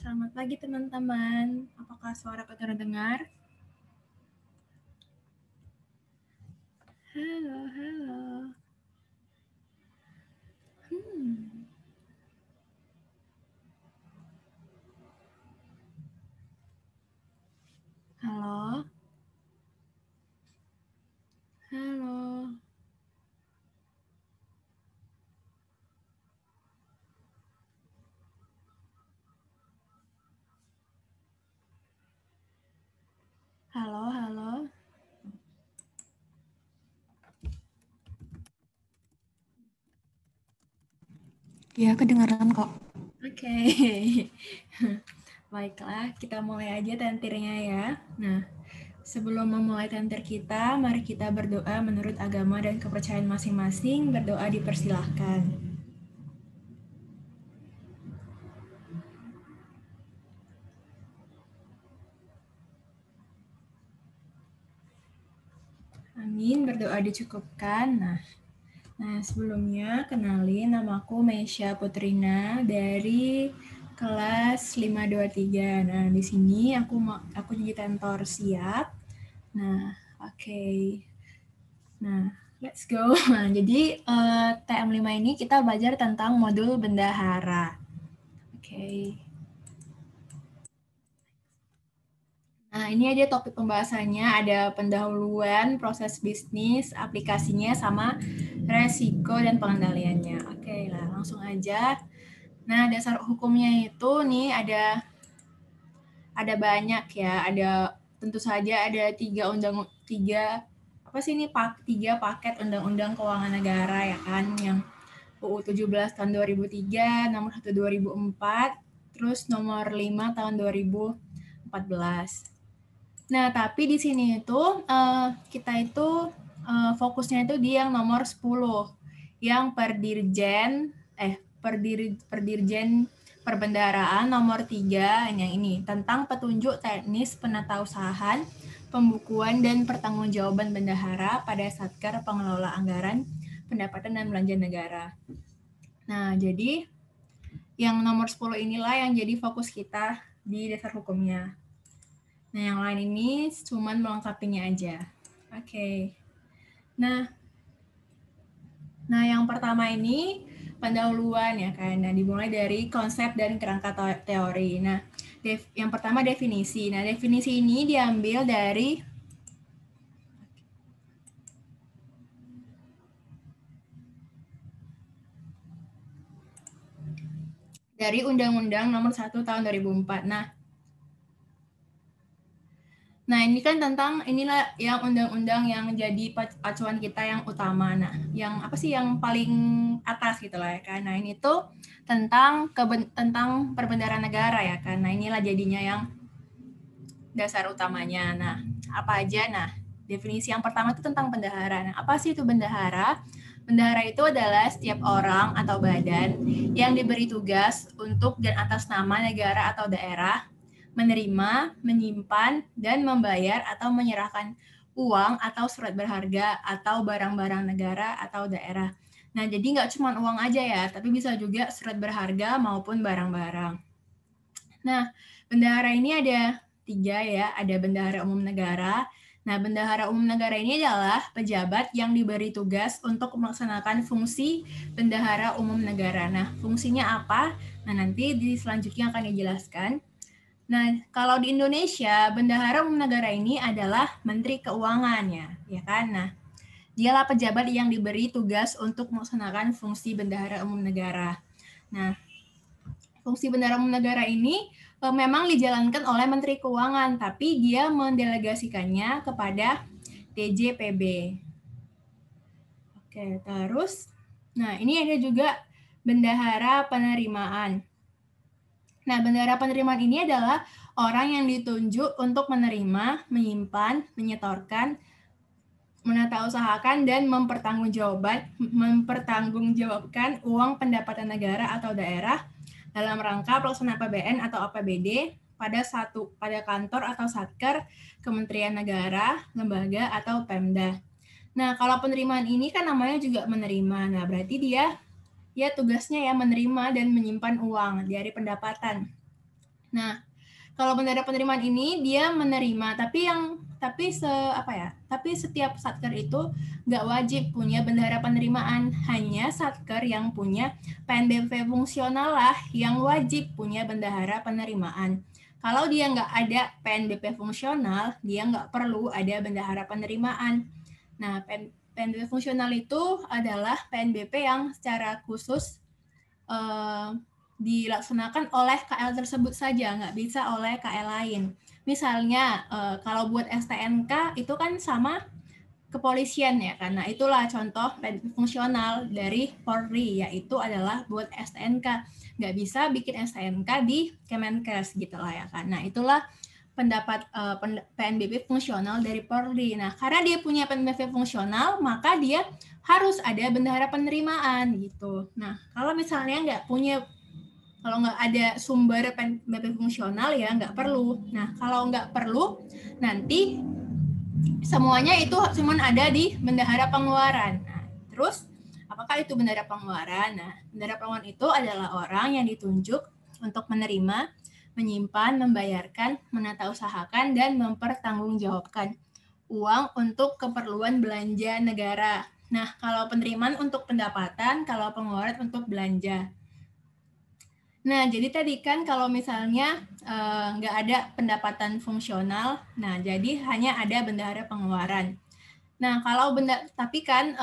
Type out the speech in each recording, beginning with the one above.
Selamat pagi teman-teman. Apakah suara terdengar? Halo, halo. Halo. Halo. Halo, halo. Ya, kedengaran kok. Oke. Baiklah, kita mulai aja tentirnya ya. Nah, sebelum memulai tentir kita, mari kita berdoa menurut agama dan kepercayaan masing-masing. Berdoa dipersilahkan. Amin, berdoa dicukupkan. Nah, sebelumnya kenalin namaku Meisha Putrina dari kelas 523. Nah, di sini aku jadi tentor, siap. Nah, oke. Nah, let's go. Nah, jadi TM5 ini kita belajar tentang modul bendahara. Oke. Nah, ini aja topik pembahasannya, ada pendahuluan, proses bisnis, aplikasinya, sama resiko dan pengendaliannya. Oke lah, langsung aja. Nah, dasar hukumnya itu nih ada banyak ya, tentu saja ada tiga paket undang-undang keuangan negara ya kan, yang UU 17 tahun 2003, nomor 1 2004, terus nomor 5 tahun 2014. Nah, tapi di sini itu kita itu fokusnya itu di yang nomor 10, yang Perdirjen Perbendaharaan nomor 3 yang ini tentang petunjuk teknis penatausahaan, pembukuan dan pertanggungjawaban bendahara pada Satker Pengelola Anggaran, Pendapatan dan Belanja Negara. Nah, jadi yang nomor 10 inilah yang jadi fokus kita di dasar hukumnya. Nah, yang lain ini cuman melengkapinya aja. Oke. Nah, yang pertama ini pendahuluan ya kan. Nah, dimulai dari konsep dan kerangka teori. Nah, yang pertama definisi. Nah, definisi ini diambil dari Undang-Undang Nomor 1 Tahun 2004. Nah, ini kan inilah yang undang-undang yang jadi acuan kita yang utama. Nah, yang apa sih yang paling atas gitu lah ya kan. Nah, ini tuh tentang perbendaharaan negara ya kan. Nah, inilah jadinya yang dasar utamanya. Nah, apa aja? Nah, definisi yang pertama itu tentang bendahara. Nah, apa sih itu bendahara? Bendahara itu adalah setiap orang atau badan yang diberi tugas untuk dan atas nama negara atau daerah menerima, menyimpan, dan membayar atau menyerahkan uang atau surat berharga atau barang-barang negara atau daerah. Nah, jadi nggak cuma uang aja ya, tapi bisa juga surat berharga maupun barang-barang. Nah, bendahara ini ada 3 ya, ada bendahara umum negara. Nah, bendahara umum negara ini adalah pejabat yang diberi tugas untuk melaksanakan fungsi bendahara umum negara. Nah, fungsinya apa? Nah, nanti di selanjutnya akan dijelaskan. Nah, kalau di Indonesia, bendahara umum negara ini adalah Menteri Keuangan ya kan? Nah, dialah pejabat yang diberi tugas untuk melaksanakan fungsi bendahara umum negara. Nah, fungsi bendahara umum negara ini memang dijalankan oleh Menteri Keuangan, tapi dia mendelegasikannya kepada DJPB. Oke, terus, nah ini ada juga bendahara penerimaan. Nah, bendahara penerimaan ini adalah orang yang ditunjuk untuk menerima, menyimpan, menyetorkan, menatausahakan, dan mempertanggungjawabkan uang pendapatan negara atau daerah dalam rangka pelaksanaan APBN atau APBD pada kantor atau satker, kementerian negara, lembaga, atau Pemda. Nah, kalau penerimaan ini kan namanya juga menerima. Nah, berarti dia tugasnya ya menerima dan menyimpan uang dari pendapatan. Nah, kalau bendahara penerimaan ini dia menerima, tapi setiap satker itu nggak wajib punya bendahara penerimaan, hanya satker yang punya PNBP fungsional lah yang wajib punya bendahara penerimaan. Kalau dia nggak ada PNBP fungsional, dia nggak perlu ada bendahara penerimaan. Nah, PNBP fungsional itu adalah PNBP yang secara khusus dilaksanakan oleh KL tersebut saja, nggak bisa oleh KL lain. Misalnya kalau buat STNK itu kan sama kepolisian ya, karena itulah contoh fungsional dari Polri, yaitu adalah buat STNK. Nggak bisa bikin STNK di Kemenkes gitu lah ya kan. Nah itulah pendapat PNBP fungsional dari Polri. Nah karena dia punya PNBP fungsional, maka dia harus ada bendahara penerimaan gitu. Nah kalau misalnya kalau nggak ada sumber PNBP fungsional ya nggak perlu. Nah kalau nggak perlu nanti semuanya itu cuma ada di bendahara pengeluaran. Nah, terus apakah itu bendahara pengeluaran? Nah, bendahara pengeluaran itu adalah orang yang ditunjuk untuk menerima, menyimpan, membayarkan, menatausahakan, dan mempertanggungjawabkan uang untuk keperluan belanja negara. Nah, kalau penerimaan untuk pendapatan, kalau pengeluaran untuk belanja. Nah, jadi tadi kan kalau misalnya nggak ada pendapatan fungsional, nah jadi hanya ada bendahara pengeluaran. Nah, tapi kan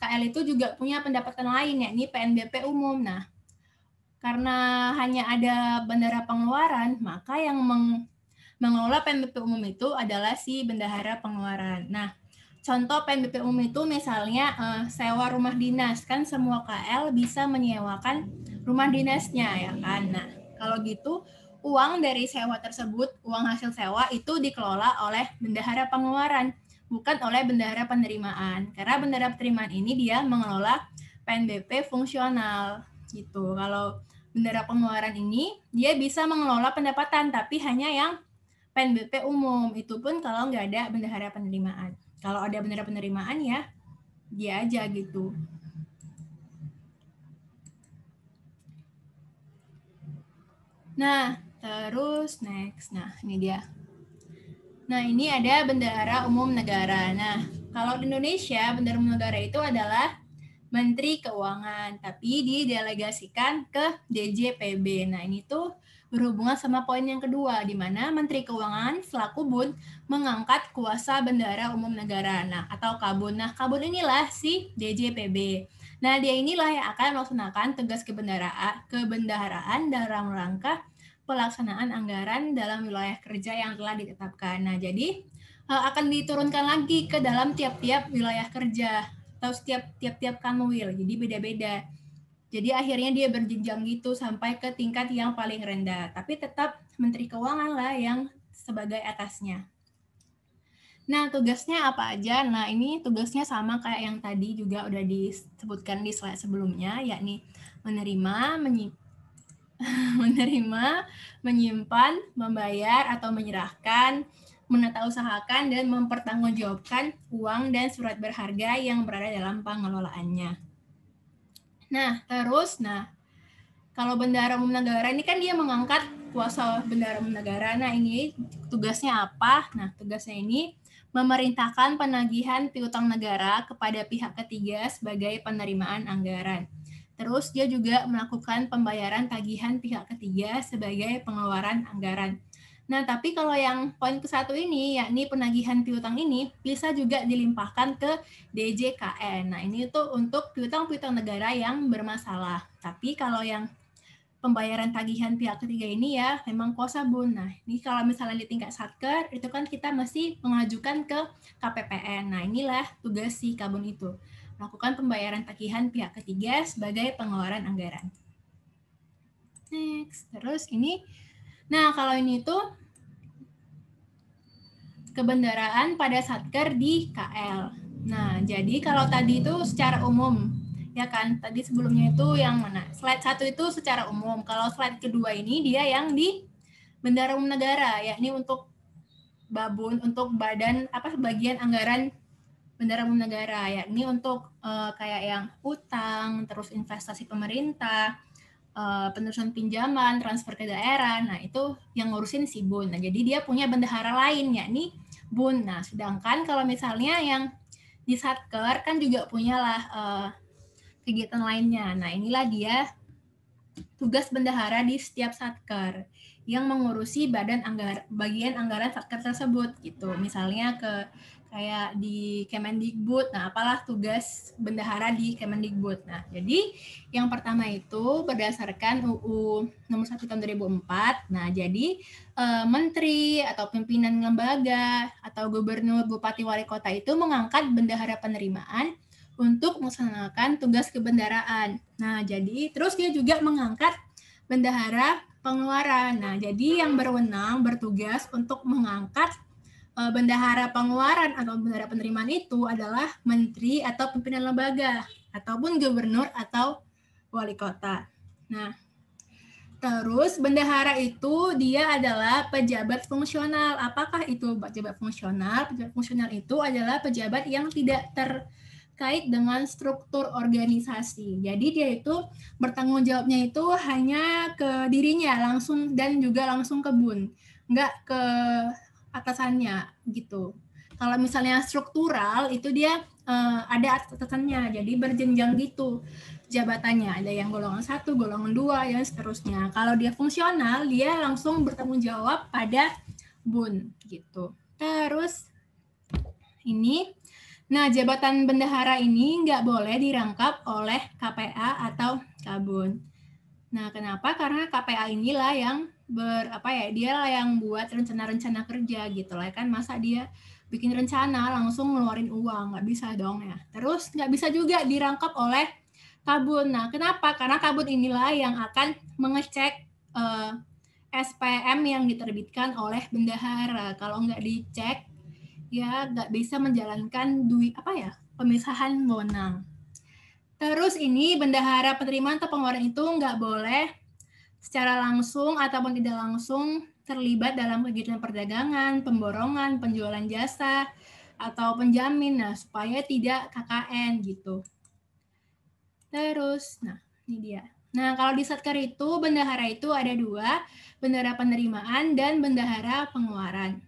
KL itu juga punya pendapatan lain, yakni PNBP umum. Nah, karena hanya ada bendahara pengeluaran, maka yang mengelola PNBP umum itu adalah si bendahara pengeluaran. Nah, contoh PNBP umum itu misalnya sewa rumah dinas, kan semua KL bisa menyewakan rumah dinasnya ya kan. Nah, kalau gitu uang dari sewa tersebut, uang hasil sewa itu dikelola oleh bendahara pengeluaran, bukan oleh bendahara penerimaan. Karena bendahara penerimaan ini dia mengelola PNBP fungsional gitu. Kalau bendahara pengeluaran ini dia bisa mengelola pendapatan, tapi hanya yang PNBP umum. Itu pun kalau nggak ada bendahara penerimaan. Kalau ada bendahara penerimaan ya dia aja gitu. Nah, terus next. Nah, ini dia. Nah, ini ada bendahara umum negara. Nah, kalau di Indonesia, bendahara umum negara itu adalah Menteri Keuangan, tapi didelegasikan ke DJPB. Nah, ini tuh berhubungan sama poin yang kedua, di mana Menteri Keuangan selaku BUN mengangkat kuasa bendahara umum negara, nah atau KABUN. Nah, KABUN inilah si DJPB. Nah, dia inilah yang akan melaksanakan tugas kebendaharaan dalam rangka pelaksanaan anggaran dalam wilayah kerja yang telah ditetapkan. Nah, jadi akan diturunkan lagi ke dalam tiap-tiap wilayah kerja atau tiap-tiap kanwil, jadi beda-beda. Jadi akhirnya dia berjenjang gitu sampai ke tingkat yang paling rendah, tapi tetap Menteri Keuangan lah yang sebagai atasnya. Nah, tugasnya apa aja? Nah, ini tugasnya sama kayak yang tadi juga udah disebutkan di slide sebelumnya, yakni menerima, menyimpan, membayar atau menyerahkan, menatausahakan, dan mempertanggungjawabkan uang dan surat berharga yang berada dalam pengelolaannya. Nah, kalau bendahara umum negara ini kan dia mengangkat kuasa bendahara umum negara. Nah, ini tugasnya apa? Nah, tugasnya ini memerintahkan penagihan piutang negara kepada pihak ketiga sebagai penerimaan anggaran. Terus dia juga melakukan pembayaran tagihan pihak ketiga sebagai pengeluaran anggaran. Nah, tapi kalau yang poin ke-1 ini, yakni penagihan piutang ini, bisa juga dilimpahkan ke DJKN. Nah, ini tuh untuk piutang-piutang negara yang bermasalah. Tapi kalau yang pembayaran tagihan pihak ketiga ini ya memang kuasa BUN. Nah, ini kalau misalnya di tingkat satker, itu kan kita mesti mengajukan ke KPPN. Nah, inilah tugas si KABUN itu. Melakukan pembayaran tagihan pihak ketiga sebagai pengeluaran anggaran. Next. Terus ini, nah kalau ini tuh kebendaraan pada satker di KL. Nah, jadi kalau tadi itu secara umum, ya kan? Tadi sebelumnya itu yang mana? Slide 1 itu secara umum. Kalau slide kedua ini dia yang di bendahara umum negara, yakni untuk babun, untuk bagian anggaran bendahara umum negara, yakni untuk kayak yang utang, terus investasi pemerintah, penerusan pinjaman, transfer ke daerah. Nah, itu yang ngurusin si Bun. Nah, jadi dia punya bendahara lain, yakni Bun. Nah, sedangkan kalau misalnya yang di Satker kan juga punyalah kegiatan lainnya. Nah, inilah dia tugas bendahara di setiap Satker yang mengurusi bagian anggaran Satker tersebut gitu. Misalnya kayak di Kemendikbud. Nah, apalah tugas bendahara di Kemendikbud. Nah, jadi yang pertama itu berdasarkan UU nomor 1 tahun 2004. Nah, jadi menteri atau pimpinan lembaga atau gubernur, bupati, wali kota itu mengangkat bendahara penerimaan untuk melaksanakan tugas kebendaraan. Nah, jadi terus dia juga mengangkat bendahara pengeluaran. Nah, jadi yang bertugas untuk mengangkat bendahara pengeluaran atau bendahara penerimaan itu adalah menteri atau pimpinan lembaga ataupun gubernur atau wali kota. Nah, terus bendahara itu dia adalah pejabat fungsional. Apakah itu pejabat fungsional? Pejabat fungsional itu adalah pejabat yang tidak terkait dengan struktur organisasi. Jadi dia itu bertanggung jawabnya itu hanya ke dirinya langsung dan juga langsung ke Bun, nggak ke atasannya gitu. Kalau misalnya struktural itu dia ada atasannya, jadi berjenjang gitu jabatannya. Ada yang golongan 1, golongan 2, dan seterusnya. Kalau dia fungsional, dia langsung bertanggung jawab pada Bun gitu. Terus ini, nah jabatan bendahara ini nggak boleh dirangkap oleh KPA atau Kabun. Nah, kenapa? Karena KPA inilah yang dia lah yang buat rencana-rencana kerja gitu lah kan, masa dia bikin rencana langsung ngeluarin uang, nggak bisa dong ya. Terus nggak bisa juga dirangkap oleh Kabun. Nah, kenapa? Karena Kabun inilah yang akan mengecek SPM yang diterbitkan oleh bendahara. Kalau nggak dicek, ya nggak bisa menjalankan pemisahan wewenang. Terus ini bendahara penerimaan atau pengeluaran itu nggak boleh secara langsung ataupun tidak langsung terlibat dalam kegiatan perdagangan, pemborongan, penjualan jasa, atau penjamin, nah supaya tidak KKN gitu. Terus, nah ini dia. Nah kalau di Satker itu bendahara itu ada 2, bendahara penerimaan dan bendahara pengeluaran.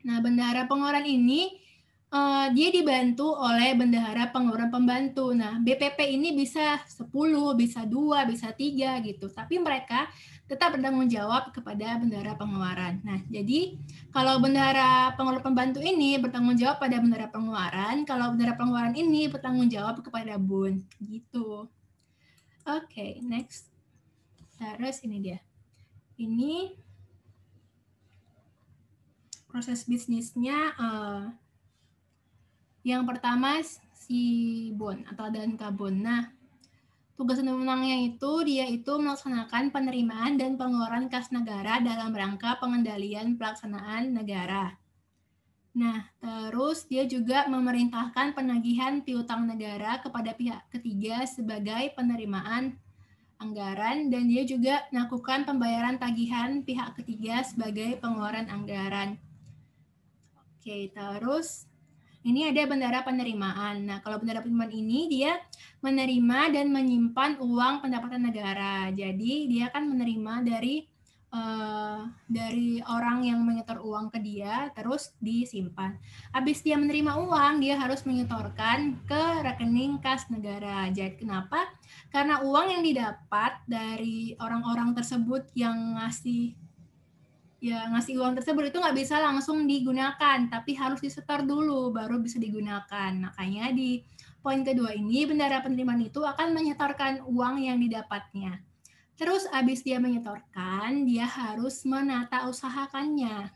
Nah bendahara pengeluaran ini dia dibantu oleh bendahara pengeluaran pembantu. Nah, BPP ini bisa 10, bisa 2, bisa 3 gitu. Tapi mereka tetap bertanggung jawab kepada bendahara pengeluaran. Nah, jadi kalau bendahara pengeluaran pembantu ini bertanggung jawab pada bendahara pengeluaran, kalau bendahara pengeluaran ini bertanggung jawab kepada Bun. Gitu. Oke, next. Terus ini dia. Ini proses bisnisnya yang pertama si Bun atau dan Kabun. Nah, tugas undang-undangnya itu dia itu melaksanakan penerimaan dan pengeluaran kas negara dalam rangka pengendalian pelaksanaan negara. Nah, terus dia juga memerintahkan penagihan piutang negara kepada pihak ketiga sebagai penerimaan anggaran, dan dia juga melakukan pembayaran tagihan pihak ketiga sebagai pengeluaran anggaran. Oke, terus ini ada bendahara penerimaan. Nah, kalau bendahara penerimaan ini dia menerima dan menyimpan uang pendapatan negara. Jadi dia kan menerima dari orang yang menyetor uang ke dia, terus disimpan. Habis dia menerima uang, dia harus menyetorkan ke rekening kas negara. Jadi kenapa? Karena uang yang didapat dari orang-orang tersebut yang ngasih uang tersebut itu nggak bisa langsung digunakan, tapi harus disetor dulu baru bisa digunakan. Makanya di poin kedua ini bendahara penerimaan itu akan menyetorkan uang yang didapatnya. Terus abis dia menyetorkan, dia harus menata usahakannya.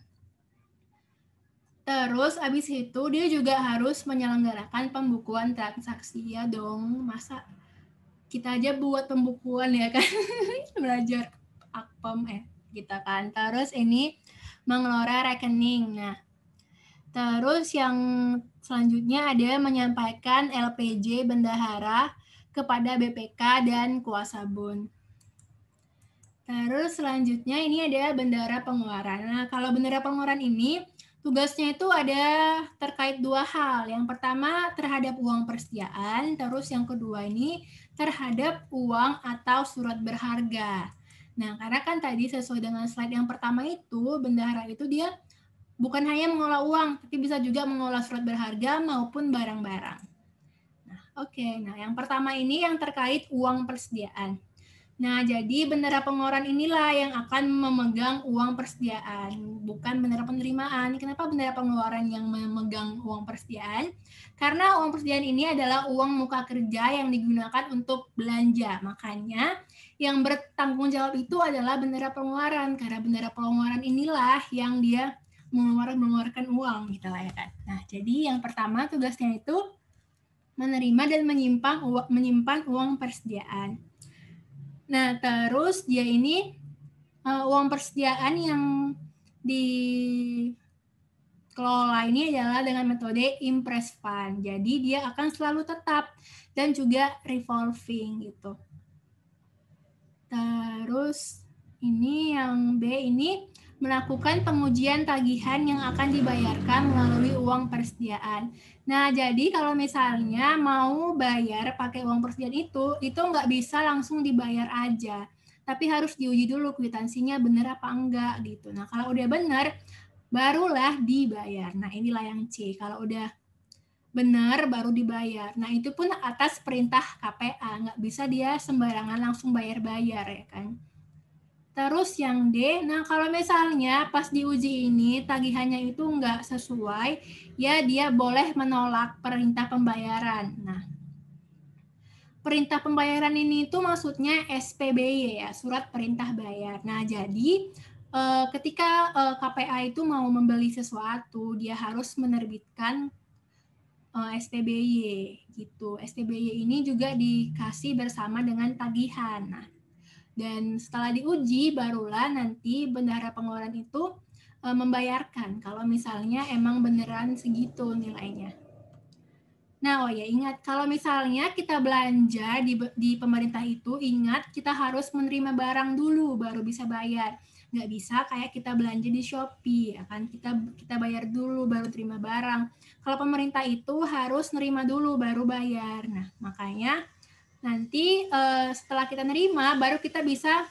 Terus abis itu dia juga harus menyelenggarakan pembukuan transaksi. Ya dong, masa kita aja buat pembukuan ya kan, belajar akpom kita kan. Terus ini mengelola rekening. Nah, terus yang selanjutnya ada menyampaikan LPJ bendahara kepada BPK dan kuasa Bun. Terus selanjutnya ini ada bendahara pengeluaran. Nah, kalau bendahara pengeluaran ini Tugasnya itu ada terkait dua hal. Yang pertama terhadap uang persediaan, terus yang kedua ini terhadap uang atau surat berharga. Nah, karena kan tadi sesuai dengan slide yang pertama itu, bendahara itu dia bukan hanya mengolah uang, tapi bisa juga mengolah surat berharga maupun barang-barang. Nah, oke. Nah, yang pertama ini yang terkait uang persediaan. Nah, jadi bendera pengeluaran inilah yang akan memegang uang persediaan, bukan bendera penerimaan. Kenapa bendera pengeluaran yang memegang uang persediaan? Karena uang persediaan ini adalah uang muka kerja yang digunakan untuk belanja. Makanya yang bertanggung jawab itu adalah bendera pengeluaran, karena bendera pengeluaran inilah yang dia mengeluarkan uang, gitu lah ya kan. Nah, jadi yang pertama tugasnya itu menerima dan menyimpan uang persediaan. Nah, terus dia ini uang persediaan yang dikelola ini adalah dengan metode impress fund. Jadi dia akan selalu tetap dan juga revolving gitu. Terus ini yang B ini melakukan pengujian tagihan yang akan dibayarkan melalui uang persediaan. Nah, jadi kalau misalnya mau bayar pakai uang persediaan itu nggak bisa langsung dibayar aja. Tapi harus diuji dulu kwitansinya benar apa enggak gitu. Nah, kalau udah benar, barulah dibayar. Nah, inilah yang C. Kalau udah benar, baru dibayar. Nah, itu pun atas perintah KPA. Nggak bisa dia sembarangan langsung bayar-bayar ya kan. Terus yang D, nah kalau misalnya pas diuji ini tagihannya itu nggak sesuai, ya dia boleh menolak perintah pembayaran. Nah, perintah pembayaran ini itu maksudnya SPBY ya, surat perintah bayar. Nah, jadi ketika KPA itu mau membeli sesuatu, dia harus menerbitkan SPBY gitu. SPBY ini juga dikasih bersama dengan tagihan. Nah, dan setelah diuji barulah nanti bendahara pengeluaran itu membayarkan kalau misalnya emang beneran segitu nilainya. Nah, oh ya ingat kalau misalnya kita belanja di pemerintah itu ingat kita harus menerima barang dulu baru bisa bayar. Nggak bisa kayak kita belanja di Shopee, ya kan kita bayar dulu baru terima barang. Kalau pemerintah itu harus nerima dulu baru bayar. Nah, makanya nanti setelah kita nerima baru kita bisa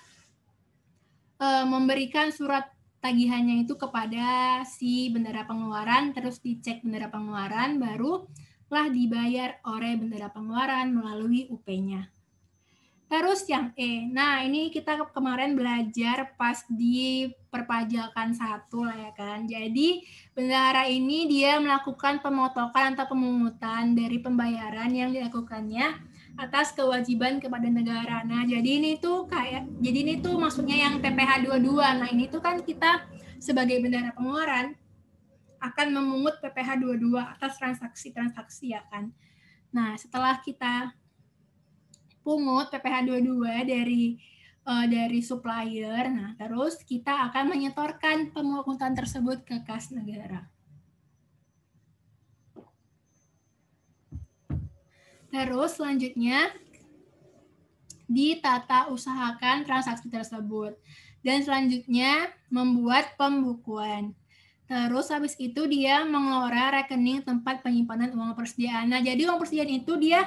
memberikan surat tagihannya itu kepada si bendahara pengeluaran, terus dicek bendahara pengeluaran, barulah dibayar oleh bendahara pengeluaran melalui UP-nya. Terus yang E, nah ini kita kemarin belajar pas di perpajakan 1 lah ya kan. Jadi bendahara ini dia melakukan pemotokan atau pemungutan dari pembayaran yang dilakukannya atas kewajiban kepada negara. Nah, jadi ini tuh maksudnya yang PPh 22. Nah, ini tuh kan kita sebagai bendahara pengeluaran akan memungut PPh 22 atas transaksi-transaksi ya kan. Nah, setelah kita pungut PPh 22 dari supplier. Nah, terus kita akan menyetorkan pemungutan tersebut ke kas negara. Terus selanjutnya ditata usahakan transaksi tersebut. Dan selanjutnya membuat pembukuan. Terus habis itu dia mengelola rekening tempat penyimpanan uang persediaan. Nah, jadi uang persediaan itu dia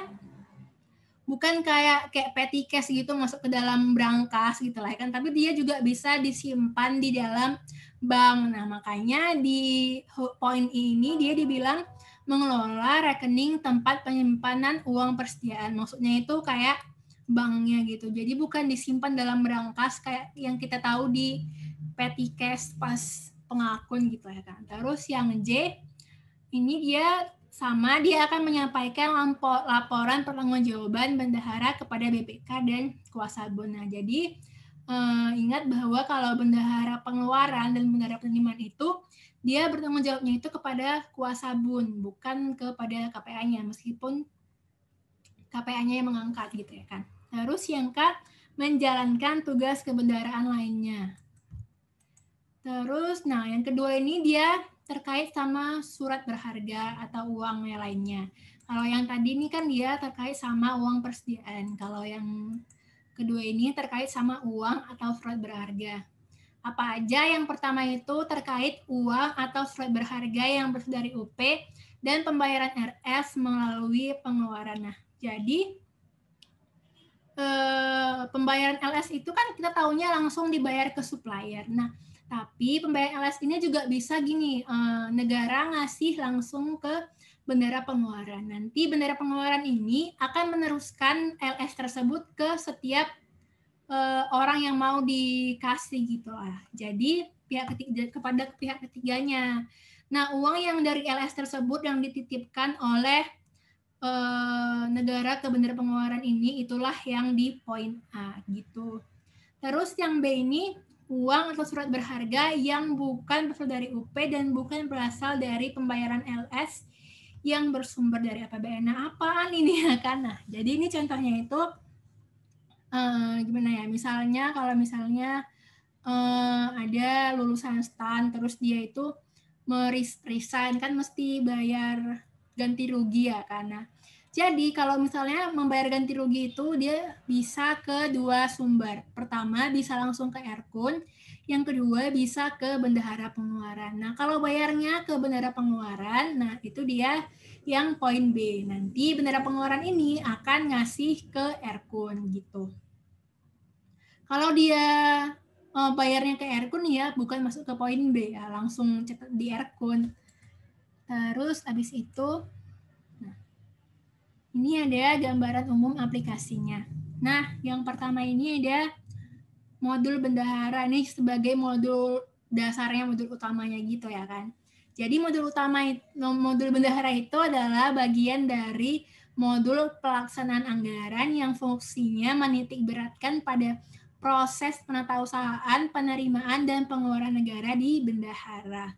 bukan kayak petty cash gitu masuk ke dalam brankas gitu lah kan, tapi dia juga bisa disimpan di dalam bank. Nah, makanya di poin ini dia dibilang mengelola rekening tempat penyimpanan uang persediaan. Maksudnya itu kayak banknya gitu. Jadi bukan disimpan dalam brankas kayak yang kita tahu di petty cash pas pengakun gitu ya kan. Terus yang J ini dia sama, dia akan menyampaikan laporan pertanggungjawaban bendahara kepada BPK dan kuasa bon. Nah, jadi ingat bahwa kalau bendahara pengeluaran dan bendahara penerimaan itu dia bertanggung jawabnya itu kepada kuasa bun, bukan kepada KPA-nya, meskipun KPA-nya yang mengangkat gitu ya kan. Terus yang K, menjalankan tugas kebendaharaan lainnya. Terus, nah yang kedua ini dia terkait sama surat berharga atau uang yang lainnya. Kalau yang tadi ini kan dia terkait sama uang persediaan. Kalau yang kedua ini terkait sama uang atau surat berharga. Apa aja? Yang pertama itu terkait uang atau surat berharga yang berasal dari UP dan pembayaran RS melalui pengeluaran. Nah, jadi pembayaran LS itu kan kita taunya langsung dibayar ke supplier. Nah, tapi pembayaran LS ini juga bisa gini, negara ngasih langsung ke bendara pengeluaran. Nanti bendara pengeluaran ini akan meneruskan LS tersebut ke setiap orang yang mau dikasih gitu lah. Jadi pihak ketiga kepada pihak ketiganya. Nah, uang yang dari LS tersebut yang dititipkan oleh negara ke bendara pengeluaran ini itulah yang di poin A gitu. Terus yang B ini uang atau surat berharga yang bukan berasal dari UP dan bukan berasal dari pembayaran LS yang bersumber dari APBN. Nah, apaan ini ya kan? Nah, jadi ini contohnya itu gimana ya? Misalnya kalau misalnya ada lulusan STAN terus dia itu resign kan mesti bayar ganti rugi ya karena jadi kalau misalnya membayar ganti rugi itu dia bisa ke dua sumber. Pertama bisa langsung ke Erkun, yang kedua bisa ke bendahara pengeluaran. Nah, kalau bayarnya ke bendahara pengeluaran, nah itu dia yang poin B. Nanti bendahara pengeluaran ini akan ngasih ke Erkun gitu. Kalau dia bayarnya ke Erkun ya bukan masuk ke poin B ya, langsung cetak di Erkun. Terus habis itu ini ada gambaran umum aplikasinya. Nah, yang pertama ini ada modul bendahara. Ini sebagai modul dasarnya, modul utamanya gitu ya kan. Jadi modul bendahara itu adalah bagian dari modul pelaksanaan anggaran yang fungsinya menitik beratkan pada proses penatausahaan, penerimaan, dan pengeluaran negara di bendahara.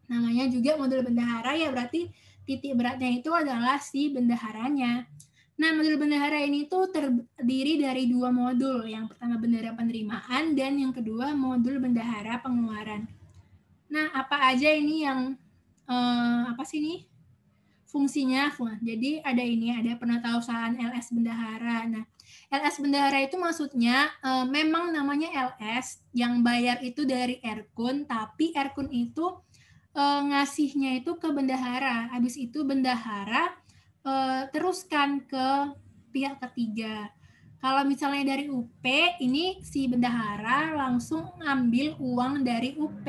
Namanya juga modul bendahara ya berarti titik beratnya itu adalah si bendaharanya. Nah, modul bendahara ini tuh terdiri dari dua modul. Yang pertama bendahara penerimaan dan yang kedua modul bendahara pengeluaran. Nah, apa aja ini yang apa sih ini? Fungsinya. Jadi ada ini, ada penatausahaan LS bendahara. Nah, LS bendahara itu maksudnya memang namanya LS yang bayar itu dari Erkun, tapi Erkun itu ngasihnya itu ke bendahara. Habis itu bendahara teruskan ke pihak ketiga. Kalau misalnya dari UP, ini si bendahara langsung ngambil uang dari UP,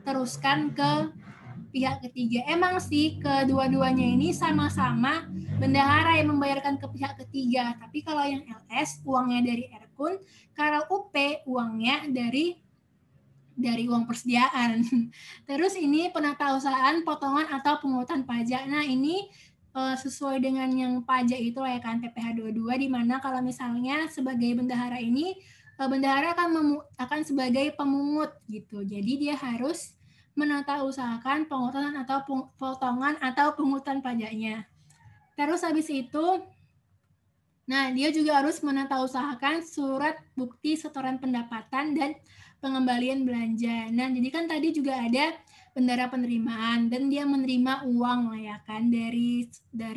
teruskan ke pihak ketiga. Emang sih kedua-duanya ini sama-sama bendahara yang membayarkan ke pihak ketiga. Tapi kalau yang LS uangnya dari Erkun, kalau UP uangnya dari uang persediaan. Terus ini penatausahaan potongan atau pungutan pajak. Nah, ini sesuai dengan yang pajak itu ya kan PPh 22 di mana kalau misalnya sebagai bendahara ini bendahara akan sebagai pemungut gitu. Jadi dia harus menatausahakan pengutangan atau potongan atau pungutan pajaknya. Terus habis itu nah, dia juga harus menatausahakan surat bukti setoran pendapatan dan pengembalian belanja. Nah, jadi kan tadi juga ada bendahara penerimaan dan dia menerima uang lah ya kan dari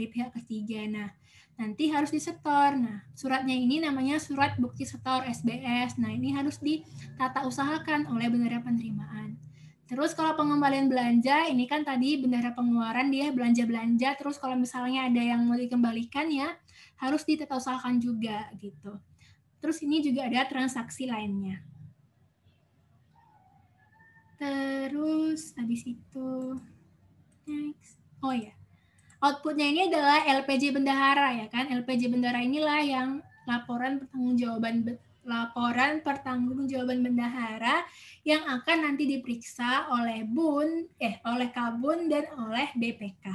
pihak ketiga. Nah, nanti harus disetor. Nah, suratnya ini namanya surat bukti setor SBS. Nah, ini harus ditata usahakan oleh bendahara penerimaan. Terus kalau pengembalian belanja, ini kan tadi bendahara pengeluaran dia belanja-belanja, terus kalau misalnya ada yang mau dikembalikan ya, harus ditata usahakan juga gitu. Terus ini juga ada transaksi lainnya. Terus habis itu next. Oh ya. Outputnya ini adalah LPJ bendahara ya kan. LPJ bendahara inilah yang laporan pertanggungjawaban bendahara yang akan nanti diperiksa oleh oleh Kabun dan oleh BPK.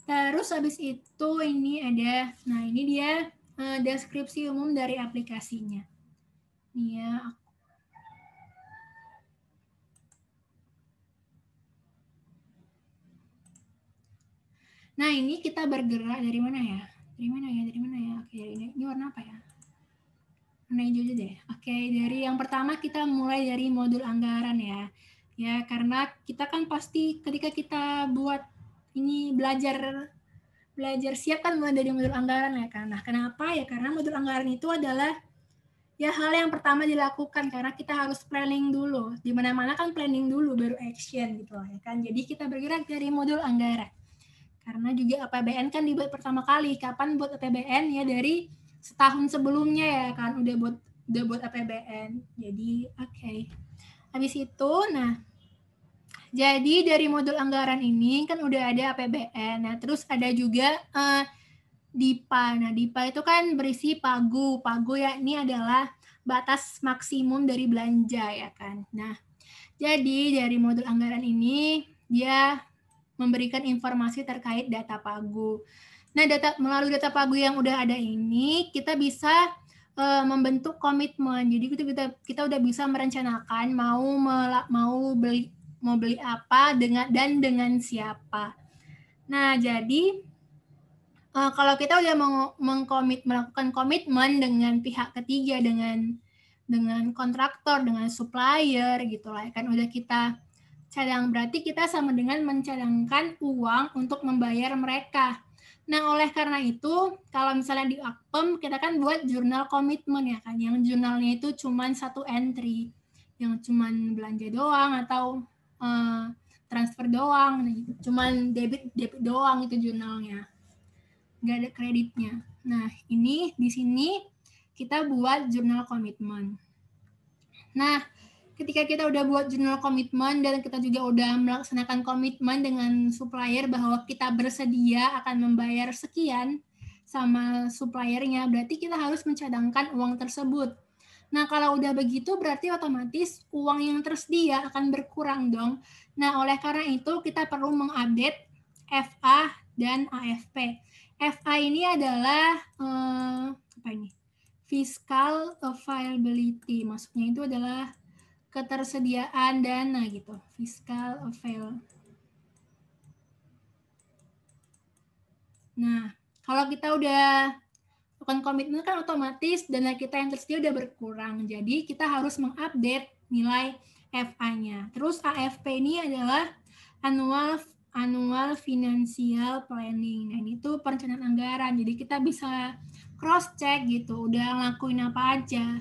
Terus habis itu ini ada, nah ini dia deskripsi umum dari aplikasinya. Nih ya, nah ini kita bergerak dari mana ya? Dari mana ya? Oke, ini warna apa ya? Warna hijau aja deh. Oke, dari yang pertama kita mulai dari modul anggaran ya. Ya, karena kita kan pasti ketika kita buat ini belajar siap kan mulai dari modul anggaran ya kan. Nah, kenapa ya? Karena modul anggaran itu adalah Ya, hal yang pertama dilakukan karena kita harus planning dulu. Di mana-mana kan planning dulu baru action gitu ya kan. Jadi kita bergerak dari modul anggaran. Karena juga APBN kan dibuat pertama kali. Kapan buat APBN? Ya dari setahun sebelumnya ya kan udah buat APBN. Jadi oke. Habis itu jadi dari modul anggaran ini kan udah ada APBN. Nah, terus ada juga DIPA. Nah, DIPA itu kan berisi pagu. Pagu ya ini adalah batas maksimum dari belanja ya kan. Nah, jadi dari modul anggaran ini dia memberikan informasi terkait data pagu. Nah, melalui data pagu yang udah ada ini kita bisa membentuk komitmen. Jadi kita udah bisa merencanakan mau beli apa dengan siapa. Nah, jadi kalau kita udah melakukan komitmen dengan pihak ketiga, dengan kontraktor, dengan supplier gitu lah kan udah kita cadang, berarti kita sama dengan mencadangkan uang untuk membayar mereka. Nah, oleh karena itu kalau misalnya di Akpem kita kan buat jurnal komitmen ya kan, yang jurnalnya itu cuma satu entry, yang cuma belanja doang atau transfer doang, cuma debit doang itu jurnalnya, nggak ada kreditnya. Nah, ini di sini kita buat jurnal komitmen. Nah, ketika kita udah buat jurnal komitmen dan kita juga udah melaksanakan komitmen dengan supplier bahwa kita bersedia akan membayar sekian sama suppliernya, berarti kita harus mencadangkan uang tersebut. Nah, kalau udah begitu berarti otomatis uang yang tersedia akan berkurang dong. Nah, oleh karena itu kita perlu mengupdate FA dan AFP. FA ini adalah apa ini? Fiscal availability. Maksudnya itu adalah ketersediaan dana gitu, fiscal avail. Nah, kalau kita udah lakukan komitmen kan otomatis dana kita yang tersedia udah berkurang. Jadi kita harus mengupdate nilai FA-nya. Terus AFP ini adalah annual financial planning. Nah, ini tuh perencanaan anggaran. Jadi kita bisa cross check gitu, udah ngelakuin apa aja.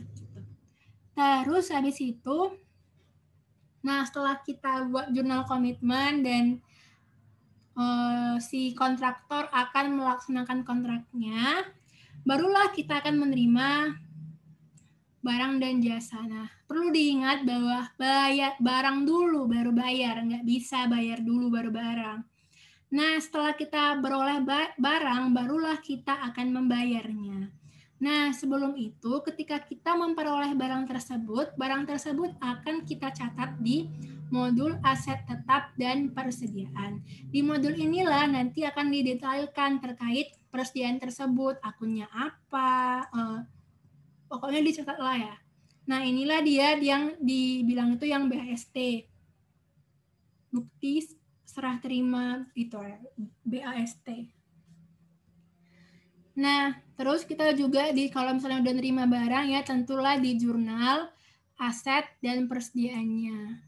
Terus habis itu setelah kita buat jurnal komitmen dan si kontraktor akan melaksanakan kontraknya, barulah kita akan menerima barang dan jasa. Nah, perlu diingat bahwa barang dulu baru bayar, nggak bisa bayar dulu baru barang. Nah, setelah kita beroleh barang, barulah kita akan membayarnya. Nah, sebelum itu, ketika kita memperoleh barang tersebut akan kita catat di modul aset tetap dan persediaan. Di modul inilah nanti akan didetailkan terkait persediaan tersebut, akunnya apa, pokoknya dicatat lah ya. Nah, inilah dia yang dibilang itu yang BAST. Bukti serah terima itu ya, BAST. Nah, terus kita juga kalau misalnya udah nerima barang ya tentulah di jurnal aset dan persediaannya.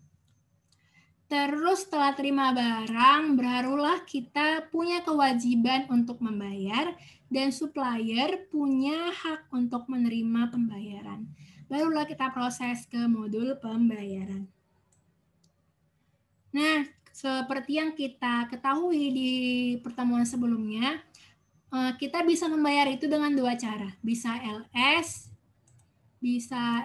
Terus setelah terima barang, barulah kita punya kewajiban untuk membayar dan supplier punya hak untuk menerima pembayaran. Barulah kita proses ke modul pembayaran. Nah, seperti yang kita ketahui di pertemuan sebelumnya, kita bisa membayar itu dengan dua cara. Bisa LS, bisa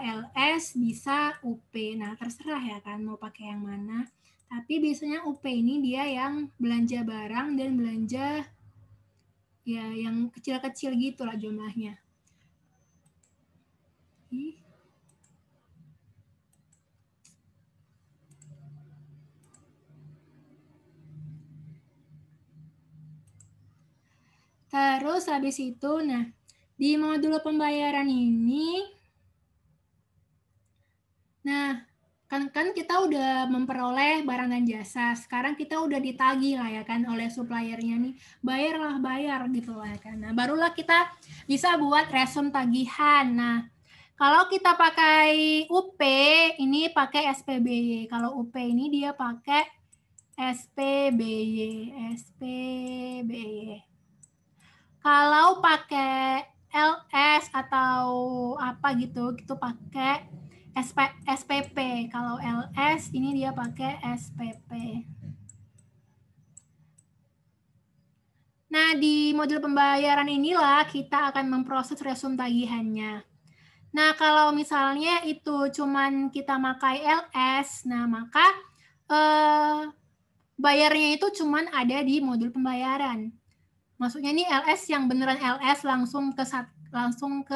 UP. Nah, terserah ya kan mau pakai yang mana. Tapi biasanya UP ini dia yang belanja barang dan belanja ya yang kecil-kecil gitu lah jumlahnya. Terus habis itu, di modul pembayaran ini, kan kita udah memperoleh barang dan jasa. Sekarang kita udah ditagih lah ya kan oleh suppliernya nih, bayar gitu lah ya kan. Nah, barulah kita bisa buat resume tagihan. Nah, kalau kita pakai UP, ini pakai SPBY. Kalau UP ini dia pakai SPBY. Kalau pakai LS atau apa gitu, itu pakai SPP. Kalau LS ini dia pakai SPP. Nah, di modul pembayaran inilah kita akan memproses resume tagihannya. Nah, kalau misalnya itu cuman kita pakai LS, nah maka bayarnya itu cuman ada di modul pembayaran. Maksudnya ini LS yang beneran LS langsung ke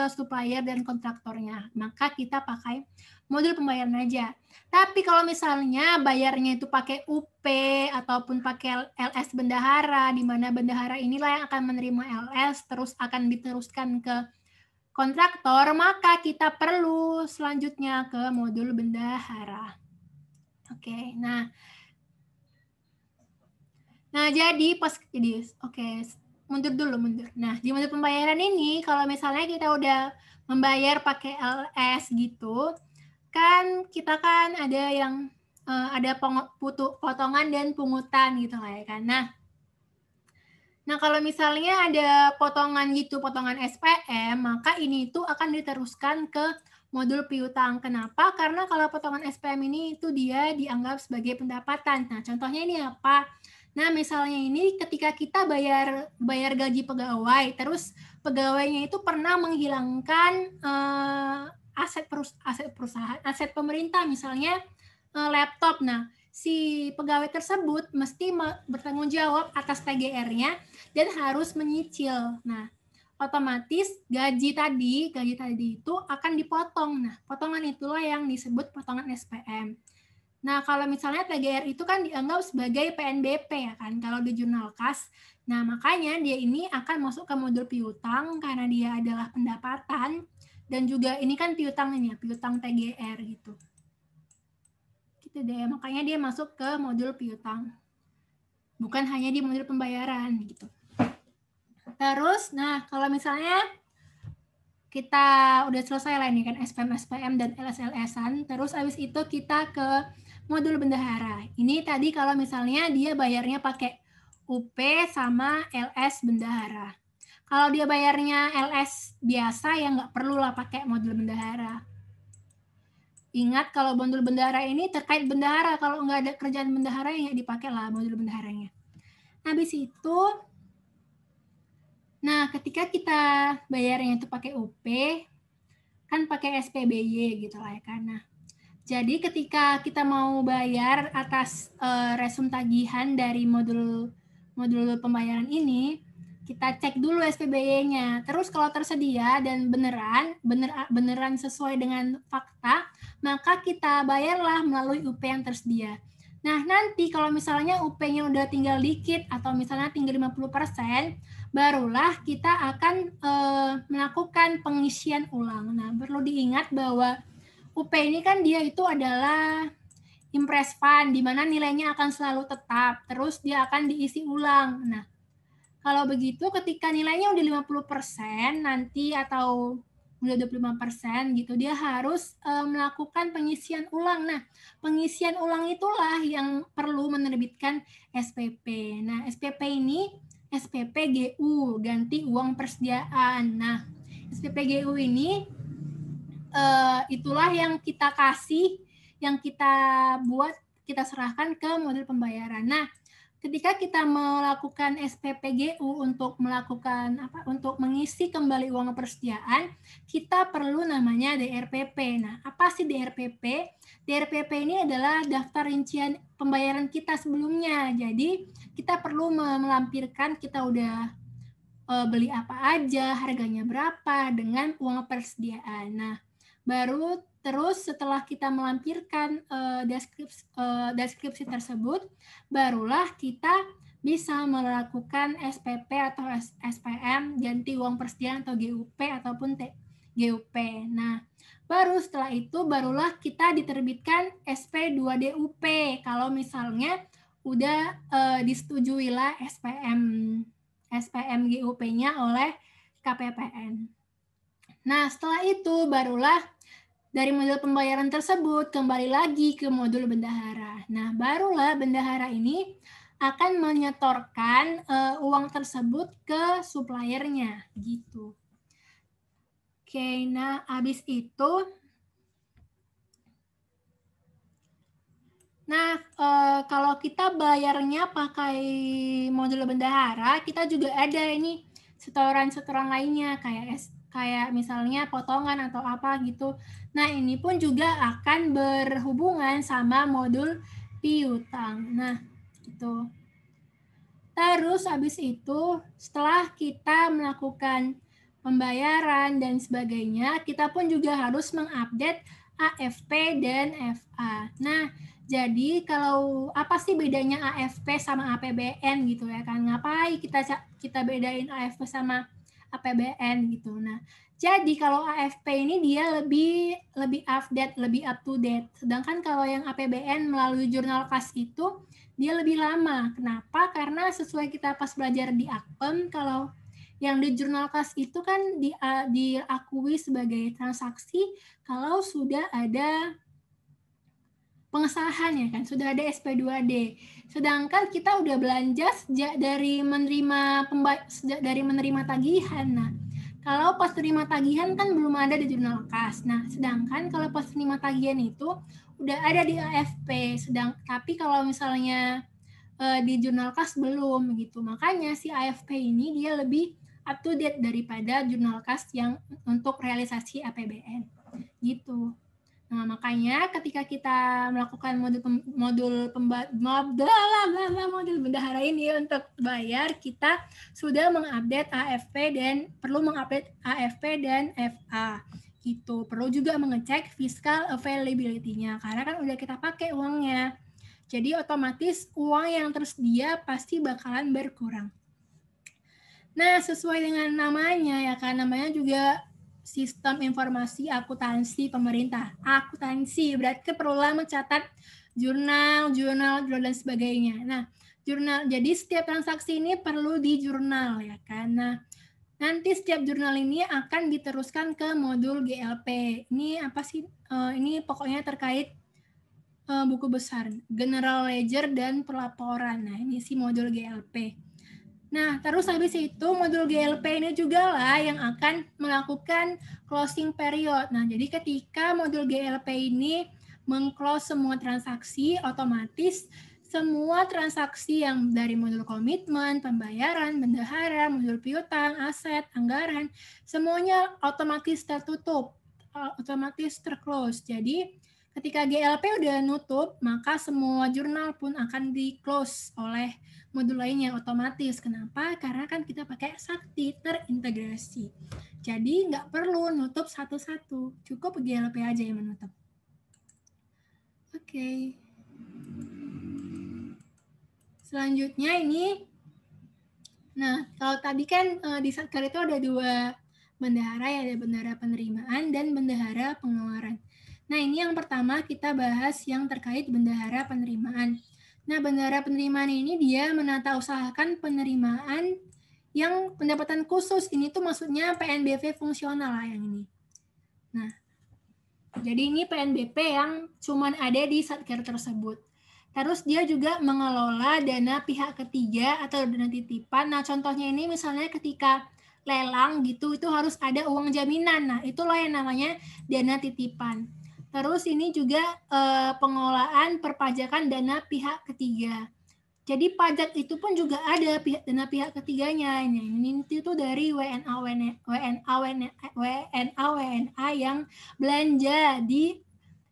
supplier dan kontraktornya. Maka kita pakai modul pembayaran aja. Tapi kalau misalnya bayarnya itu pakai UP ataupun pakai LS bendahara, di mana bendahara inilah yang akan menerima LS terus akan diteruskan ke kontraktor, maka kita perlu selanjutnya ke modul bendahara. Oke, nah jadi mundur dulu. Nah, di modul pembayaran ini kalau misalnya kita udah membayar pakai LS gitu, kan kita kan ada yang ada potongan dan pungutan gitu lah ya kan. Nah, kalau misalnya ada potongan gitu, potongan SPM, maka ini itu akan diteruskan ke modul piutang. Kenapa? Karena kalau potongan SPM ini itu dia dianggap sebagai pendapatan. Nah, contohnya ini apa? Nah, misalnya ini ketika kita bayar gaji pegawai, terus pegawainya itu pernah menghilangkan aset perusahaan, aset pemerintah, misalnya laptop. Nah, si pegawai tersebut mesti bertanggung jawab atas TGR-nya dan harus menyicil. Nah, otomatis gaji tadi itu akan dipotong. Nah, potongan itulah yang disebut potongan SPM. Nah, kalau misalnya TGR itu kan dianggap sebagai PNBP ya kan, kalau di jurnal kas. Nah, makanya dia ini akan masuk ke modul piutang karena dia adalah pendapatan dan juga ini kan piutang ini ya, piutang TGR gitu. Gitu deh, makanya dia masuk ke modul piutang. Bukan hanya di modul pembayaran gitu. Terus, nah kalau misalnya kita udah selesai lah nih kan SPM dan LS-LS-an, terus abis itu kita ke modul bendahara. Ini tadi kalau misalnya dia bayarnya pakai UP sama LS bendahara. Kalau dia bayarnya LS biasa ya nggak perlu lah pakai modul bendahara. Ingat kalau modul bendahara ini terkait bendahara, kalau nggak ada kerjaan bendahara ya dipakai lah modul bendaharanya. Habis itu, nah ketika kita bayarnya itu pakai UP, kan pakai SPBY gitu lah ya kan. Nah, jadi ketika kita mau bayar atas resume tagihan dari modul pembayaran ini, kita cek dulu SPBY-nya. Terus kalau tersedia dan beneran sesuai dengan fakta, maka kita bayarlah melalui UP yang tersedia. Nah, nanti kalau misalnya UP-nya udah tinggal dikit atau misalnya tinggal 50%, barulah kita akan melakukan pengisian ulang. Nah, perlu diingat bahwa UP ini kan dia itu adalah impress fund, di mana nilainya akan selalu tetap, terus dia akan diisi ulang. Nah, kalau begitu ketika nilainya udah 50% nanti atau udah 25% gitu, dia harus melakukan pengisian ulang. Nah, pengisian ulang itulah yang perlu menerbitkan SPP. Nah, SPP ini SPP GU, ganti uang persediaan. Nah, SPP GU ini itulah yang kita kasih, yang kita buat, kita serahkan ke modul pembayaran. Nah, ketika kita melakukan SPPGU untuk mengisi kembali uang persediaan, kita perlu namanya DRPP. Nah, apa sih DRPP? DRPP ini adalah daftar rincian pembayaran kita sebelumnya. Jadi, kita perlu melampirkan kita udah beli apa aja, harganya berapa, dengan uang persediaan. Nah, baru terus setelah kita melampirkan deskripsi tersebut, barulah kita bisa melakukan SPP atau SPM, ganti uang persediaan atau GUP ataupun GUP. Nah, baru setelah itu barulah kita diterbitkan SP2DUP kalau misalnya udah disetujuilah SPM GUP-nya oleh KPPN. Nah, setelah itu barulah dari modul pembayaran tersebut kembali lagi ke modul bendahara. Nah, barulah bendahara ini akan menyetorkan uang tersebut ke suppliernya gitu. Oke, nah habis itu, kalau kita bayarnya pakai modul bendahara, kita juga ada ini setoran-setoran lainnya kayak misalnya potongan atau apa gitu. Nah, ini pun juga akan berhubungan sama modul piutang. Nah, itu. Terus habis itu, setelah kita melakukan pembayaran dan sebagainya, kita pun juga harus mengupdate AFP dan FA. Nah, jadi kalau apa sih bedanya AFP sama APBN gitu ya kan? Ngapain kita bedain AFP sama APBN gitu. Nah, jadi kalau AFP ini dia lebih update, lebih up to date. Sedangkan kalau yang APBN melalui jurnal kas itu dia lebih lama. Kenapa? Karena sesuai kita pas belajar di Akpem, kalau yang di jurnal kas itu kan diakui sebagai transaksi kalau sudah ada pengesahan ya kan, sudah ada SP2D. Sedangkan kita udah belanja sejak dari menerima tagihan. Nah, kalau pas terima tagihan kan belum ada di jurnal kas. Nah, sedangkan kalau pas terima tagihan itu udah ada di AFP. Tapi kalau misalnya di jurnal kas belum gitu. Makanya si AFP ini dia lebih up to date daripada jurnal kas yang untuk realisasi APBN gitu. Nah, makanya ketika kita melakukan modul bendahara ini untuk bayar, kita sudah mengupdate AFP dan perlu mengupdate AFP dan FA. Gitu. Perlu juga mengecek fiscal availability-nya karena kan udah kita pakai uangnya. Jadi otomatis uang yang tersedia pasti bakalan berkurang. Nah, sesuai dengan namanya ya kan, namanya juga Sistem Informasi Akuntansi Pemerintah. Akuntansi berarti perlu mencatat jurnal dan sebagainya. Nah, jadi setiap transaksi ini perlu di jurnal ya kan. Nah, nanti setiap jurnal ini akan diteruskan ke modul GLP. Ini apa sih? Ini pokoknya terkait buku besar, General Ledger dan pelaporan. Nah, ini sih modul GLP. Nah, terus habis itu modul GLP ini juga lah yang akan melakukan closing period. Nah, jadi ketika modul GLP ini meng-close semua transaksi, otomatis semua transaksi yang dari modul komitmen, pembayaran, bendahara, modul piutang, aset, anggaran, semuanya otomatis tertutup, otomatis terclose. Jadi, ketika GLP udah nutup, maka semua jurnal pun akan di-close oleh modul lainnya otomatis. Kenapa? Karena kan kita pakai sakti terintegrasi. Jadi nggak perlu nutup satu-satu. Cukup GLP aja yang menutup. Oke. Selanjutnya ini, nah kalau tadi kan di Satker itu ada dua bendahara ya, ada bendahara penerimaan dan bendahara pengeluaran. Nah ini yang pertama kita bahas yang terkait bendahara penerimaan. Nah, bendahara penerimaan ini dia menata usahakan penerimaan yang pendapatan khusus. Ini tuh maksudnya PNBP fungsional lah yang ini. Nah, jadi ini PNBP yang cuman ada di Satker tersebut. Terus dia juga mengelola dana pihak ketiga atau dana titipan. Nah, contohnya ini misalnya ketika lelang gitu, itu harus ada uang jaminan. Nah, itulah yang namanya dana titipan. Terus ini juga pengelolaan perpajakan dana pihak ketiga. Jadi pajak itu pun juga ada dana pihak ketiganya. Ini itu dari WNA yang belanja di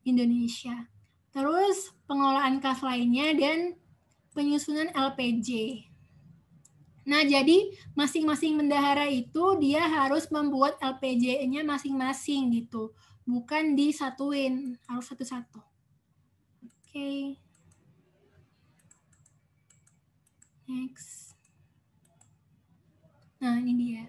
Indonesia. Terus pengelolaan kas lainnya dan penyusunan LPJ. Nah, jadi masing-masing bendahara itu dia harus membuat LPJ-nya masing-masing gitu. Bukan disatuin, harus satu-satu. Oke. Next. Nah, ini dia.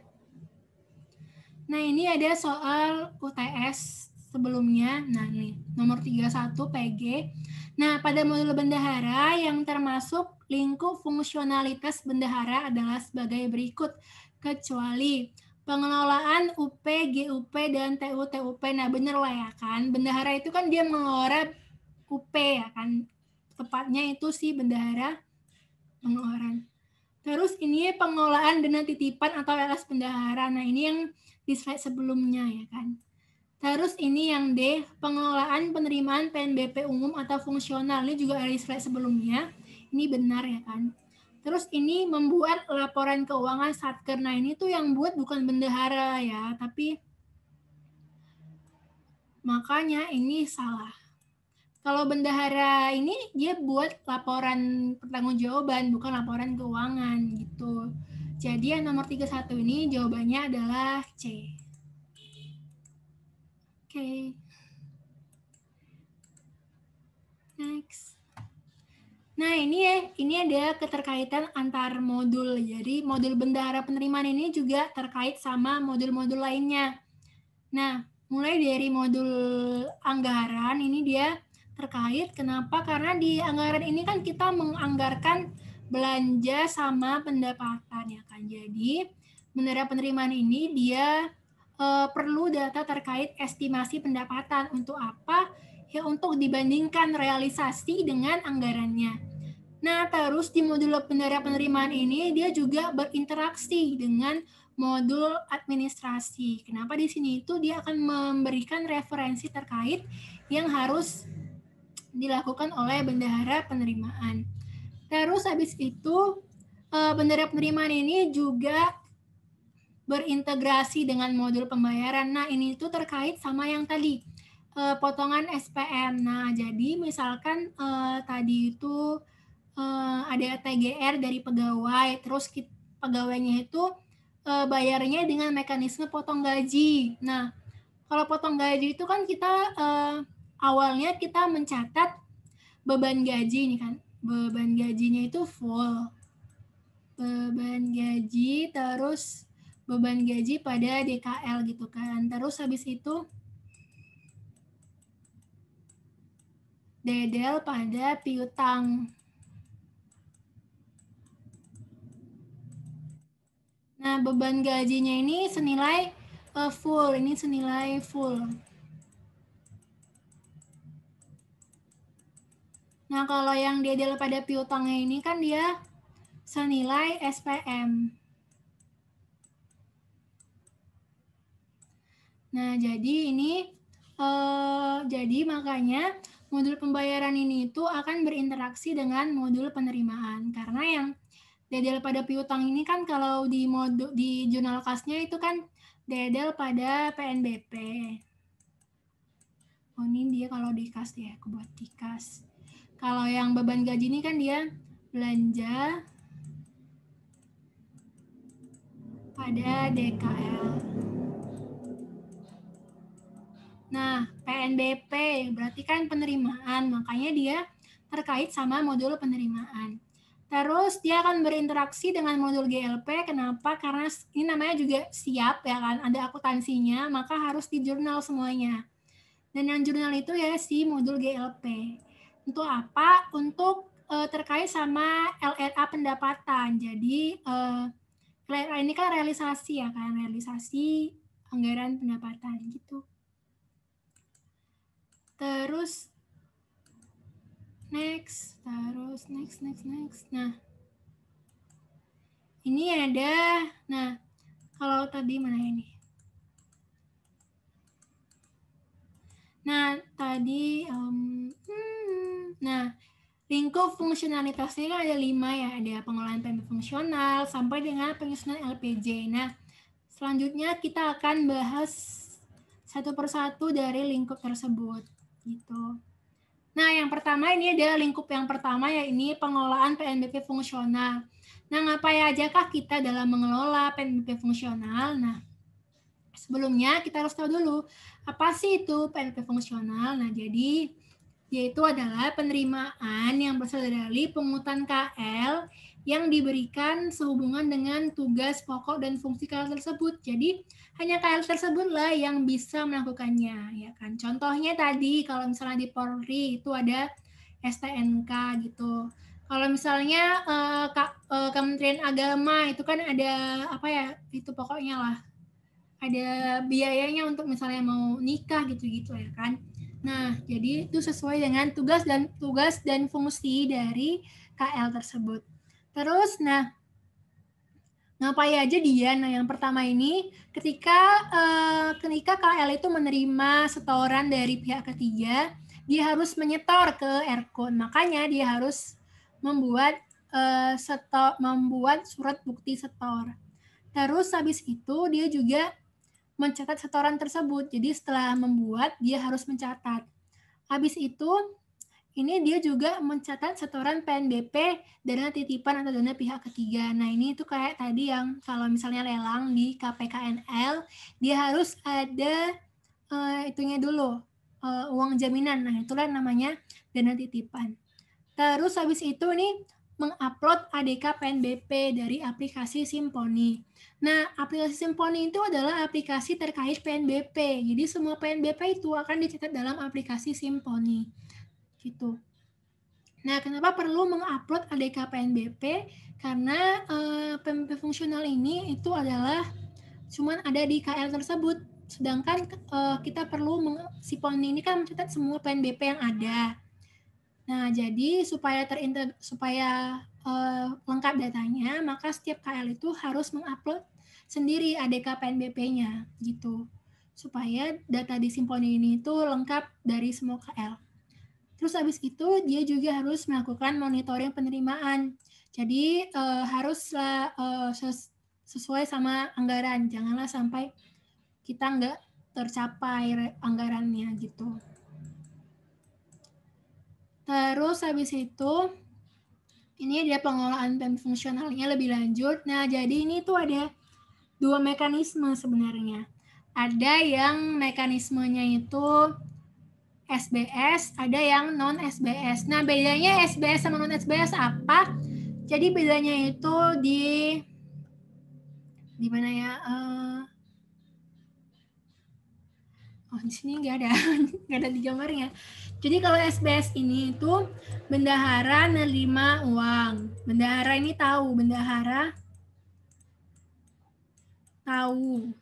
Nah, ini ada soal UTS sebelumnya. Nah, ini nomor 31 PG. Nah, pada modul bendahara yang termasuk lingkup fungsionalitas bendahara adalah sebagai berikut, kecuali pengelolaan UP, GUP, dan TUP. Nah, bener lah ya kan. Bendahara itu kan dia mengelola UP ya kan. Tepatnya itu sih bendahara pengeluaran. Terus ini pengelolaan dana titipan atau LS bendahara. Nah, ini yang di slide sebelumnya ya kan. Terus ini yang D, pengelolaan penerimaan PNBP umum atau fungsional. Ini juga ada di slide sebelumnya. Ini benar ya kan. Terus ini membuat laporan keuangan Satker. Nah ini tuh yang buat bukan bendahara ya, tapi makanya ini salah. Kalau bendahara ini dia buat laporan pertanggungjawaban, bukan laporan keuangan gitu. Jadi yang nomor 31 ini jawabannya adalah C. Oke. Next. Nah, ini ada keterkaitan antar modul. Jadi, modul bendahara penerimaan ini juga terkait sama modul-modul lainnya. Nah, mulai dari modul anggaran ini dia terkait. Kenapa? Karena di anggaran ini kan kita menganggarkan belanja sama pendapatan ya kan. Jadi, bendahara penerimaan ini dia perlu data terkait estimasi pendapatan. Untuk apa? Ya untuk dibandingkan realisasi dengan anggarannya. Nah, terus di modul bendahara penerimaan ini dia juga berinteraksi dengan modul administrasi. Kenapa di sini itu dia akan memberikan referensi terkait yang harus dilakukan oleh bendahara penerimaan. Terus habis itu bendahara penerimaan ini juga berintegrasi dengan modul pembayaran. Nah, ini itu terkait sama yang tadi potongan SPM. Nah, jadi misalkan tadi itu ada TGR dari pegawai, terus pegawainya itu bayarnya dengan mekanisme potong gaji. Nah, kalau potong gaji itu kan kita awalnya kita mencatat beban gaji nih kan, beban gajinya itu full, beban gaji, terus beban gaji pada DKL gitu kan, terus habis itu dedel pada piutang. Nah, beban gajinya ini senilai full, ini senilai full. Nah, kalau yang dedel pada piutangnya ini kan dia senilai SPM. Nah, jadi ini jadi makanya modul pembayaran ini itu akan berinteraksi dengan modul penerimaan. Karena yang dedel pada piutang ini kan kalau di jurnal kasnya itu kan dedel pada PNBP. Oh, ini dia kalau di kas ya, aku buat di kas. Kalau yang beban gaji ini kan dia belanja pada DKL. Nah, PNBP berarti kan penerimaan, makanya dia terkait sama modul penerimaan. Terus dia akan berinteraksi dengan modul GLP. Kenapa? Karena ini namanya juga siap ya kan, ada akuntansinya, maka harus di jurnal semuanya. Dan yang jurnal itu ya si modul GLP. Untuk apa? Untuk terkait sama LRA pendapatan. Jadi LRA ini kan realisasi ya kan, realisasi anggaran pendapatan gitu. Terus next. Nah, ini ada. Nah, kalau tadi mana ini? Nah, tadi nah, lingkup fungsionalitasnya kan ada 5 ya. Ada pengelolaan PNBP fungsional sampai dengan penyusunan LPJ. Nah, selanjutnya kita akan bahas satu persatu dari lingkup tersebut gitu. Nah, yang pertama ini adalah lingkup yang pertama, ya ini pengelolaan PNBP fungsional. Nah, ngapain ajakah kita dalam mengelola PNBP fungsional? Nah, sebelumnya kita harus tahu dulu apa sih itu PNBP fungsional. Nah, jadi yaitu adalah penerimaan yang berasal dari pungutan KL yang diberikan sehubungan dengan tugas pokok dan fungsi KL tersebut. Jadi hanya KL tersebutlah yang bisa melakukannya, ya kan. Contohnya tadi kalau misalnya di Polri itu ada STNK gitu. Kalau misalnya Kementerian Agama itu kan ada apa ya, itu pokoknya lah, ada biayanya untuk misalnya mau nikah gitu-gitu ya kan. Nah, jadi itu sesuai dengan tugas dan fungsi dari KL tersebut. Terus, nah, Ngapain aja dia? Nah, yang pertama ini ketika KL itu menerima setoran dari pihak ketiga, dia harus menyetor ke Erkon. Makanya dia harus membuat membuat surat bukti setor. Terus habis itu dia juga mencatat setoran tersebut. Jadi setelah membuat, dia harus mencatat. Habis itu ini dia juga mencatat setoran PNBP, dana titipan atau dana pihak ketiga. Nah, ini tuh kayak tadi yang kalau misalnya lelang di KPKNL, dia harus ada itunya dulu, uang jaminan. Nah, itulah namanya dana titipan. Terus habis itu nih mengupload ADK PNBP dari aplikasi Simponi. Nah, aplikasi Simponi itu adalah aplikasi terkait PNBP. Jadi semua PNBP itu akan dicatat dalam aplikasi Simponi. Gitu. Nah, kenapa perlu mengupload ADK PNBP? Karena PNBP fungsional ini itu adalah cuman ada di KL tersebut. Sedangkan kita perlu Simponi ini kan mencatat semua PNBP yang ada. Nah, jadi supaya lengkap datanya, maka setiap KL itu harus mengupload sendiri ADK PNBP-nya gitu. Supaya data di Simponi ini itu lengkap dari semua KL. Terus habis itu dia juga harus melakukan monitoring penerimaan. Jadi haruslah sesuai sama anggaran. Janganlah sampai kita nggak tercapai anggarannya gitu. Terus habis itu ini dia pengelolaan PEM fungsionalnya lebih lanjut. Nah, jadi ini tuh ada 2 mekanisme sebenarnya. Ada yang mekanismenya itu SBS, ada yang non SBS. Nah, bedanya SBS sama non SBS apa? Jadi bedanya itu di mana ya? Di sini nggak ada, nggak ada di gambarnya. Jadi kalau SBS ini itu bendahara menerima uang. Bendahara ini tahu, bendahara tahu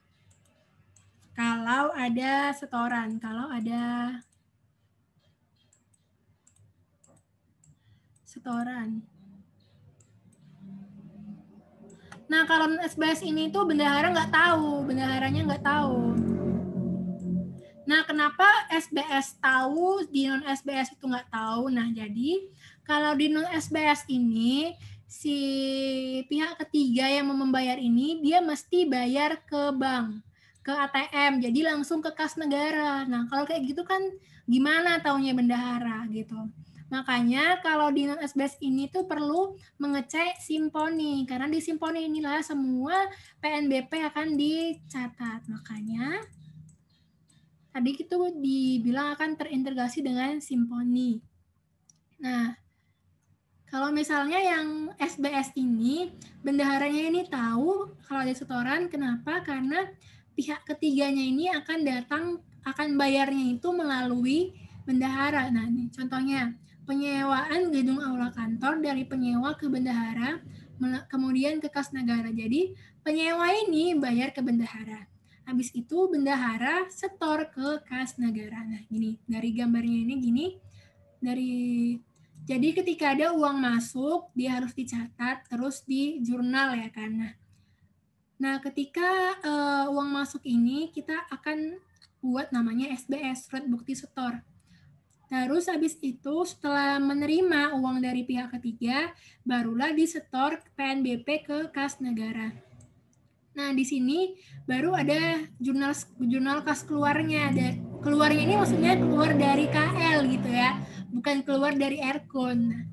kalau ada setoran, kalau ada setoran. Nah, kalau SBS ini tuh bendahara nggak tahu, bendaharanya nggak tahu. Nah, kenapa SBS tahu, di non SBS itu nggak tahu? Nah, jadi kalau di non SBS ini si pihak ketiga yang mau membayar ini dia mesti bayar ke bank, ke ATM, jadi langsung ke kas negara. Nah, kalau kayak gitu kan gimana taunya bendahara gitu. Makanya kalau di non SBS ini tuh perlu mengecek Simponi, karena di Simponi inilah semua PNBP akan dicatat. Makanya tadi itu dibilang akan terintegrasi dengan Simponi. Nah, kalau misalnya yang SBS ini, bendaharanya ini tahu kalau ada setoran, kenapa? Karena pihak ketiganya ini akan bayarnya itu melalui bendahara. Nah, ini contohnya, penyewaan gedung aula kantor dari penyewa ke bendahara, kemudian ke kas negara. Jadi, penyewa ini bayar ke bendahara. Habis itu bendahara setor ke kas negara. Nah, gini, dari gambarnya ini gini, jadi ketika ada uang masuk, dia harus dicatat terus di jurnal ya kan. Nah, ketika uang masuk ini kita akan buat namanya SBS, surat bukti setor. Terus habis itu setelah menerima uang dari pihak ketiga, barulah disetor PNBP ke kas negara. Nah, di sini baru ada jurnal kas keluarnya. Keluarnya ini maksudnya keluar dari KL gitu ya, bukan keluar dari Erkon. Nah,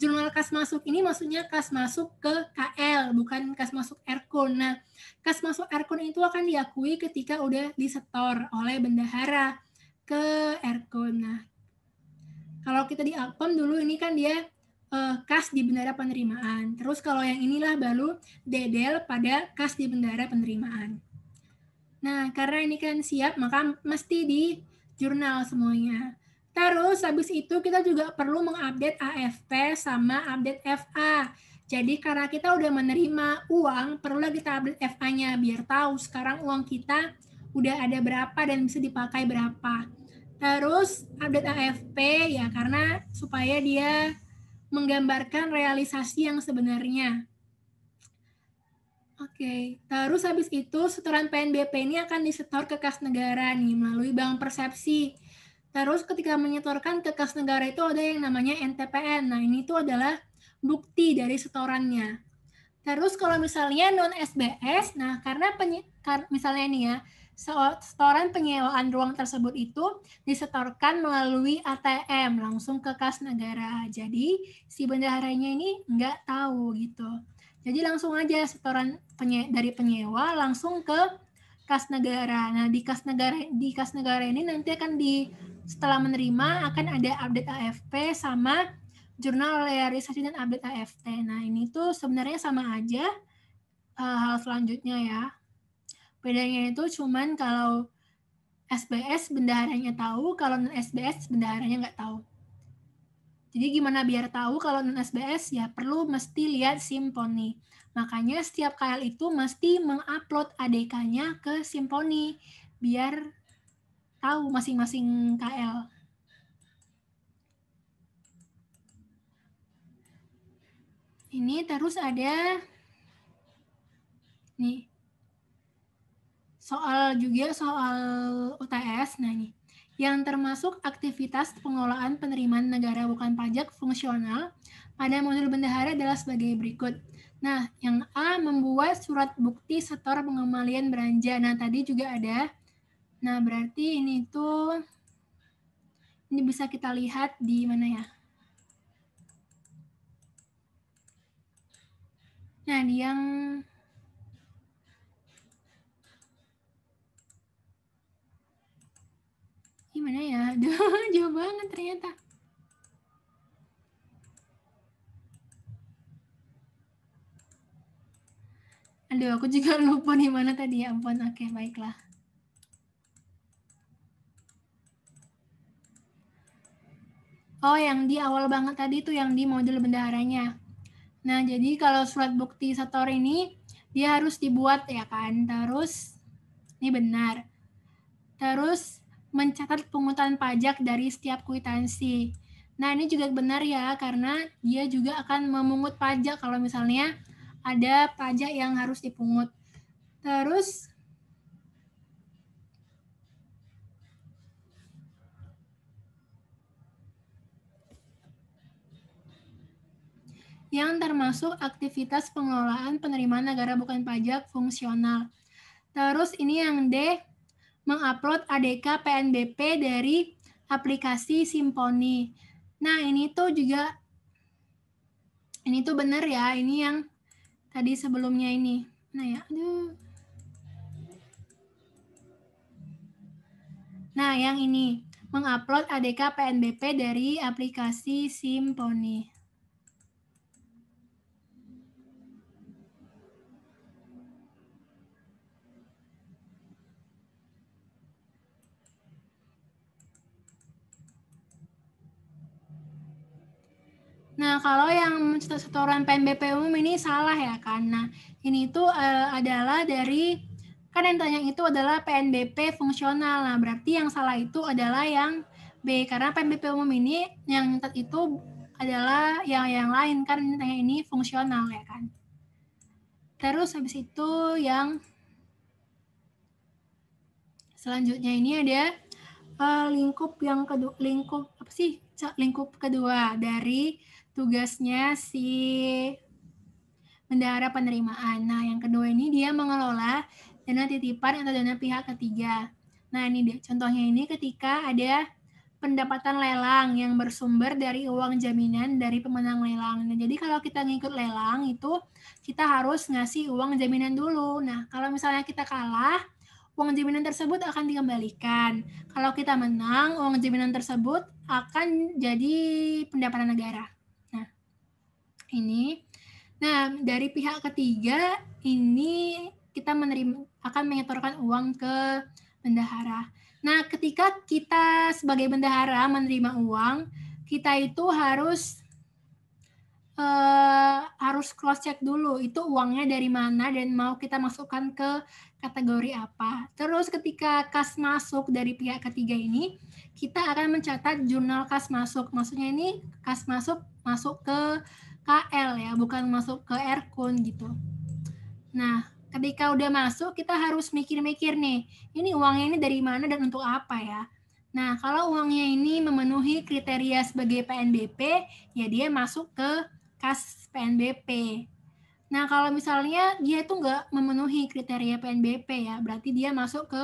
jurnal kas masuk ini maksudnya kas masuk ke KL, bukan kas masuk Erkon. Nah, kas masuk Erkon itu akan diakui ketika udah disetor oleh bendahara ke Erkon. Nah, kalau kita di Alkom dulu ini kan dia kas di bendahara penerimaan. Terus kalau yang inilah baru dedel pada kas di bendahara penerimaan. Nah, karena ini kan siap, maka mesti di jurnal semuanya. Terus habis itu kita juga perlu mengupdate AFP sama update FA. Jadi karena kita udah menerima uang, perlulah kita update FA-nya biar tahu sekarang uang kita udah ada berapa dan bisa dipakai berapa. Terus update AFP ya karena supaya dia menggambarkan realisasi yang sebenarnya. Oke, terus habis itu setoran PNBP ini akan disetor ke kas negara nih melalui bank persepsi. Terus ketika menyetorkan ke kas negara itu ada yang namanya NTPN. Nah, ini tuh adalah bukti dari setorannya. Terus kalau misalnya non SBS, nah karena misalnya nih ya, setoran penyewaan ruang tersebut itu disetorkan melalui ATM langsung ke kas negara. Jadi si bendaharanya ini nggak tahu gitu. Jadi langsung aja setoran dari penyewa langsung ke kas negara. Nah di kas negara ini nanti akan setelah menerima akan ada update AFP sama jurnal realisasi dan update AFT. Nah ini tuh sebenarnya sama aja hal selanjutnya ya. Bedanya itu cuman kalau SBS bendaharanya tahu, kalau non SBS bendaharanya nggak tahu. Jadi gimana biar tahu kalau non SBS ya perlu mesti lihat Simponi. Makanya setiap KL itu mesti mengupload ADK-nya ke Simponi biar tahu masing-masing KL. Ini terus ada nih soal UTS. Nah nih, yang termasuk aktivitas pengelolaan penerimaan negara bukan pajak fungsional pada modul bendahara adalah sebagai berikut. Nah, yang A, membuat surat bukti setor pengembalian belanja. Nah, tadi juga ada. Nah, berarti ini bisa kita lihat di mana ya? Nah, di yang gimana ya? Aduh, jauh banget ternyata. Aduh, aku juga lupa di mana tadi ya ampun. Oke, baiklah. Oh, yang di awal banget tadi tuh yang di modul bendaharanya. Nah, jadi kalau surat bukti setor ini dia harus dibuat ya kan. Terus ini benar. Terus mencatat pungutan pajak dari setiap kwitansi. Nah, ini juga benar ya karena dia juga akan memungut pajak kalau misalnya ada pajak yang harus dipungut. Terus yang termasuk aktivitas pengelolaan penerimaan negara bukan pajak fungsional. Terus ini yang D, mengupload ADK PNBP dari aplikasi Simponi. Nah, ini tuh benar ya, ini yang tadi sebelumnya ini. Nah ya, aduh. Nah, yang ini, mengupload ADK PNBP dari aplikasi Simponi. Nah, kalau yang setoran PNBP umum ini salah ya kan. Nah, ini tuh adalah dari, kan yang tanya itu adalah PNBP fungsional. Nah, berarti yang salah itu adalah yang B. Karena PNBP umum ini yang nyetat itu adalah yang lain. Kan yang tanya ini fungsional ya kan. Terus habis itu yang selanjutnya ini ada lingkup yang kedua, lingkup kedua dari tugasnya si bendahara penerimaan. Nah, yang kedua ini dia mengelola dana titipan atau dana pihak ketiga. Nah, ini deh contohnya ini ketika ada pendapatan lelang yang bersumber dari uang jaminan dari pemenang lelang. Nah, jadi kalau kita ngikut lelang itu kita harus ngasih uang jaminan dulu. Nah, kalau misalnya kita kalah, uang jaminan tersebut akan dikembalikan. Kalau kita menang, uang jaminan tersebut akan jadi pendapatan negara. Nah, ini. Nah, dari pihak ketiga ini kita akan menyetorkan uang ke bendahara. Nah, ketika kita sebagai bendahara menerima uang, kita itu harus cross check dulu itu uangnya dari mana dan mau kita masukkan ke kategori apa. Terus ketika kas masuk dari pihak ketiga ini, kita akan mencatat jurnal kas masuk. Maksudnya ini kas masuk ke KL ya, bukan masuk ke Erkun gitu. Nah, ketika udah masuk, kita harus mikir-mikir nih, ini uangnya ini dari mana dan untuk apa ya. Nah, kalau uangnya ini memenuhi kriteria sebagai PNBP, ya dia masuk ke kas PNBP. Nah, kalau misalnya dia itu nggak memenuhi kriteria PNBP ya, berarti dia masuk ke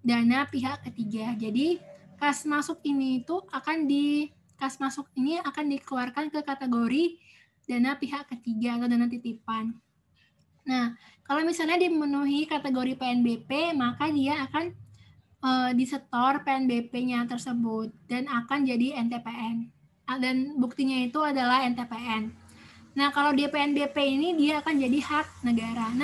dana pihak ketiga. Jadi, kas masuk ini akan dikeluarkan ke kategori dana pihak ketiga atau dana titipan. Nah, kalau misalnya dia memenuhi kategori PNBP, maka dia akan disetor PNBP-nya tersebut dan akan jadi NTPN. Dan buktinya itu adalah NTPN. Nah, kalau dia PNBP ini dia akan jadi hak negara.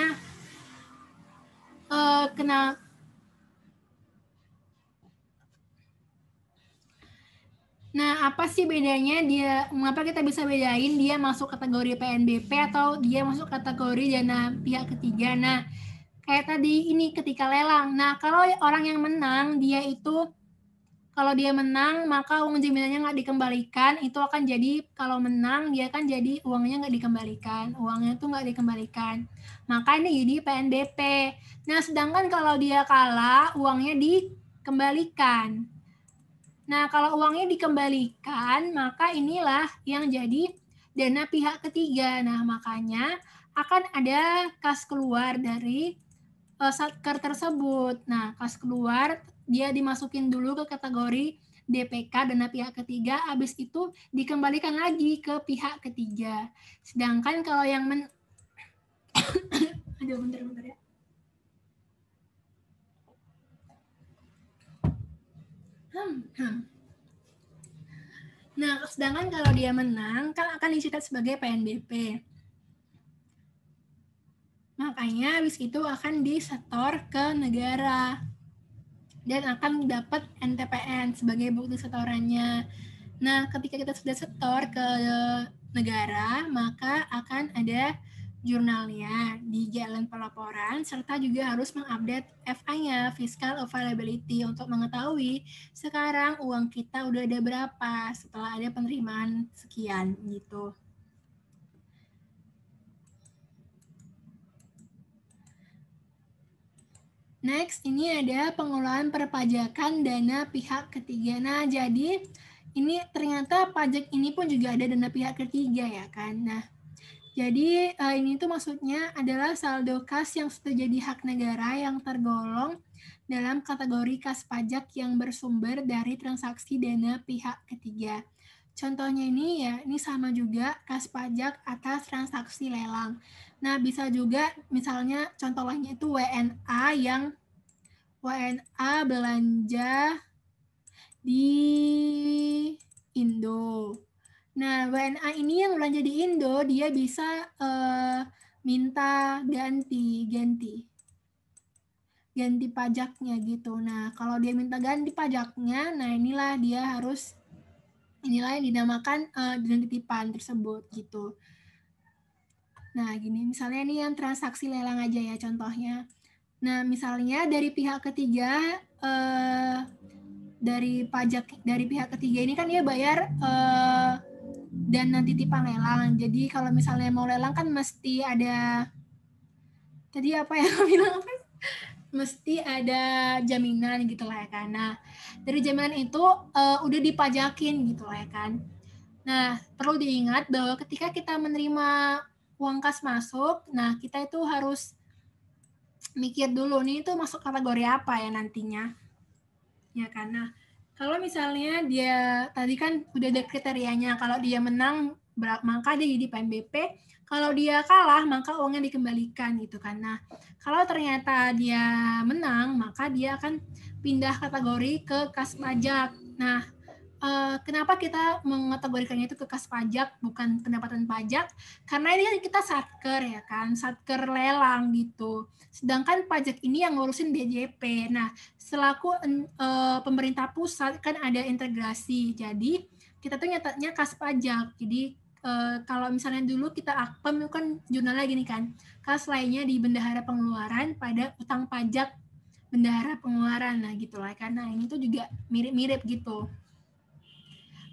Nah, apa sih bedanya mengapa kita bisa bedain dia masuk kategori PNBP atau dia masuk kategori dana pihak ketiga? Nah, kayak tadi ini ketika lelang. Nah, kalau orang yang menang, kalau dia menang, maka uang jaminannya nggak dikembalikan, itu akan jadi, kalau menang, dia kan jadi uangnya nggak dikembalikan. Uangnya tuh nggak dikembalikan. Maka ini jadi PNBP. Nah, sedangkan kalau dia kalah, uangnya dikembalikan. Nah, kalau uangnya dikembalikan, maka inilah yang jadi dana pihak ketiga. Nah, makanya akan ada kas keluar dari satker tersebut. Nah, kas keluar dia dimasukin dulu ke kategori DPK dana pihak ketiga, habis itu dikembalikan lagi ke pihak ketiga. Sedangkan kalau yang aduh, bentar ya. Nah, sedangkan kalau dia menang kan akan dicatat sebagai PNBP. Makanya habis itu akan disetor ke negara dan akan dapat NTPN sebagai bukti setorannya. Nah, ketika kita sudah setor ke negara, maka akan ada jurnalnya di jalan pelaporan, serta juga harus mengupdate FA-nya, Fiscal Availability, untuk mengetahui sekarang uang kita udah ada berapa setelah ada penerimaan sekian gitu. Next, ini ada pengelolaan perpajakan dana pihak ketiga. Nah, jadi ini ternyata pajak ini pun juga ada dana pihak ketiga ya kan. Nah, jadi ini tuh maksudnya adalah saldo kas yang sudah jadi hak negara yang tergolong dalam kategori kas pajak yang bersumber dari transaksi dana pihak ketiga. Contohnya ini ya, ini sama juga kas pajak atas transaksi lelang. Nah, bisa juga misalnya contoh lainnya itu WNA belanja di Indo. Nah, WNA ini yang belanja di Indo, dia bisa minta ganti pajaknya gitu. Nah, kalau dia minta ganti pajaknya, nah inilah yang dinamakan dana titipan tersebut gitu. Nah, gini, misalnya ini yang transaksi lelang aja ya contohnya. Nah, misalnya dari pihak ketiga, dari pihak ketiga ini kan dia bayar dana titipan lelang. Jadi kalau misalnya mau lelang kan mesti ada, tadi apa ya aku bilang apa? Mesti ada jaminan gitu lah ya kan. Nah, dari jaminan itu udah dipajakin gitu lah ya kan. Nah, perlu diingat bahwa ketika kita menerima uang kas masuk, nah kita itu harus mikir dulu nih itu masuk kategori apa ya nantinya. Ya kan. Nah, kalau misalnya dia tadi kan udah ada kriterianya, kalau dia menang maka dia jadi PNBP, kalau dia kalah maka uangnya dikembalikan gitu kan. Nah, kalau ternyata dia menang maka dia akan pindah kategori ke kas pajak. Nah, kenapa kita mengategorikannya itu ke kas pajak bukan pendapatan pajak? Karena ini kan kita satker ya kan, satker lelang gitu. Sedangkan pajak ini yang ngurusin DJP. Nah, selaku pemerintah pusat kan ada integrasi. Jadi kita tuh nyatanya kas pajak. Jadi kalau misalnya dulu kita Akpem itu kan jurnalnya gini kan, kas lainnya di bendahara pengeluaran pada utang pajak bendahara pengeluaran. Nah gitulah, karena ini tuh juga mirip-mirip gitu.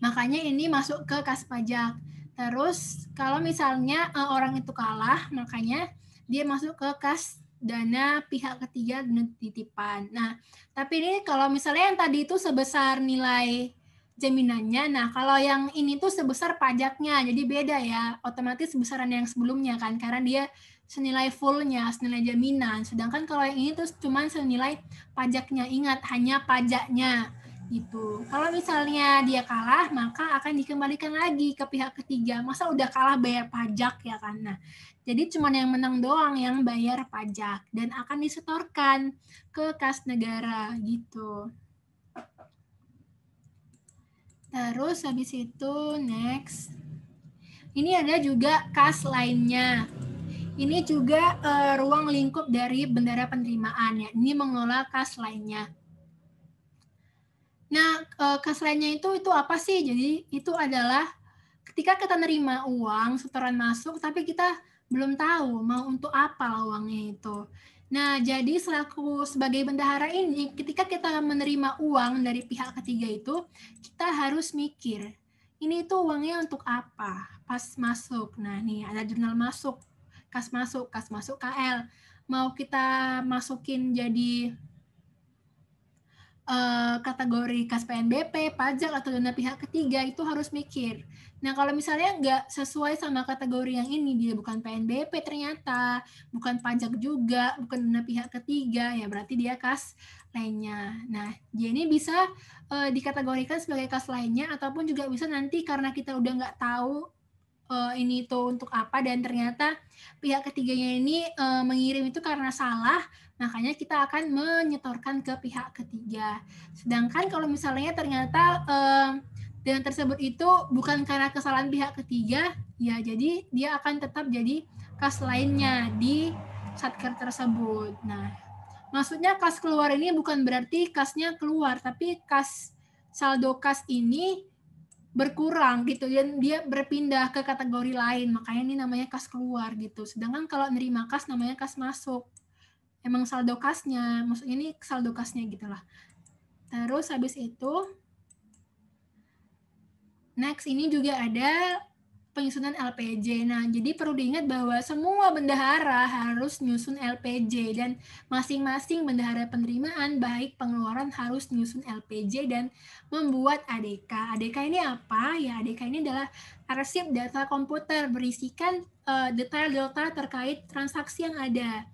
Makanya ini masuk ke kas pajak. Terus kalau misalnya orang itu kalah, makanya dia masuk ke kas dana pihak ketiga dan titipan. Nah, tapi ini kalau misalnya yang tadi itu sebesar nilai jaminannya, nah kalau yang ini tuh sebesar pajaknya, jadi beda ya, otomatis besaran yang sebelumnya kan, karena dia senilai fullnya, senilai jaminan. Sedangkan kalau yang ini tuh cuma senilai pajaknya, ingat hanya pajaknya gitu. Kalau misalnya dia kalah, maka akan dikembalikan lagi ke pihak ketiga. Masa udah kalah bayar pajak ya kan? Nah, jadi cuma yang menang doang yang bayar pajak dan akan disetorkan ke kas negara gitu. Terus habis itu next. Ini ada juga kas lainnya. Ini juga ruang lingkup dari bendahara penerimaan ya. Ini mengelola kas lainnya. Nah, kas lainnya itu apa sih? Jadi itu adalah ketika kita nerima uang setoran masuk, tapi kita belum tahu mau untuk apa uangnya itu. Nah, jadi selaku sebagai bendahara ini, ketika kita menerima uang dari pihak ketiga itu, kita harus mikir, ini tuh uangnya untuk apa pas masuk. Nah, nih ada jurnal masuk, kas masuk KL. Mau kita masukin jadi kategori kas PNBP, pajak, atau dana pihak ketiga, itu harus mikir. Nah, kalau misalnya nggak sesuai sama kategori yang ini, dia bukan PNBP ternyata, bukan pajak juga, bukan dana pihak ketiga, ya berarti dia kas lainnya. Nah, dia ini bisa dikategorikan sebagai kas lainnya, ataupun juga bisa nanti karena kita udah nggak tahu ini tuh untuk apa, dan ternyata pihak ketiganya ini mengirim itu karena salah, makanya kita akan menyetorkan ke pihak ketiga. Sedangkan kalau misalnya ternyata dana tersebut itu bukan karena kesalahan pihak ketiga, ya jadi dia akan tetap jadi kas lainnya di satker tersebut. Nah, maksudnya kas keluar ini bukan berarti kasnya keluar, tapi kas saldo kas ini berkurang gitu, dan dia berpindah ke kategori lain, makanya ini namanya kas keluar gitu. Sedangkan kalau nerima kas namanya kas masuk, emang saldo kasnya, maksudnya ini saldo kasnya gitulah. Terus habis itu next ini juga ada penyusunan LPJ. Nah, jadi perlu diingat bahwa semua bendahara harus nyusun LPJ, dan masing-masing bendahara penerimaan baik pengeluaran harus nyusun LPJ dan membuat ADK. ADK ini apa? Ya, ADK ini adalah arsip data komputer berisikan detail-detail terkait transaksi yang ada.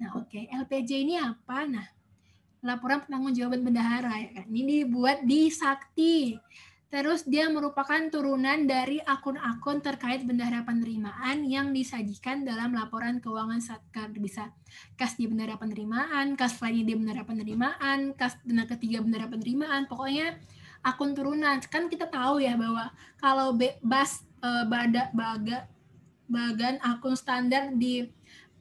Nah, oke. LPJ ini apa? Nah, laporan pertanggungjawaban bendahara ya kan. Ini dibuat di Sakti. Terus dia merupakan turunan dari akun-akun terkait bendahara penerimaan yang disajikan dalam laporan keuangan Satker. Bisa kas di bendahara penerimaan, kas lainnya di bendahara penerimaan, kas dana ketiga bendahara penerimaan, pokoknya akun turunan. Kan kita tahu ya bahwa kalau bagan akun standar di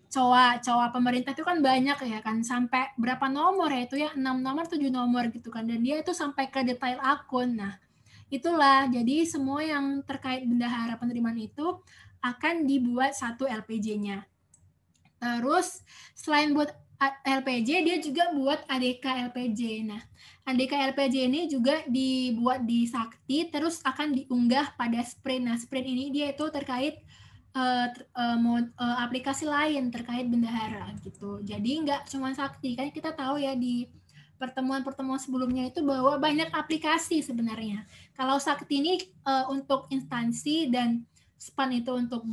COA pemerintah itu kan banyak ya kan, sampai berapa nomor ya itu ya, 6 nomor 7 nomor gitu kan, dan dia itu sampai ke detail akun. Nah, itulah, jadi semua yang terkait bendahara penerimaan itu akan dibuat satu LPJ-nya. Terus selain buat LPJ, dia juga buat ADK LPJ. Nah, ADK LPJ ini juga dibuat di Sakti, terus akan diunggah pada Sprint. Nah, Sprint ini dia itu terkait aplikasi lain terkait bendahara gitu. Jadi nggak cuma Sakti, kan kita tahu ya di pertemuan-pertemuan sebelumnya itu bahwa banyak aplikasi sebenarnya. Kalau Sakti ini untuk instansi, dan SPAN itu untuk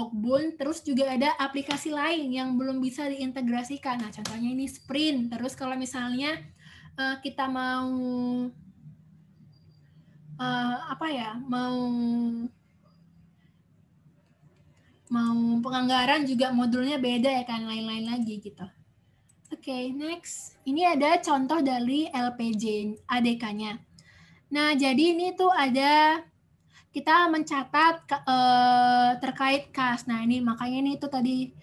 BUN, terus juga ada aplikasi lain yang belum bisa diintegrasikan. Nah, contohnya ini Sprint. Terus kalau misalnya kita mau mau penganggaran juga modulnya beda ya kan, lain-lain lagi gitu. Oke, next. Ini ada contoh dari LPJ ADK-nya. Nah, jadi ini tuh ada kita mencatat terkait kas. Nah, ini makanya ini tuh tadi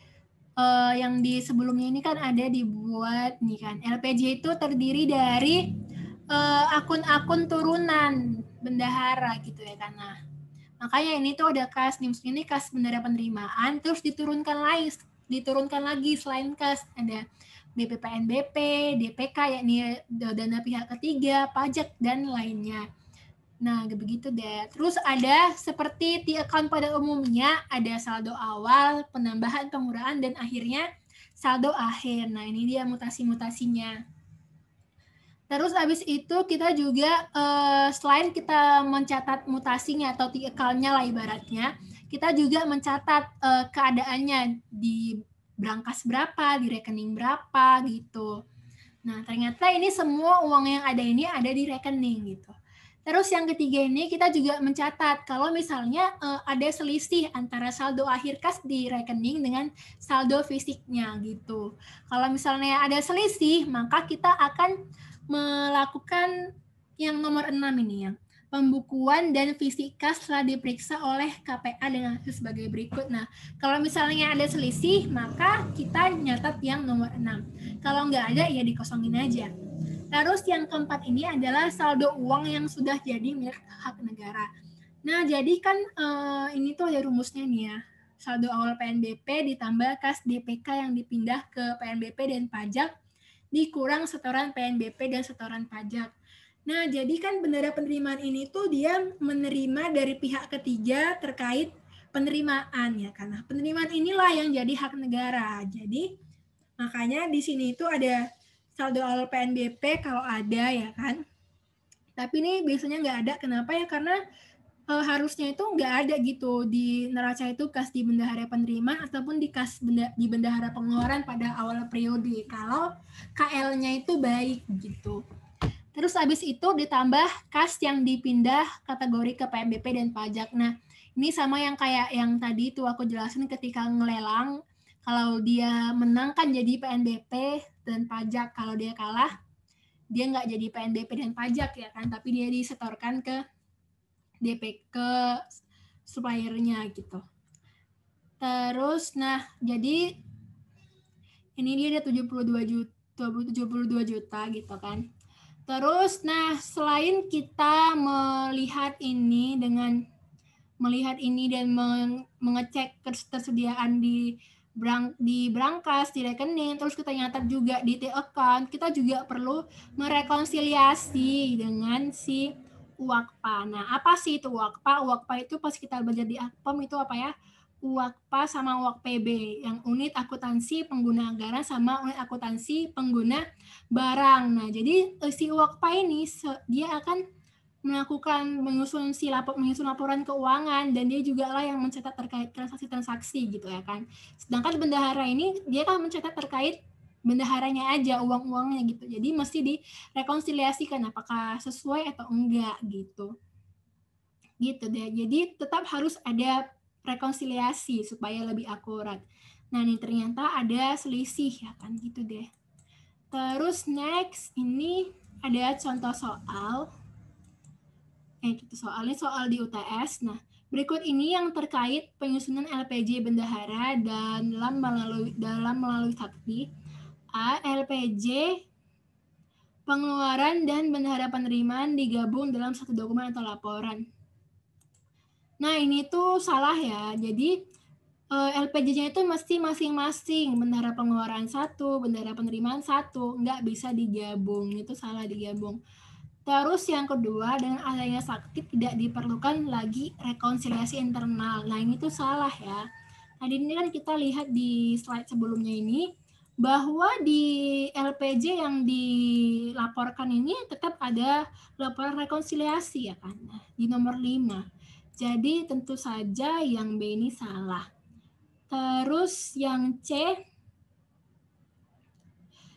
yang di sebelumnya ini kan ada dibuat nih kan. LPJ itu terdiri dari akun-akun turunan bendahara gitu ya kan. Nah, makanya ini tuh ada kas, ini kas bendahara penerimaan, terus diturunkan lagi selain kas, ada BPPNBP, DPK yakni dana pihak ketiga, pajak dan lainnya. Nah, begitu deh. Terus ada seperti di account pada umumnya, ada saldo awal, penambahan, pengurangan, dan akhirnya saldo akhir. Nah, ini dia mutasi-mutasinya. Terus habis itu kita juga selain kita mencatat mutasinya atau di account-nya lah ibaratnya, kita juga mencatat keadaannya di brankas berapa, di rekening berapa gitu. Nah, ternyata ini semua uang yang ada ini ada di rekening gitu. Terus yang ketiga ini kita juga mencatat kalau misalnya ada selisih antara saldo akhir kas di rekening dengan saldo fisiknya gitu. Kalau misalnya ada selisih, maka kita akan melakukan yang nomor 6 ini, yang pembukuan dan fisik kas setelah diperiksa oleh KPA dengan hasil sebagai berikut. Nah, kalau misalnya ada selisih, maka kita nyatat yang nomor 6. Kalau nggak ada, ya dikosongin aja. Terus yang keempat ini adalah saldo uang yang sudah jadi milik hak negara. Nah, jadi kan ini tuh ada rumusnya nih ya. Saldo awal PNBP ditambah kas DPK yang dipindah ke PNBP dan pajak dikurang setoran PNBP dan setoran pajak. Nah, jadi kan bendera penerimaan ini tuh dia menerima dari pihak ketiga terkait penerimaan ya kan. Nah, penerimaan inilah yang jadi hak negara. Jadi makanya di sini itu ada saldo awal PNBP kalau ada ya kan. Tapi ini biasanya nggak ada. Kenapa ya? Karena harusnya itu nggak ada gitu di neraca itu kas di bendahara penerimaan ataupun di kas di bendahara pengeluaran pada awal periode kalau KL-nya itu baik gitu. Terus habis itu ditambah kas yang dipindah kategori ke PNBP dan pajak. Nah, ini sama yang kayak yang tadi tuh aku jelasin ketika ngelelang, kalau dia menang kan jadi PNBP dan pajak, kalau dia kalah dia nggak jadi PNBP dan pajak ya kan, tapi dia disetorkan ke DP ke suppliernya gitu. Terus nah jadi ini dia ada 72 juta gitu kan. Terus nah selain kita melihat ini dan mengecek ketersediaan di brankas, di rekening, terus kita nyatat juga di account, kita juga perlu merekonsiliasi dengan si UAKPA. Nah, apa sih itu UAKPA? UAKPA itu pas kita belajar di Akpom itu apa ya? UAKPA sama UAKPB, yang unit akuntansi pengguna anggaran sama unit akuntansi pengguna barang. Nah, jadi si UAKPA ini dia akan menyusun laporan keuangan dan dia juga lah yang mencatat terkait transaksi-transaksi gitu ya kan. Sedangkan bendahara ini dia kan mencatat terkait bendaharanya aja, uang-uangnya gitu. Jadi mesti direkonsiliasikan apakah sesuai atau enggak gitu. Gitu deh. Jadi tetap harus ada rekonsiliasi supaya lebih akurat. Nah, ini ternyata ada selisih ya kan gitu deh. Terus next ini ada contoh soal. Gitu soalnya soal di UTS. Nah, berikut ini yang terkait penyusunan LPJ bendahara dan dalam melalui sakti. A. LPJ pengeluaran dan bendahara penerimaan digabung dalam satu dokumen atau laporan. Nah, ini tuh salah ya. Jadi LPJ-nya itu mesti masing-masing, bendahara pengeluaran satu, bendahara penerimaan satu, nggak bisa digabung. Itu salah digabung. Terus yang kedua, dengan adanya sakti tidak diperlukan lagi rekonsiliasi internal. Nah, ini tuh salah ya. Tadi ini kan kita lihat di slide sebelumnya ini, bahwa di LPJ yang dilaporkan ini tetap ada laporan rekonsiliasi ya kan. Nah, di nomor 5. Jadi tentu saja yang B ini salah. Terus yang C,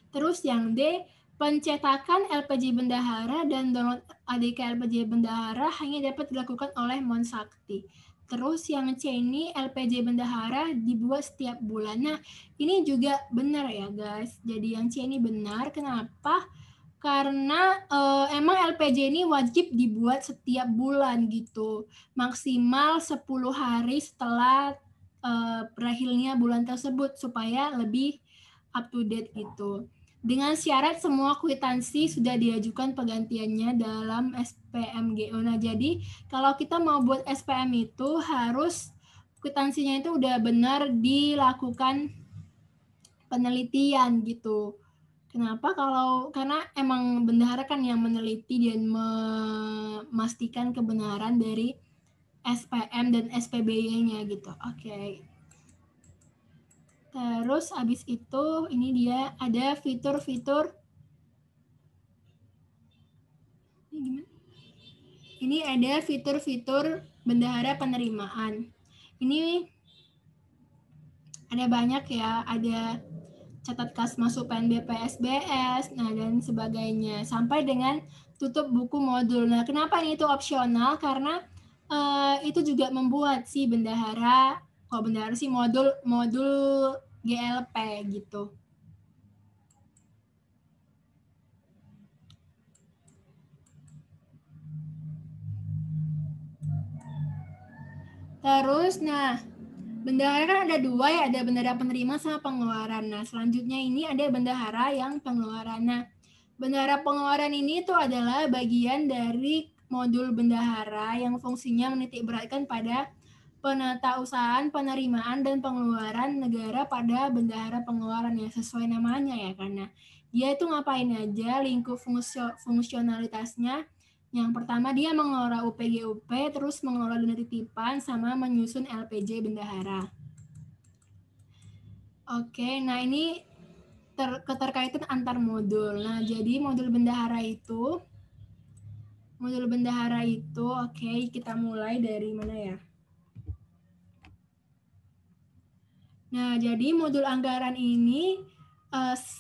terus yang D, pencetakan LPJ bendahara dan download ADK LPJ bendahara hanya dapat dilakukan oleh Monsakti. Terus yang C ini LPJ bendahara dibuat setiap bulan. Nah, ini juga benar ya guys. Jadi yang C ini benar. Kenapa? Karena emang LPJ ini wajib dibuat setiap bulan gitu. Maksimal 10 hari setelah berakhirnya bulan tersebut supaya lebih up to date gitu. Dengan syarat semua kwitansi sudah diajukan penggantiannya dalam SPMGO. Nah, jadi kalau kita mau buat SPM itu harus kwitansinya itu udah benar dilakukan penelitian gitu. Kenapa? Karena emang bendahara kan yang meneliti dan memastikan kebenaran dari SPM dan SPBY-nya gitu. Oke. Terus abis itu ini dia ada fitur-fitur ini ada fitur-fitur bendahara penerimaan. Ini ada banyak ya, ada catat kas masuk PNBP SBS, nah dan sebagainya, sampai dengan tutup buku modul. Nah, kenapa ini itu opsional? Karena itu juga membuat si bendahara, modul GLP gitu. Terus, nah, bendahara kan ada dua ya, ada bendahara penerima sama pengeluaran. Nah, selanjutnya ini ada bendahara yang pengeluaran. Nah, bendahara pengeluaran ini itu adalah bagian dari modul bendahara yang fungsinya menitikberatkan pada penatausahaan, penerimaan, dan pengeluaran negara pada bendahara pengeluaran ya, sesuai namanya ya, karena dia itu ngapain aja, lingkup fungsionalitasnya. Yang pertama dia mengelola UPGUP, terus mengelola dana titipan, sama menyusun LPJ bendahara. Oke, nah ini keterkaitan antar modul. Nah, jadi modul bendahara itu, oke, kita mulai dari mana ya? Nah, jadi modul anggaran ini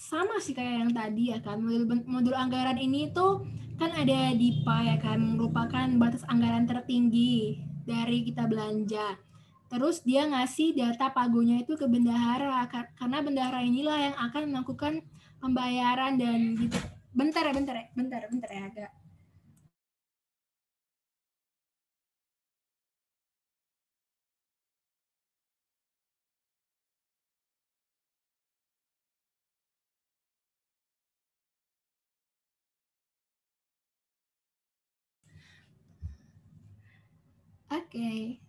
sama sih kayak yang tadi ya kan. Modul anggaran ini tuh kan ada DIPA ya kan, merupakan batas anggaran tertinggi dari kita belanja. Terus dia ngasih data pagunya itu ke bendahara, karena bendahara inilah yang akan melakukan pembayaran dan gitu. Bentar ya agak. Oke.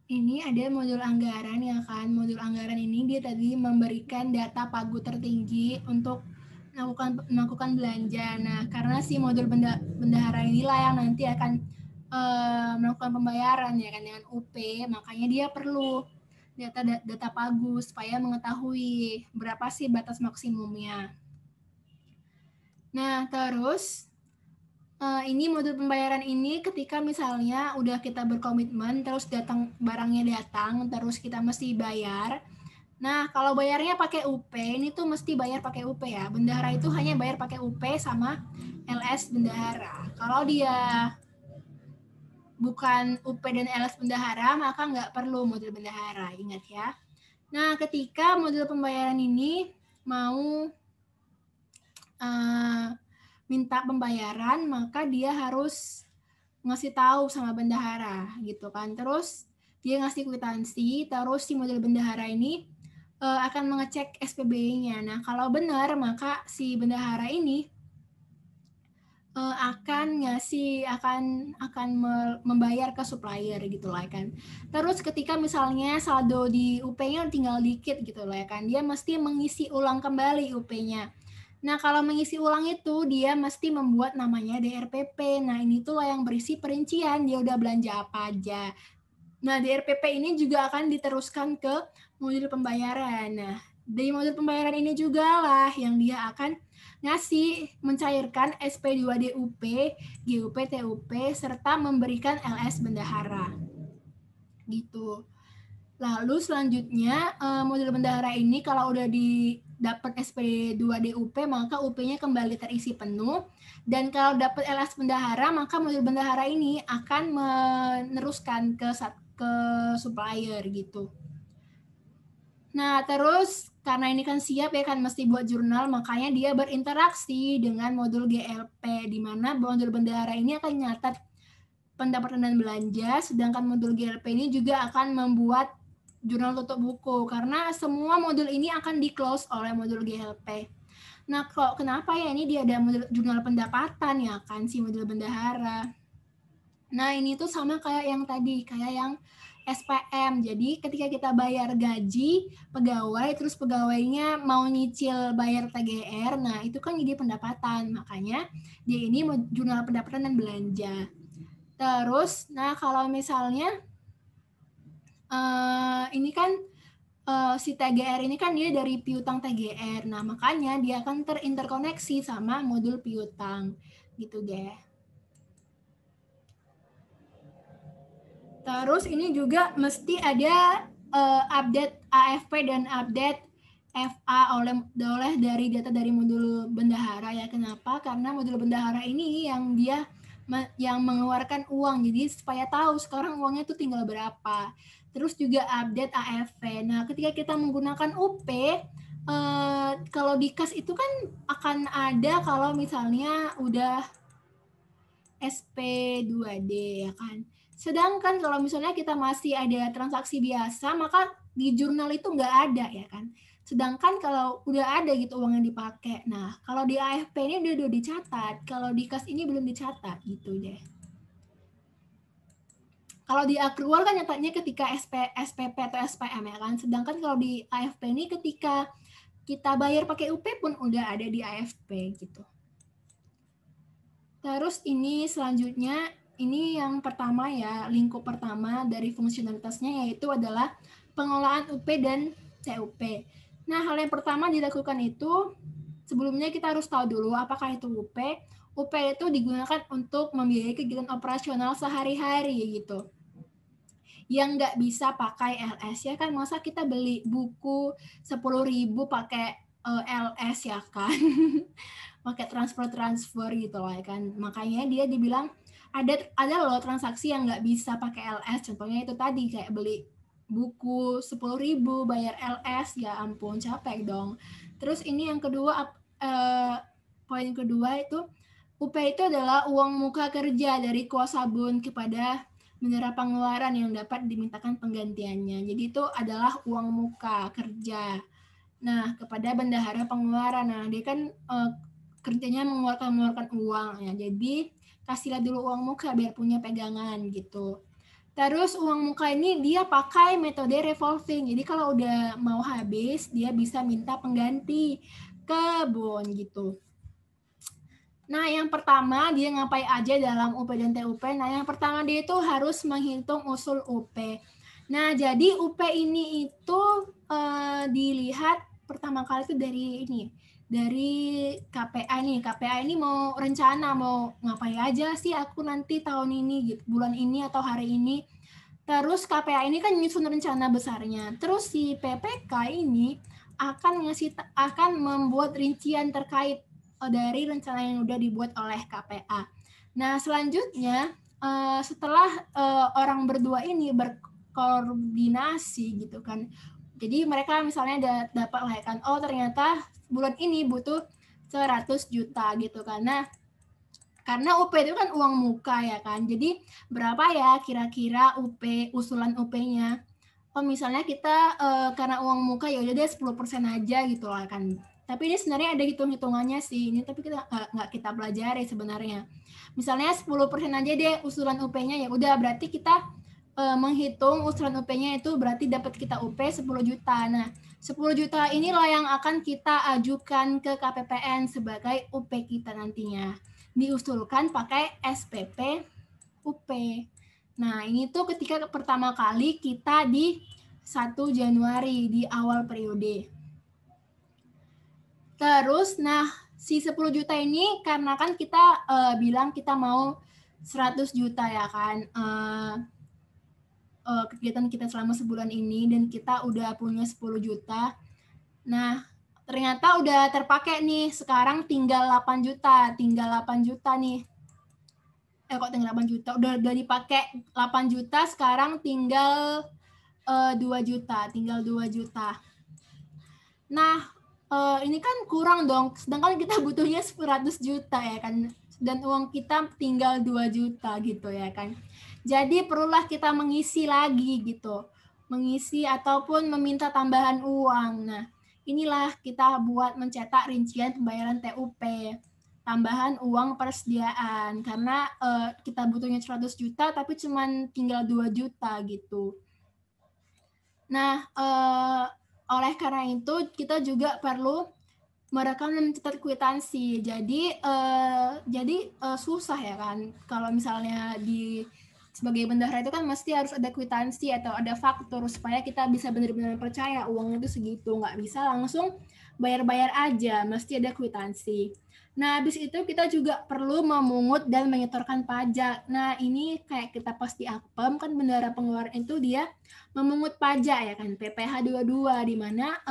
Ini ada modul anggaran ya kan. Modul anggaran ini dia tadi memberikan data pagu tertinggi untuk melakukan belanja. Nah, karena si modul bendahara inilah yang nanti akan melakukan pembayaran ya kan dengan UP, makanya dia perlu data pagu supaya mengetahui berapa sih batas maksimumnya. Nah, terus ini modul pembayaran ini ketika misalnya udah kita berkomitmen, terus barangnya datang, terus kita mesti bayar. Nah, kalau bayarnya pakai UP, ini tuh mesti bayar pakai UP ya. Bendahara itu hanya bayar pakai UP sama LS bendahara. Kalau dia bukan UP dan LS bendahara, maka nggak perlu modul bendahara, ingat ya. Nah, ketika modul pembayaran ini mau minta pembayaran, maka dia harus ngasih tahu sama bendahara gitu kan. Terus dia ngasih kwitansi, terus si modul bendahara ini akan mengecek SPBY-nya. Nah, kalau benar maka si bendahara ini akan membayar ke supplier gitu lah kan. Terus ketika misalnya saldo di UP-nya tinggal dikit gitu lah kan, dia mesti mengisi ulang kembali UP-nya. Nah, kalau mengisi ulang itu dia mesti membuat namanya DRPP. Nah, ini tuh yang berisi perincian dia udah belanja apa aja. Nah, DRPP ini juga akan diteruskan ke modul pembayaran. Nah, dari modul pembayaran ini juga lah yang dia akan mencairkan SP2DUP, GUP, TUP, serta memberikan LS bendahara. Gitu. Lalu selanjutnya modul bendahara ini kalau udah dapat SP2DUP maka UP-nya kembali terisi penuh, dan kalau dapat LS bendahara maka modul bendahara ini akan meneruskan ke supplier gitu. Nah, terus karena ini kan siap ya kan mesti buat jurnal, makanya dia berinteraksi dengan modul GLP, di mana modul bendahara ini akan nyatat pendapatan dan belanja, sedangkan modul GLP ini juga akan membuat jurnal tutup buku, karena semua modul ini akan di-close oleh modul GLP. Nah, kenapa ya ini dia ada modul jurnal pendapatan ya kan si modul bendahara. Nah, ini tuh sama kayak yang tadi, kayak yang SPM. Jadi ketika kita bayar gaji pegawai, terus pegawainya mau nyicil bayar TGR, nah itu kan jadi pendapatan. Makanya dia ini jurnal pendapatan dan belanja. Terus, nah kalau misalnya ini kan si TGR ini kan dia dari piutang TGR. Nah, makanya dia akan terinterkoneksi sama modul piutang. Gitu deh. Terus ini juga mesti ada update AFP dan update FA oleh dari data dari modul bendahara ya. Kenapa? Karena modul bendahara ini yang dia yang mengeluarkan uang. Jadi supaya tahu sekarang uangnya itu tinggal berapa. Terus juga update AFP. Nah, ketika kita menggunakan UP, kalau di kas itu kan akan ada kalau misalnya udah SP2D ya kan. Sedangkan kalau misalnya kita masih ada transaksi biasa, maka di jurnal itu nggak ada ya kan. Sedangkan kalau udah ada gitu uang yang dipakai. Nah, kalau di AFP ini udah dicatat, kalau di kas ini belum dicatat gitu deh. Kalau di akrual kan nyatanya ketika SPP atau SPM ya kan. Sedangkan kalau di AFP ini ketika kita bayar pakai UP pun udah ada di AFP gitu. Terus ini selanjutnya, ini yang pertama ya, lingkup pertama dari fungsionalitasnya yaitu adalah pengelolaan UP dan TUP. Nah, hal yang pertama dilakukan itu, sebelumnya kita harus tahu dulu apakah itu UP. UP itu digunakan untuk membiayai kegiatan operasional sehari-hari gitu. Yang nggak bisa pakai LS ya kan, masa kita beli buku 10.000 pakai LS ya kan. Pakai transfer gitu loh ya kan. Makanya dia dibilang ada loh transaksi yang nggak bisa pakai LS. Contohnya itu tadi kayak beli buku 10.000 bayar LS, ya ampun capek dong. Terus ini yang kedua, poin kedua itu UP itu adalah uang muka kerja dari kuasabun kepada bendahara pengeluaran yang dapat dimintakan penggantiannya. Jadi itu adalah uang muka kerja. Nah, kepada bendahara pengeluaran. Nah, dia kan kerjanya mengeluarkan uang ya. Jadi kasihlah dulu uang muka biar punya pegangan gitu. Terus uang muka ini dia pakai metode revolving. Jadi kalau udah mau habis dia bisa minta pengganti ke bon gitu. Nah, yang pertama dia ngapain aja dalam UP dan TUP? Nah, yang pertama dia itu harus menghitung usul UP. Nah, jadi UP ini itu dilihat pertama kali itu dari KPA nih. KPA ini mau rencana mau ngapain aja sih aku nanti tahun ini gitu, bulan ini atau hari ini. Terus KPA ini kan nyusun rencana besarnya. Terus si PPK ini akan membuat rincian terkait dari rencana yang udah dibuat oleh KPA. Nah, selanjutnya setelah orang berdua ini berkoordinasi gitu kan. Jadi mereka misalnya dapat lah kan, oh ternyata bulan ini butuh 100 juta gitu kan. Nah, karena UP itu kan uang muka ya kan. Jadi berapa ya kira-kira usulan UP-nya? Oh misalnya kita karena uang muka ya udah deh 10% aja gitu lah kan. Tapi ini sebenarnya ada hitung-hitungannya sih. Ini tapi kita nggak kita pelajari sebenarnya. Misalnya 10% aja deh usulan UP-nya, ya udah berarti kita menghitung usulan UP-nya itu berarti dapat kita UP 10 juta. Nah, 10 juta inilah yang akan kita ajukan ke KPPN sebagai UP kita nantinya. Diusulkan pakai SPP UP. Nah, ini tuh ketika pertama kali kita di 1 Januari di awal periode. Terus, nah si 10 juta ini karena kan kita bilang kita mau 100 juta ya kan. Kegiatan kita selama sebulan ini dan kita udah punya 10 juta. Nah, ternyata udah terpakai nih. Sekarang tinggal 8 juta. Tinggal 8 juta nih. Kok tinggal 8 juta? Udah dipakai 8 juta, sekarang tinggal 2 juta. Tinggal 2 juta. Nah, ini kan kurang dong. Sedangkan kita butuhnya 100 juta ya kan. Dan uang kita tinggal 2 juta gitu ya kan. Jadi perlulah kita mengisi lagi gitu. Mengisi ataupun meminta tambahan uang. Nah, inilah kita buat mencetak rincian pembayaran TUP. tambahan uang persediaan karena kita butuhnya 100 juta tapi cuman tinggal 2 juta gitu. Nah, oleh karena itu kita juga perlu merekam dan mencatat kwitansi. Jadi susah ya kan kalau misalnya sebagai bendahara itu kan mesti harus ada kwitansi atau ada faktur supaya kita bisa benar-benar percaya uangnya itu segitu, nggak bisa langsung bayar-bayar aja, mesti ada kwitansi. Nah, habis itu kita juga perlu memungut dan menyetorkan pajak. Nah, ini kayak kita pas di Akpem kan bendahara pengeluaran itu dia memungut pajak ya kan, PPh 22 di mana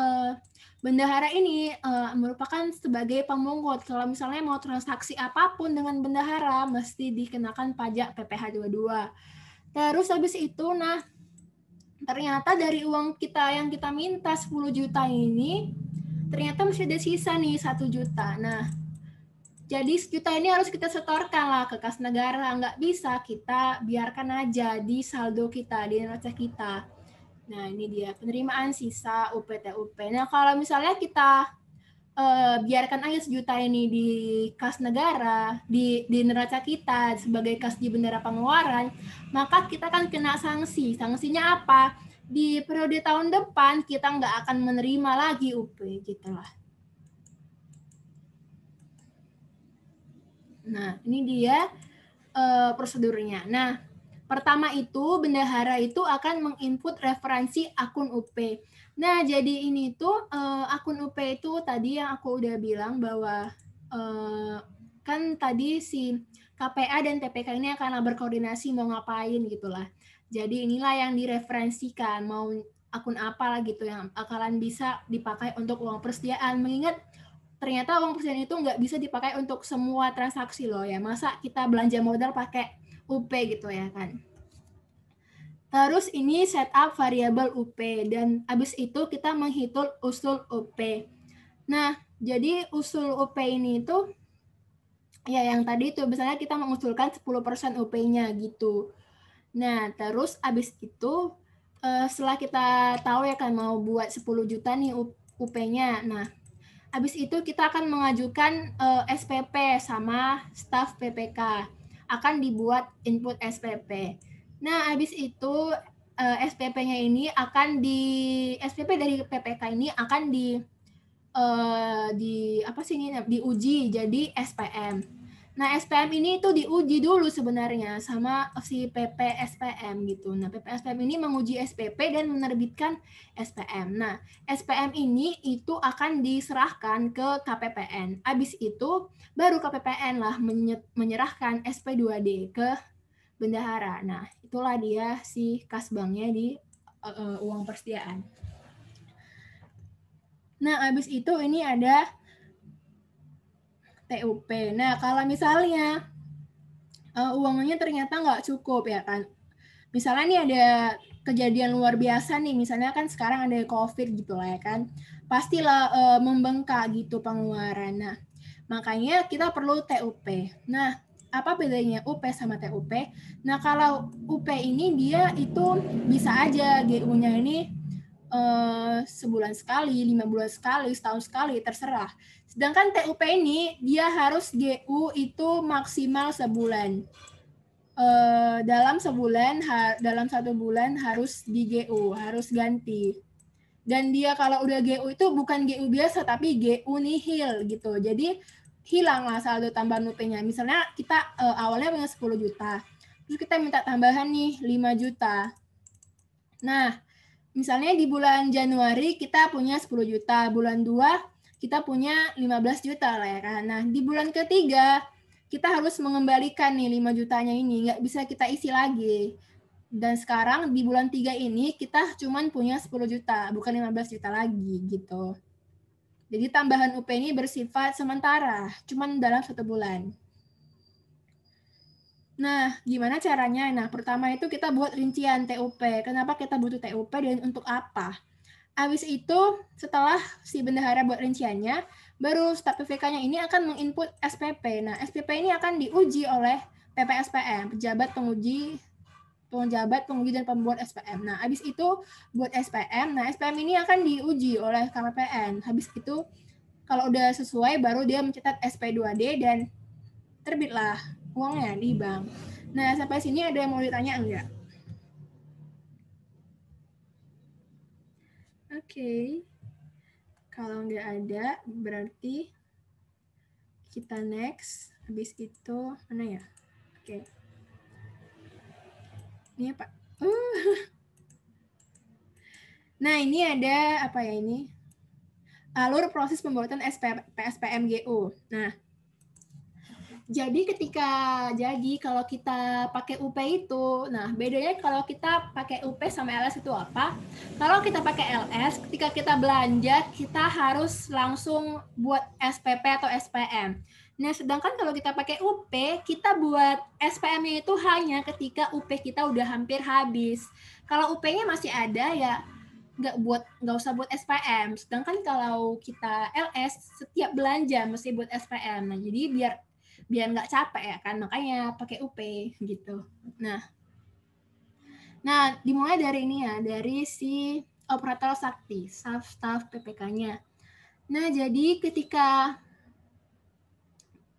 bendahara ini merupakan sebagai pemungut. Kalau misalnya mau transaksi apapun dengan bendahara, mesti dikenakan pajak PPh 22. Terus habis itu, nah ternyata dari uang kita yang kita minta 10 juta ini, ternyata masih ada sisa nih 1 juta. Nah, jadi 1 juta ini harus kita setorkan lah ke kas negara. Nggak bisa kita biarkan aja di saldo kita, di neraca kita. Nah, ini dia penerimaan sisa UPTUP. Nah, kalau misalnya kita biarkan aja 1 juta ini di kas negara, di neraca kita sebagai kas di bendahara pengeluaran, maka kita akan kena sanksi. Sanksinya apa? Di periode tahun depan kita nggak akan menerima lagi UP, gitulah. Nah, ini dia prosedurnya. Nah, pertama itu bendahara itu akan menginput referensi akun UP. Nah, jadi ini tuh akun UP itu tadi yang aku udah bilang bahwa kan tadi si KPA dan TPK ini akan berkoordinasi mau ngapain gitulah. Jadi inilah yang direferensikan, mau akun apa lah gitu yang bakalan bisa dipakai untuk uang persediaan. Mengingat ternyata uang persediaan itu nggak bisa dipakai untuk semua transaksi loh ya. Masa kita belanja modal pakai UP gitu ya kan. Terus ini setup variabel UP dan habis itu kita menghitung usul UP. Nah, jadi usul UP ini itu ya yang tadi itu misalnya kita mengusulkan 10% UP-nya gitu. Nah, terus habis itu setelah kita tahu ya kan mau buat 10 juta nih UP-nya. Nah, habis itu kita akan mengajukan SPP sama staf PPK. Akan dibuat input SPP. Nah, habis itu SPP-nya ini akan SPP dari PPK ini akan diuji jadi SPM. Nah, SPM ini itu diuji dulu sebenarnya sama si PP SPM gitu. Nah, PP SPM ini menguji SPP dan menerbitkan SPM. Nah, SPM ini itu akan diserahkan ke KPPN. Habis itu baru KPPN lah menyerahkan SP2D ke bendahara. Nah, itulah dia si kas banknya di uang persediaan. Nah, habis itu ini ada TUP. Nah, kalau misalnya uangnya ternyata nggak cukup ya kan. Misalnya nih ada kejadian luar biasa nih, misalnya kan sekarang ada COVID gitu lah ya kan. Pastilah membengkak gitu pengeluaran. Nah, makanya kita perlu TUP. Nah, apa bedanya UP sama TUP? Nah, kalau UP ini dia itu bisa aja GU-nya ini sebulan sekali, 5 bulan sekali, setahun sekali, terserah. Sedangkan TUP ini dia harus GU itu maksimal sebulan. Dalam sebulan, dalam 1 bulan harus di GU, harus ganti. Dan dia kalau udah GU itu bukan GU biasa, tapi GU nihil gitu. Jadi hilang lah saldo tambahan UP-nya. Misalnya kita awalnya punya 10 juta, terus kita minta tambahan nih 5 juta. Nah, misalnya di bulan Januari kita punya 10 juta, bulan 2 kita punya 15 juta lah ya kan. Nah, di bulan ketiga kita harus mengembalikan nih 5 jutanya ini, nggak bisa kita isi lagi. Dan sekarang di bulan 3 ini kita cuman punya 10 juta, bukan 15 juta lagi gitu. Jadi tambahan UP ini bersifat sementara, cuman dalam 1 bulan. Nah, gimana caranya? Nah, pertama itu kita buat rincian TUP. Kenapa kita butuh TUP dan untuk apa? Habis itu, setelah si bendahara buat rinciannya, baru staf PPK-nya ini akan menginput SPP. Nah, SPP ini akan diuji oleh PPSPM, pejabat penguji dan pembuat SPM. Nah, habis itu buat SPM. Nah, SPM ini akan diuji oleh KPPN. Habis itu Kalau udah sesuai baru dia mencetak SP2D dan terbitlah uangnya di bank. Nah, sampai sini ada yang mau ditanya enggak? Oke. Kalau nggak ada, berarti kita next. Habis itu, mana ya? Oke. Ini apa? Nah, ini ada apa ya ini? Alur proses pembuatan PSPMGU. Nah, jadi kalau kita pakai UP itu, nah bedanya kalau kita pakai UP sama LS itu apa? Kalau kita pakai LS, ketika kita belanja, kita harus langsung buat SPP atau SPM. Nah, sedangkan kalau kita pakai UP, kita buat SPM-nya itu hanya ketika UP kita udah hampir habis. Kalau UP-nya masih ada ya nggak usah buat SPM. Sedangkan kalau kita LS, setiap belanja mesti buat SPM. Nah, jadi biar nggak capek ya kan, makanya pakai UP gitu. Nah dimulai dari ini ya, dari si operator sakti, staff PPK-nya. Nah jadi ketika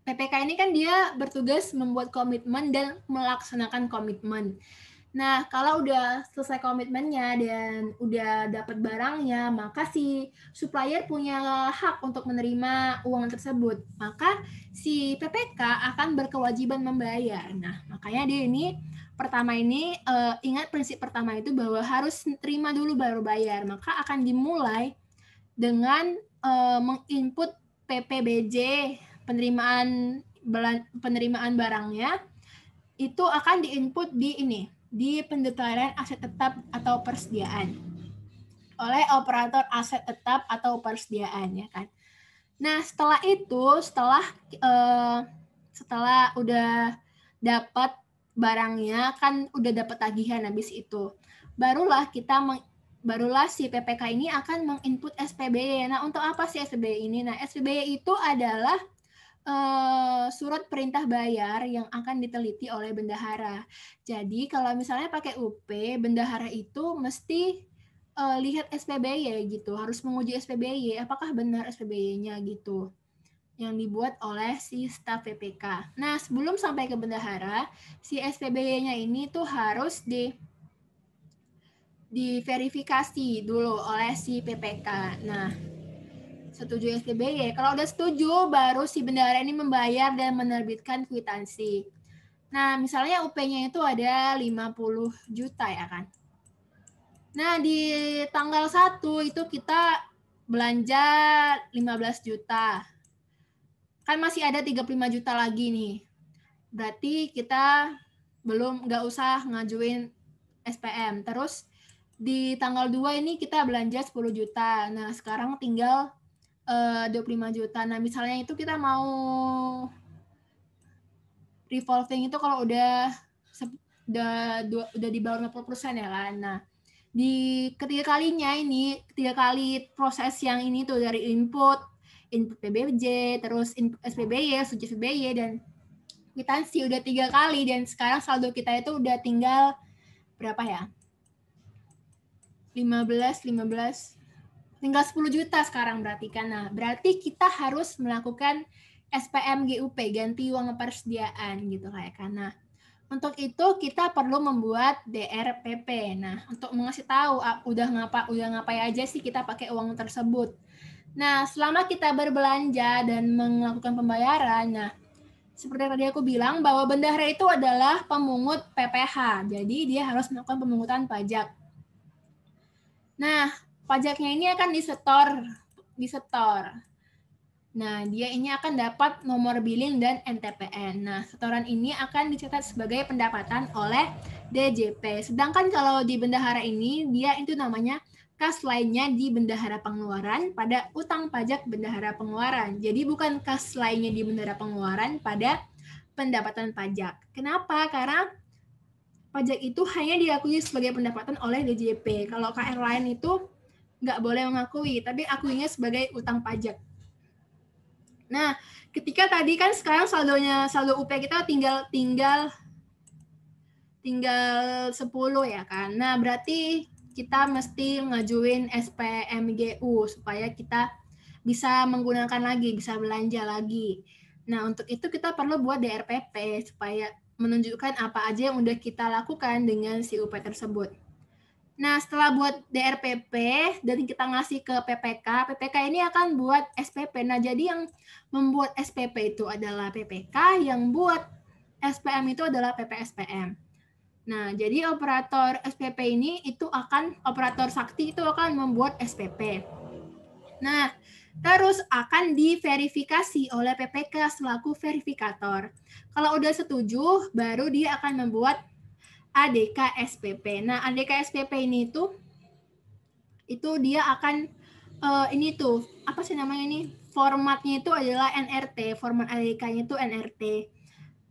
PPK ini kan dia bertugas membuat komitmen dan melaksanakan komitmen. Nah, kalau udah selesai komitmennya dan udah dapat barangnya, maka si supplier punya hak untuk menerima uang tersebut. Maka si PPK akan berkewajiban membayar. Nah, makanya dia ini pertama ini ingat prinsip pertama itu bahwa harus terima dulu baru bayar. Maka akan dimulai dengan menginput PPBJ penerimaan barangnya itu akan diinput di ini, di pendaftaran aset tetap atau persediaan oleh operator aset tetap atau persediaan ya kan. Nah setelah itu, setelah udah dapat barangnya kan udah dapat tagihan, habis itu barulah si PPK ini akan menginput SPBY. Nah untuk apa sih SPBY ini? Nah SPBY itu adalah surat perintah bayar yang akan diteliti oleh bendahara. Jadi kalau misalnya pakai UP, bendahara itu mesti lihat SPBY gitu, harus menguji SPBY, apakah benar SPBY-nya gitu, yang dibuat oleh si staf PPK. Nah sebelum sampai ke bendahara, si SPBY-nya ini tuh harus diverifikasi dulu oleh si PPK. Nah setuju SPBY. Kalau udah setuju, baru si bendahara ini membayar dan menerbitkan kwitansi. Nah, misalnya UP-nya itu ada 50 juta ya kan. Nah, di tanggal 1 itu kita belanja 15 juta. Kan masih ada 35 juta lagi nih. Berarti kita nggak usah ngajuin SPM. Terus di tanggal 2 ini kita belanja 10 juta. Nah, sekarang tinggal 25 juta. Nah, misalnya itu kita mau revolving itu kalau udah di bawah 50% ya kan. Nah, di ketiga kali proses yang ini tuh dari input PBJ, terus SPBY, suci SPBY dan kwitansi udah 3 kali dan sekarang saldo kita itu udah tinggal berapa ya? 15 tinggal 10 juta sekarang berarti kan. Nah, berarti kita harus melakukan SPM GUP, ganti uang persediaan gitu kayak kan. Nah, untuk itu kita perlu membuat DRPP. Nah, untuk mengasih tahu udah ngapain aja sih kita pakai uang tersebut. Nah, selama kita berbelanja dan melakukan pembayaran, nah seperti tadi aku bilang bahwa bendahara itu adalah pemungut PPh. Jadi dia harus melakukan pemungutan pajak. Nah, pajaknya ini akan disetor. Nah, dia ini akan dapat nomor billing dan NTPN. Nah, setoran ini akan dicatat sebagai pendapatan oleh DJP. Sedangkan kalau di bendahara ini, dia itu namanya kas lainnya di bendahara pengeluaran pada utang pajak bendahara pengeluaran. Jadi bukan kas lainnya di bendahara pengeluaran pada pendapatan pajak. Kenapa? Karena pajak itu hanya diakui sebagai pendapatan oleh DJP. Kalau KR lain itu nggak boleh mengakui, tapi akuinya sebagai utang pajak. Nah, ketika tadi kan sekarang saldo UP kita tinggal 10 ya kan. Nah, berarti kita mesti ngajuin SPMGU supaya kita bisa menggunakan lagi, bisa belanja lagi. Nah, untuk itu kita perlu buat DRPP supaya menunjukkan apa aja yang udah kita lakukan dengan si UP tersebut. Nah, setelah buat DRPP dan kita ngasih ke PPK, PPK ini akan buat SPP. Nah, jadi yang membuat SPP itu adalah PPK, yang buat SPM itu adalah PPSPM. Nah, jadi operator SPP ini itu akan, operator sakti itu akan membuat SPP. Nah, terus akan diverifikasi oleh PPK selaku verifikator. Kalau udah setuju, baru dia akan membuat ADK SPP. Nah, ADK SPP ini itu dia akan ini tuh apa sih namanya ini? Formatnya itu adalah NRT, format ADK-nya itu NRT.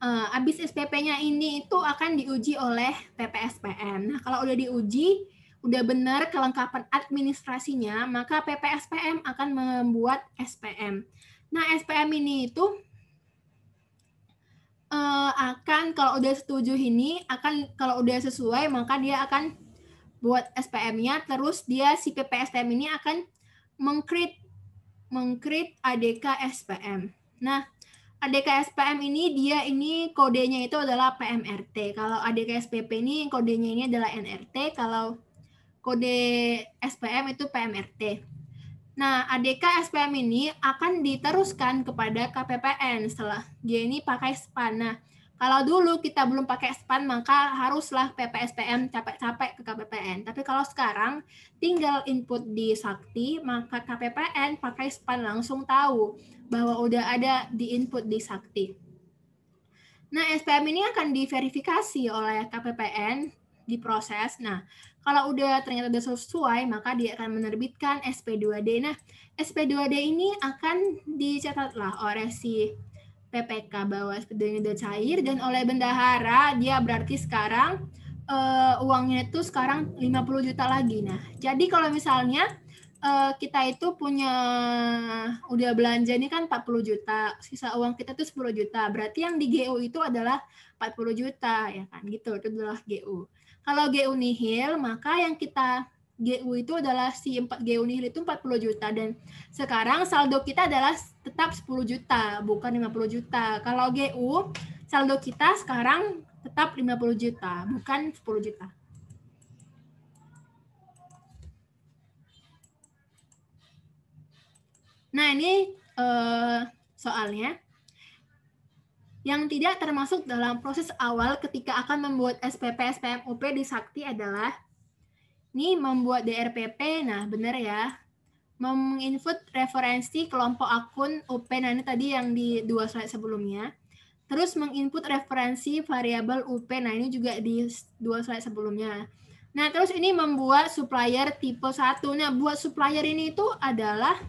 Habis SPP-nya ini itu akan diuji oleh PPSPM. Nah, kalau udah diuji, udah benar kelengkapan administrasinya, maka PPSPM akan membuat SPM. Nah, SPM ini itu akan kalau udah setuju ini akan kalau udah sesuai maka dia akan buat SPM-nya, terus dia si PPSPM ini akan meng-create ADK SPM. Nah, ADK SPM ini dia ini kodenya itu adalah PMRT. Kalau ADK SPP ini kodenya ini adalah NRT, kalau kode SPM itu PMRT. Nah, ADK SPM ini akan diteruskan kepada KPPN setelah dia ini pakai SPAN. Nah, kalau dulu kita belum pakai SPAN, maka haruslah PPSPM capek-capek ke KPPN. Tapi kalau sekarang tinggal input di Sakti, maka KPPN pakai SPAN langsung tahu bahwa udah ada di input di Sakti. Nah, SPM ini akan diverifikasi oleh KPPN, diproses. Nah, kalau udah ternyata udah sesuai, maka dia akan menerbitkan SP2D. Nah, SP2D ini akan dicatatlah oleh si PPK bahwa SP2D udah cair, dan oleh bendahara dia berarti sekarang uangnya itu sekarang 50 juta lagi. Nah, jadi kalau misalnya kita itu punya udah belanja ini kan 40 juta, sisa uang kita tuh 10 juta. Berarti yang di GU itu adalah 40 juta ya kan, gitu. Itu adalah GU. Kalau GU nihil, maka yang kita GU itu adalah si GU nihil itu 40 juta, dan sekarang saldo kita adalah tetap 10 juta, bukan 50 juta. Kalau GU saldo kita sekarang tetap 50 juta, bukan 10 juta. Nah, ini soalnya yang tidak termasuk dalam proses awal ketika akan membuat SPP, SPM, UP di Sakti adalah ini membuat DRPP. Nah, benar ya. Menginput referensi kelompok akun UP. Nah, ini tadi yang di 2 slide sebelumnya. Terus menginput referensi variabel UP. Nah, ini juga di 2 slide sebelumnya. Nah, terus ini membuat supplier tipe 1. Nah, buat supplier ini itu adalah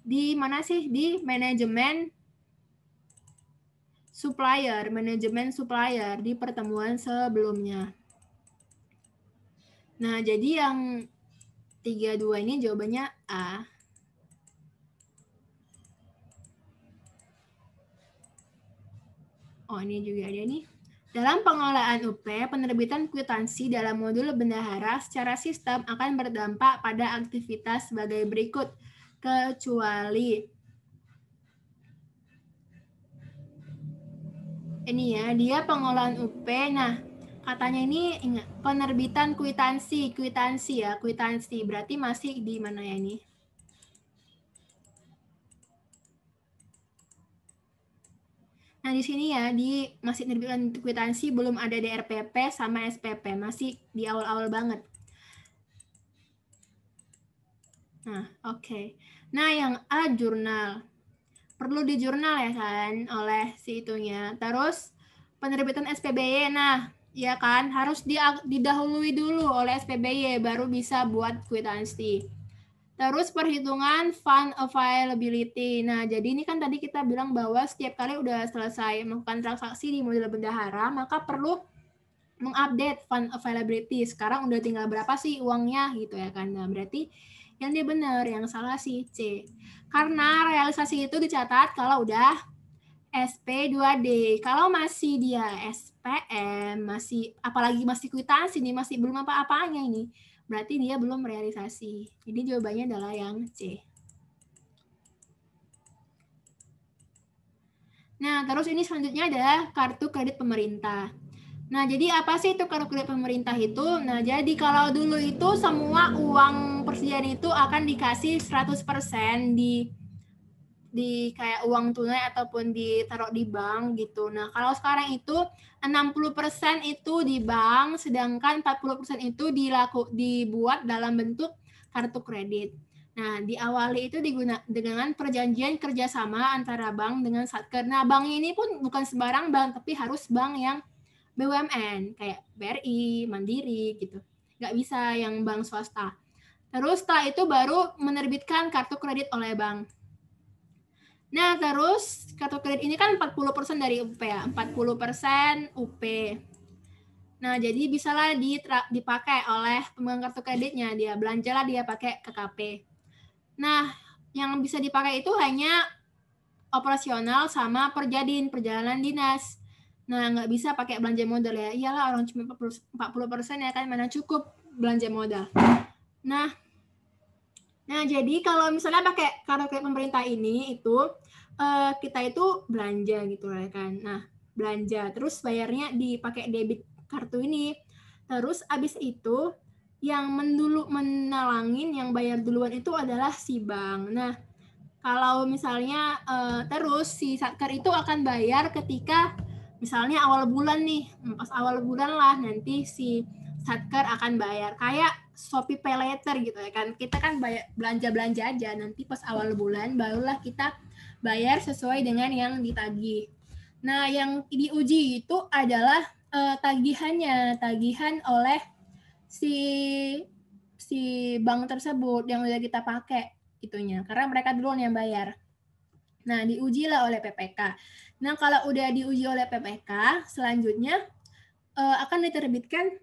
di mana sih? Di manajemen supplier di pertemuan sebelumnya. Nah, jadi yang 32 ini jawabannya A. Oh, ini juga ada nih. Dalam pengelolaan UP, penerbitan kwitansi dalam modul bendahara secara sistem akan berdampak pada aktivitas sebagai berikut, kecuali ini ya, dia pengelolaan UP. Nah, katanya ini ingat penerbitan kwitansi ya, kwitansi. Berarti masih di mana ya ini? Nah, di sini ya, di masih penerbitan kwitansi, belum ada DRPP sama SPP, masih di awal-awal banget. Nah, oke. Nah, yang A, jurnal. Perlu di jurnal ya kan, oleh si itunya. Terus, penerbitan SPBY, nah, ya kan, harus didahului dulu oleh SPBY, baru bisa buat kwitansi. Terus perhitungan fund availability. Nah, jadi ini kan tadi kita bilang bahwa setiap kali udah selesai melakukan transaksi di modul bendahara, maka perlu mengupdate fund availability. Sekarang udah tinggal berapa sih uangnya gitu ya kan. Nah, berarti yang dia benar, yang salah si C. Karena realisasi itu dicatat kalau udah SP2D. Kalau masih dia SPM, masih apalagi masih kwitansi nih, masih belum apa-apanya ini, berarti dia belum realisasi. Jadi jawabannya adalah yang C. Nah, terus ini selanjutnya adalah kartu kredit pemerintah. Nah, jadi apa sih itu kartu kredit pemerintah itu? Nah, jadi kalau dulu itu semua uang persediaan itu akan dikasih 100% di kayak uang tunai ataupun ditaruh di bank gitu. Nah, kalau sekarang itu 60% itu di bank, sedangkan 40% itu dibuat dalam bentuk kartu kredit. Nah, diawali itu dengan perjanjian kerjasama antara bank dengan Satker. Nah, bank ini pun bukan sembarang bank, tapi harus bank yang BUMN, kayak BRI, Mandiri gitu. Nggak bisa yang bank swasta. Terus setelah itu baru menerbitkan kartu kredit oleh bank. Nah, terus kartu kredit ini kan 40% dari UP ya, 40% UP. Nah, jadi bisalah dipakai oleh pemegang kartu kreditnya, dia belanjalah dia pakai KKP. Nah, yang bisa dipakai itu hanya operasional sama perjalanan dinas. Nah, nggak bisa pakai belanja modal ya. Iyalah orang cuma 40% ya kan, mana cukup belanja modal. Nah, jadi kalau misalnya pakai kartu kredit pemerintah ini itu kita itu belanja gitu ya kan. Nah, belanja terus bayarnya dipakai debit kartu ini. Terus abis itu yang menalangin yang bayar duluan itu adalah si bank. Nah, kalau misalnya terus si Satker itu akan bayar ketika misalnya awal bulan nih. Pas awal bulan lah nanti si Satker akan bayar kayak Shopee Pay Later gitu ya kan. Kita kan belanja aja, nanti pas awal bulan barulah kita bayar sesuai dengan yang ditagih. Nah, yang diuji itu adalah tagihan oleh si bank tersebut yang udah kita pakai itunya, karena mereka duluan yang bayar. Nah, diujilah oleh PPK. Nah, kalau udah diuji oleh PPK, selanjutnya akan diterbitkan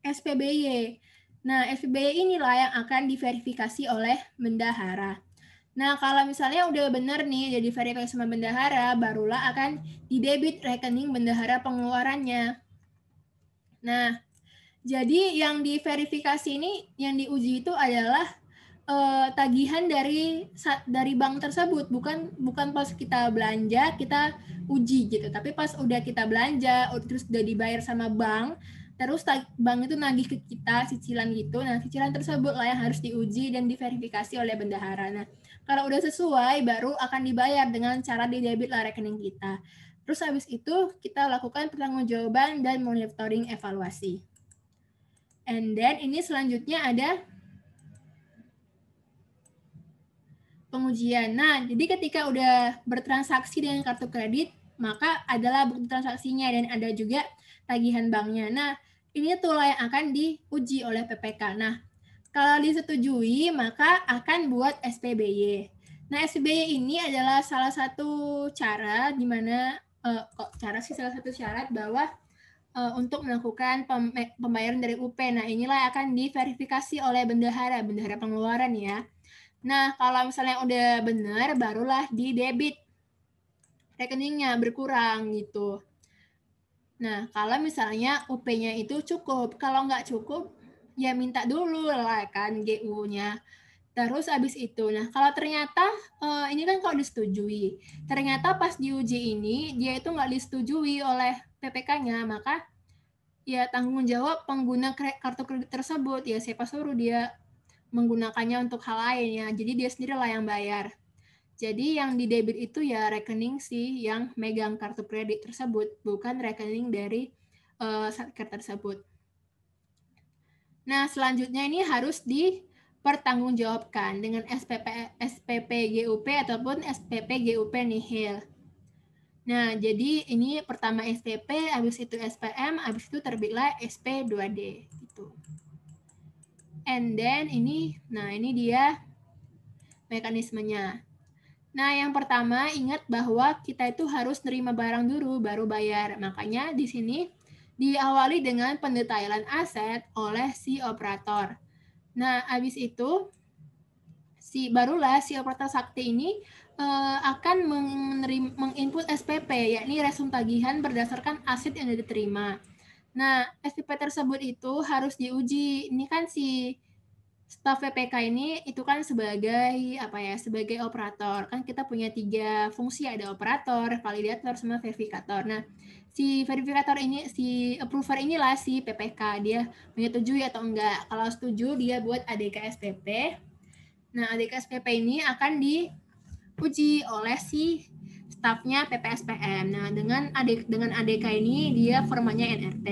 SPBY. Nah, SPBY inilah yang akan diverifikasi oleh bendahara. Nah, kalau misalnya udah benar nih, jadi verifikasi sama bendahara, barulah akan didebit rekening bendahara pengeluarannya. Nah, jadi yang diverifikasi ini, yang diuji itu adalah tagihan dari bank tersebut, bukan pas kita belanja kita uji gitu, tapi pas udah kita belanja terus udah dibayar sama bank, terus bank itu nagih ke kita cicilan gitu. Nah, cicilan tersebut lah yang harus diuji dan diverifikasi oleh bendahara. Nah, kalau udah sesuai baru akan dibayar dengan cara didebit lah rekening kita. Terus habis itu kita lakukan pertanggungjawaban dan monitoring evaluasi. And then ini selanjutnya ada pengujian. Nah, jadi ketika udah bertransaksi dengan kartu kredit, maka adalah bukti transaksinya dan ada juga tagihan banknya. Nah, ini tuh yang akan diuji oleh PPK. Nah, kalau disetujui, maka akan buat SPBY. Nah, SPBY ini adalah salah satu cara di mana salah satu syarat bahwa untuk melakukan pembayaran dari UP. Nah, inilah akan diverifikasi oleh bendahara pengeluaran ya. Nah, kalau misalnya udah benar, barulah di debit rekeningnya berkurang gitu. Nah, kalau misalnya UP-nya itu cukup, kalau nggak cukup, ya minta dulu lah kan GU-nya. Terus abis itu, nah kalau ternyata ini kan kalau disetujui, ternyata pas diuji ini dia itu nggak disetujui oleh PPK-nya, maka ya tanggung jawab pengguna kartu kredit tersebut, ya siapa suruh dia menggunakannya untuk hal lain ya, jadi dia sendiri lah yang bayar. Jadi yang di debit itu ya rekening sih yang megang kartu kredit tersebut, bukan rekening dari Satker tersebut. Nah, selanjutnya ini harus dipertanggungjawabkan dengan SPP GUP ataupun SPP GUP nihil. Nah, jadi ini pertama SPP, habis itu SPM, habis itu terbitlah SP2D gitu. And then ini dia mekanismenya. Nah, yang pertama ingat bahwa kita itu harus nerima barang dulu baru bayar. Makanya di sini diawali dengan pendetailan aset oleh si operator. Nah, habis itu barulah si operator sakti ini akan menginput SPP, yakni resum tagihan berdasarkan aset yang diterima. Nah, SPP tersebut itu harus diuji. Ini kan si Staf PPK ini itu kan sebagai sebagai operator. Kan kita punya 3 fungsi, ada operator, validator, sama verifikator. Nah, si verifikator ini, si approver inilah si PPK, dia menyetujui atau enggak. Kalau setuju dia buat ADK SPP. Nah, ADK SPP ini akan diuji oleh si stafnya PPSPM. Nah, dengan ADK ini dia formatnya NRT.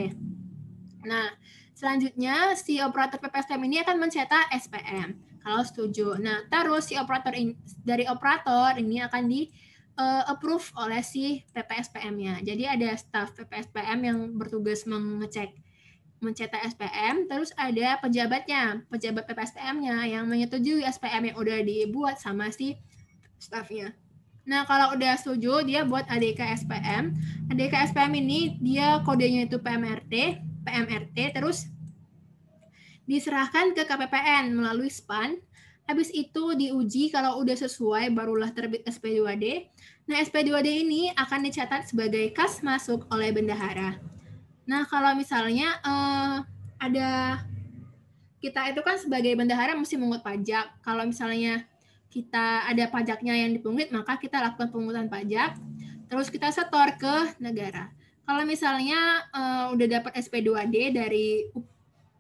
Nah, selanjutnya si operator PPSPM ini akan mencetak SPM kalau setuju. Nah, terus si dari operator ini akan di approve oleh si PPSPM-nya. Jadi ada staf PPSPM yang bertugas mencetak SPM, terus ada pejabat PPSPM-nya yang menyetujui SPM yang udah dibuat sama si stafnya. Nah, kalau udah setuju, dia buat ADK SPM. ADK SPM ini dia kodenya itu PMRT, terus diserahkan ke KPPN melalui SPAN. Habis itu diuji, kalau udah sesuai barulah terbit SP2D. Nah, SP2D ini akan dicatat sebagai kas masuk oleh bendahara. Nah, kalau misalnya kita itu kan sebagai bendahara mesti mengungut pajak. Kalau misalnya kita ada pajaknya yang dipungut, maka kita lakukan pemungutan pajak, terus kita setor ke negara. Kalau misalnya udah dapat SP2D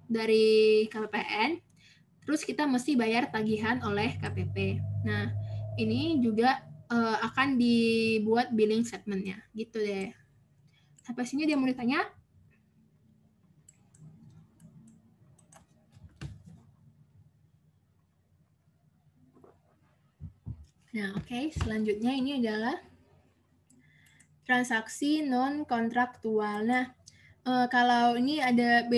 dari KPPN, terus kita mesti bayar tagihan oleh KPP. Nah, ini juga akan dibuat billing statement-nya, gitu deh. Sampai sini dia mau ditanya? Nah, oke. Selanjutnya ini adalah transaksi non-kontraktual. Nah, kalau ini ada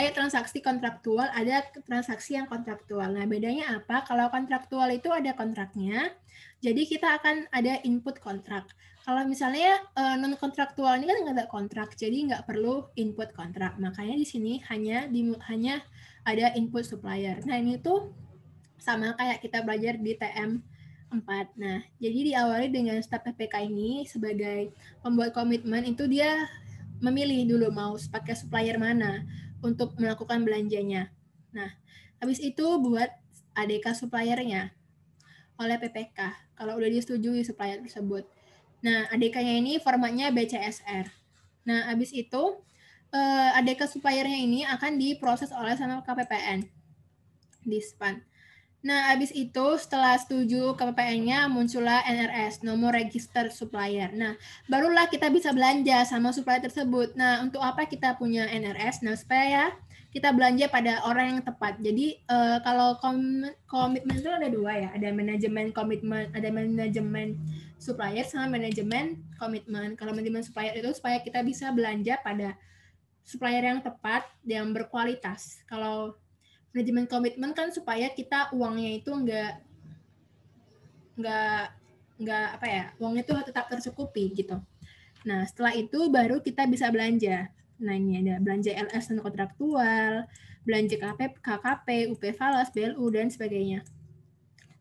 ya transaksi kontraktual, ada transaksi yang kontraktual. Nah, bedanya apa? Kalau kontraktual itu ada kontraknya, jadi kita akan ada input kontrak. Kalau misalnya non-kontraktual ini kan nggak ada kontrak, jadi nggak perlu input kontrak. Makanya di sini hanya ada input supplier. Nah, ini tuh sama kayak kita belajar di TM 4. Nah, jadi diawali dengan staf PPK ini sebagai pembuat komitmen, itu dia memilih dulu mau pakai supplier mana untuk melakukan belanjanya. Nah, habis itu buat ADK suppliernya oleh PPK kalau udah disetujui supplier tersebut. Nah, ADK-nya ini formatnya BCSR. Nah, habis itu ADK suppliernya ini akan diproses oleh sama KPPN di SPAN. Nah, habis itu setelah setuju KPPN-nya muncullah NRS, nomor register supplier. Nah, barulah kita bisa belanja sama supplier tersebut. Nah, untuk apa kita punya NRS? Nah, supaya kita belanja pada orang yang tepat. Jadi, kalau komitmen itu ada 2 ya, ada manajemen komitmen, ada manajemen supplier sama manajemen komitmen. Kalau manajemen supplier itu supaya kita bisa belanja pada supplier yang tepat, yang berkualitas. Kalau manajemen komitmen kan supaya kita uangnya itu nggak uangnya itu tetap tercukupi gitu. Nah, setelah itu baru kita bisa belanja. Nah, ini ada belanja LS dan kontraktual, belanja KKP, UP Falas, BLU, dan sebagainya.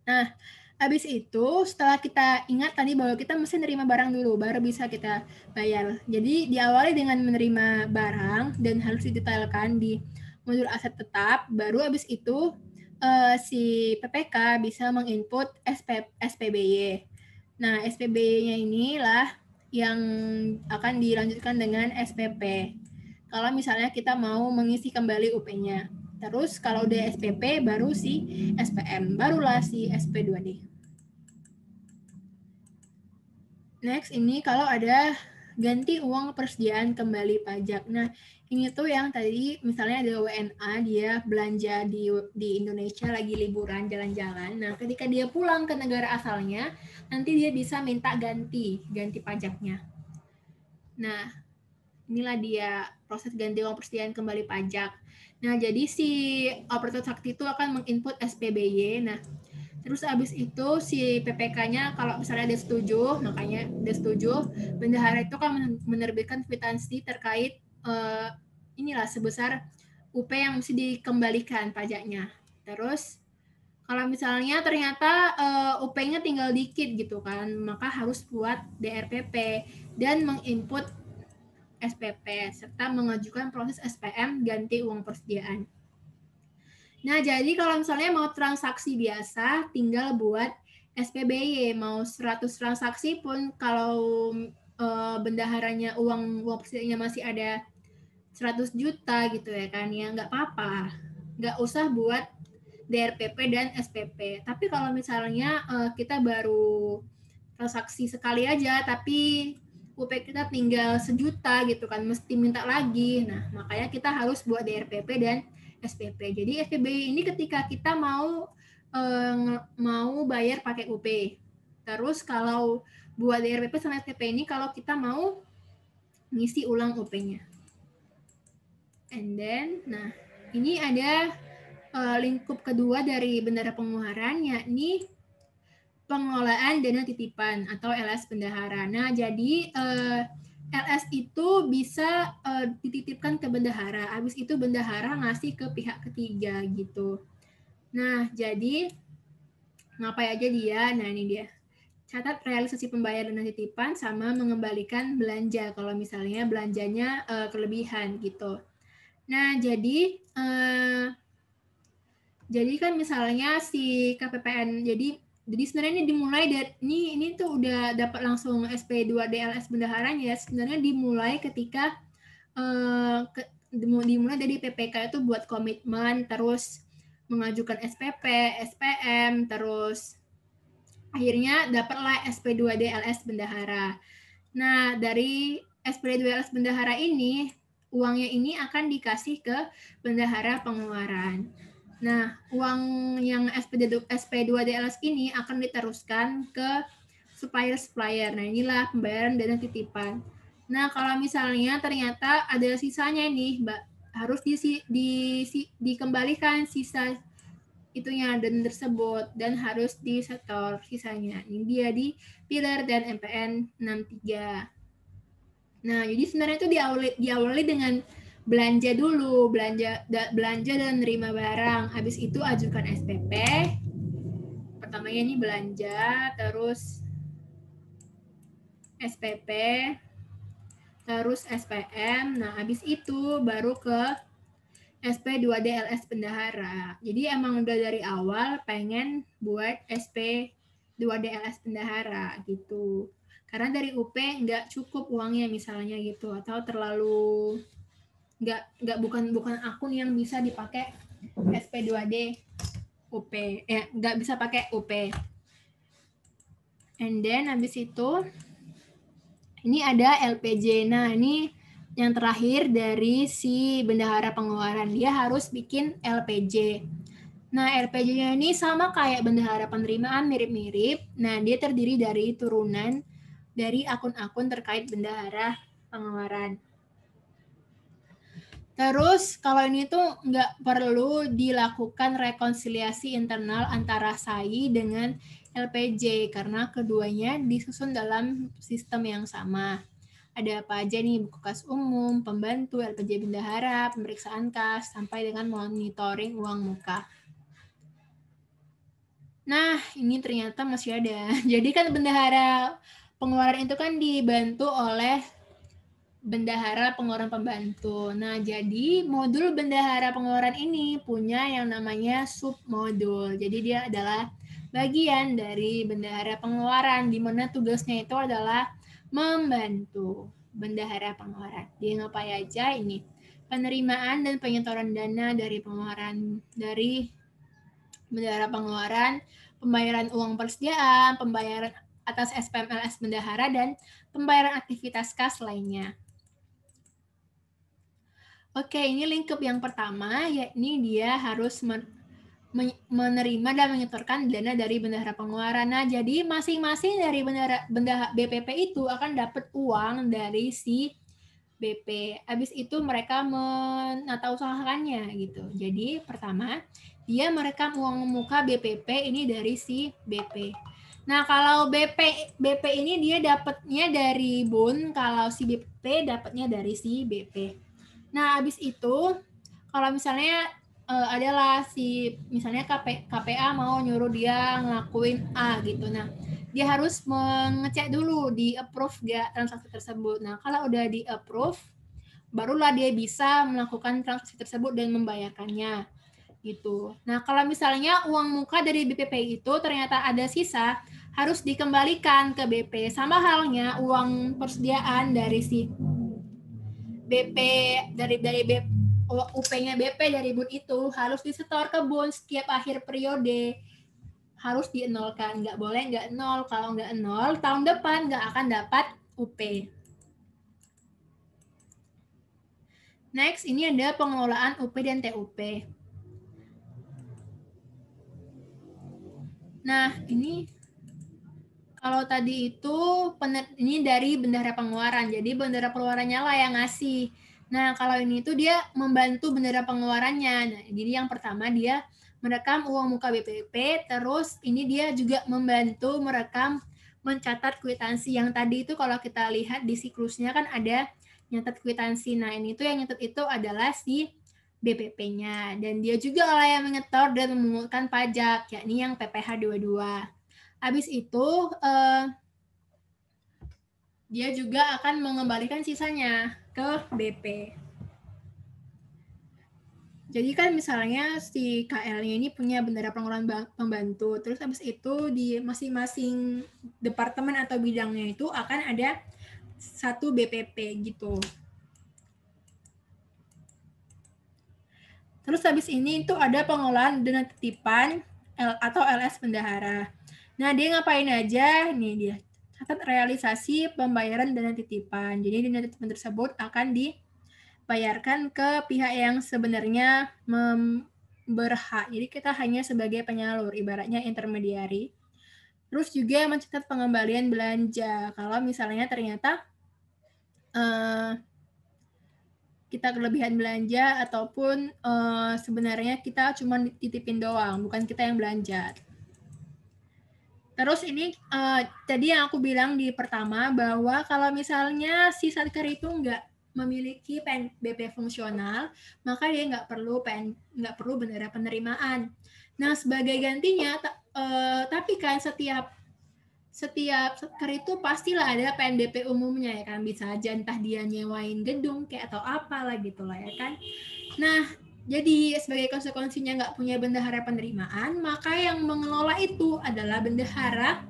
Nah, habis itu setelah kita ingat tadi bahwa kita mesti nerima barang dulu, baru bisa kita bayar. Jadi diawali dengan menerima barang dan harus didetailkan di modul aset tetap, baru habis itu si PPK bisa menginput SPBY. Nah, SPBY-nya inilah yang akan dilanjutkan dengan SPP. Kalau misalnya kita mau mengisi kembali UP-nya. Terus kalau udah SPP baru si SPM, barulah si SP2D. Next ini kalau ada ganti uang persediaan kembali pajak. Nah, ini tuh yang tadi misalnya ada WNA, dia belanja di Indonesia lagi liburan jalan-jalan. Nah, ketika dia pulang ke negara asalnya, nanti dia bisa minta ganti pajaknya. Nah, inilah dia proses ganti uang persediaan kembali pajak. Nah, jadi si operator sakti itu akan menginput SPBY. Nah, terus habis itu si PPK-nya kalau misalnya dia setuju, makanya dia setuju, bendahara itu akan menerbitkan kwitansi terkait inilah sebesar UP yang mesti dikembalikan pajaknya. Terus kalau misalnya ternyata UP-nya tinggal dikit gitu kan, maka harus buat DRPP dan menginput SPP serta mengajukan proses SPM ganti uang persediaan. Nah, jadi kalau misalnya mau transaksi biasa, tinggal buat SPBY. Mau 100 transaksi pun kalau bendaharanya uang persediaannya masih ada 100 juta gitu ya kan, ya nggak apa-apa. Nggak usah buat DRPP dan SPP. Tapi kalau misalnya kita baru transaksi sekali aja, tapi UP kita tinggal 1 juta gitu kan, mesti minta lagi. Nah, makanya kita harus buat DRPP dan SPP. Jadi SPBY ini ketika kita mau bayar pakai UP. Terus kalau buat DRPP sama SPP ini kalau kita mau ngisi ulang UP-nya. And then, nah ini ada lingkup kedua dari bendahara pengeluaran, yakni pengelolaan dana titipan atau LS bendahara. Nah, jadi LS itu bisa dititipkan ke bendahara. Habis itu bendahara ngasih ke pihak ketiga gitu. Nah, jadi ngapain aja dia? Nah, ini dia. Catat realisasi pembayaran dana titipan sama mengembalikan belanja kalau misalnya belanjanya kelebihan gitu. Nah, jadi kan misalnya si KPPN, jadi sebenarnya ini dimulai dari ini tuh udah dapat langsung SP2DLS bendaharanya ya. Sebenarnya dimulai ketika dimulai dari PPK itu buat komitmen, terus mengajukan SPP, SPM, terus akhirnya dapatlah SP2DLS bendahara. Nah, dari SP2DLS bendahara ini, uangnya ini akan dikasih ke bendahara pengeluaran. Nah, uang yang SP2DLS ini akan diteruskan ke supplier-supplier. Nah, inilah pembayaran dana titipan. Nah, kalau misalnya ternyata ada sisanya nih, Mbak, harus dikembalikan sisa itunya dan tersebut dan harus disetor sisanya. Ini dia di Pilar dan MPN 63. Nah, jadi sebenarnya itu diawali dengan belanja dulu, belanja dan nerima barang. Habis itu ajukan SPP. Pertamanya ini belanja, terus SPP, terus SPM. Nah, habis itu baru ke SP2DLS bendahara. Jadi emang udah dari awal pengen buat SP2DLS bendahara gitu. Karena dari UP nggak cukup uangnya misalnya gitu, atau terlalu bukan akun yang bisa dipakai SP2D UP, nggak bisa pakai UP. And then habis itu ini ada LPJ. Nah, ini yang terakhir dari si bendahara pengeluaran, dia harus bikin LPJ. Nah, LPJ-nya ini sama kayak bendahara penerimaan, mirip-mirip. Nah, dia terdiri dari turunan dari akun-akun terkait bendahara pengeluaran. Terus, kalau ini tuh nggak perlu dilakukan rekonsiliasi internal antara SAI dengan LPJ, karena keduanya disusun dalam sistem yang sama. Ada apa aja nih, buku kas umum, pembantu, LPJ bendahara, pemeriksaan kas, sampai dengan monitoring uang muka. Nah, ini ternyata masih ada. Jadi kan bendahara pengeluaran itu kan dibantu oleh bendahara pengeluaran pembantu. Nah, jadi modul bendahara pengeluaran ini punya yang namanya submodul. Jadi dia adalah bagian dari bendahara pengeluaran, di mana tugasnya itu adalah membantu bendahara pengeluaran. Dia ngapain aja ini? Penerimaan dan penyetoran dana dari pengeluaran dari bendahara pengeluaran, pembayaran uang persediaan, pembayaran atas SPM LS bendahara, dan pembayaran aktivitas kas lainnya. Oke, ini lingkup yang pertama, yakni dia harus menerima dan menyetorkan dana dari bendahara pengeluaran. Nah, jadi masing-masing dari bendahara BPP itu akan dapat uang dari si BP. Habis itu mereka menata usahakannya gitu. Jadi pertama, dia merekam uang muka BPP ini dari si BP. Nah, kalau BP ini dia dapatnya dari Bun, kalau si BP dapatnya dari si BP. Nah, habis itu kalau misalnya adalah si misalnya KPA mau nyuruh dia ngelakuin A gitu. Nah, dia harus mengecek dulu di approve gak transaksi tersebut. Nah, kalau udah di approve, barulah dia bisa melakukan transaksi tersebut dan membayarkannya. gitu. Nah, kalau misalnya uang muka dari BPP itu ternyata ada sisa, harus dikembalikan ke BP. Sama halnya uang persediaan dari si BP dari BP, UP-nya BP dari BUN itu harus disetor ke BUN setiap akhir periode. Harus dienolkan, nggak boleh nggak nol. Kalau nggak nol, tahun depan nggak akan dapat UP. Next, ini ada pengelolaan UP dan TUP. Nah, ini kalau tadi itu ini dari bendahara pengeluaran. Jadi bendahara pengeluarannya lah yang ngasih. Nah, kalau ini tuh dia membantu bendahara pengeluarannya. Nah, jadi yang pertama dia merekam uang muka BPP, terus ini dia juga membantu merekam mencatat kwitansi. Yang tadi itu kalau kita lihat di siklusnya kan ada nyatat kwitansi. Nah, ini tuh yang nyatat itu adalah si BPP-nya. Dan dia juga lah yang menyetor dan memungutkan pajak, yakni yang PPh 22. Habis itu dia juga akan mengembalikan sisanya ke BP. Jadi kan misalnya si KL-nya ini punya bendahara pengeluaran pembantu, terus habis itu di masing-masing departemen atau bidangnya itu akan ada satu BPP gitu. Terus habis ini itu ada pengelolaan dana titipan atau LS bendahara. Nah, dia ngapain aja? Nih dia catat realisasi pembayaran dana titipan. Jadi dana titipan tersebut akan dibayarkan ke pihak yang sebenarnya berhak. Jadi kita hanya sebagai penyalur, ibaratnya intermediari. Terus juga mencatat pengembalian belanja. Kalau misalnya ternyata kita kelebihan belanja ataupun sebenarnya kita cuma titipin doang, bukan kita yang belanja. Terus ini tadi yang aku bilang di pertama bahwa kalau misalnya si Satker itu nggak memiliki BP fungsional, maka dia nggak perlu bendahara penerimaan. Nah, sebagai gantinya, tapi kan setiap Satker itu pastilah ada PNBP umumnya ya kan, bisa aja entah dia nyewain gedung kayak atau apalah gitu lah ya kan. Nah, jadi sebagai konsekuensinya nggak punya bendahara penerimaan, maka yang mengelola itu adalah bendahara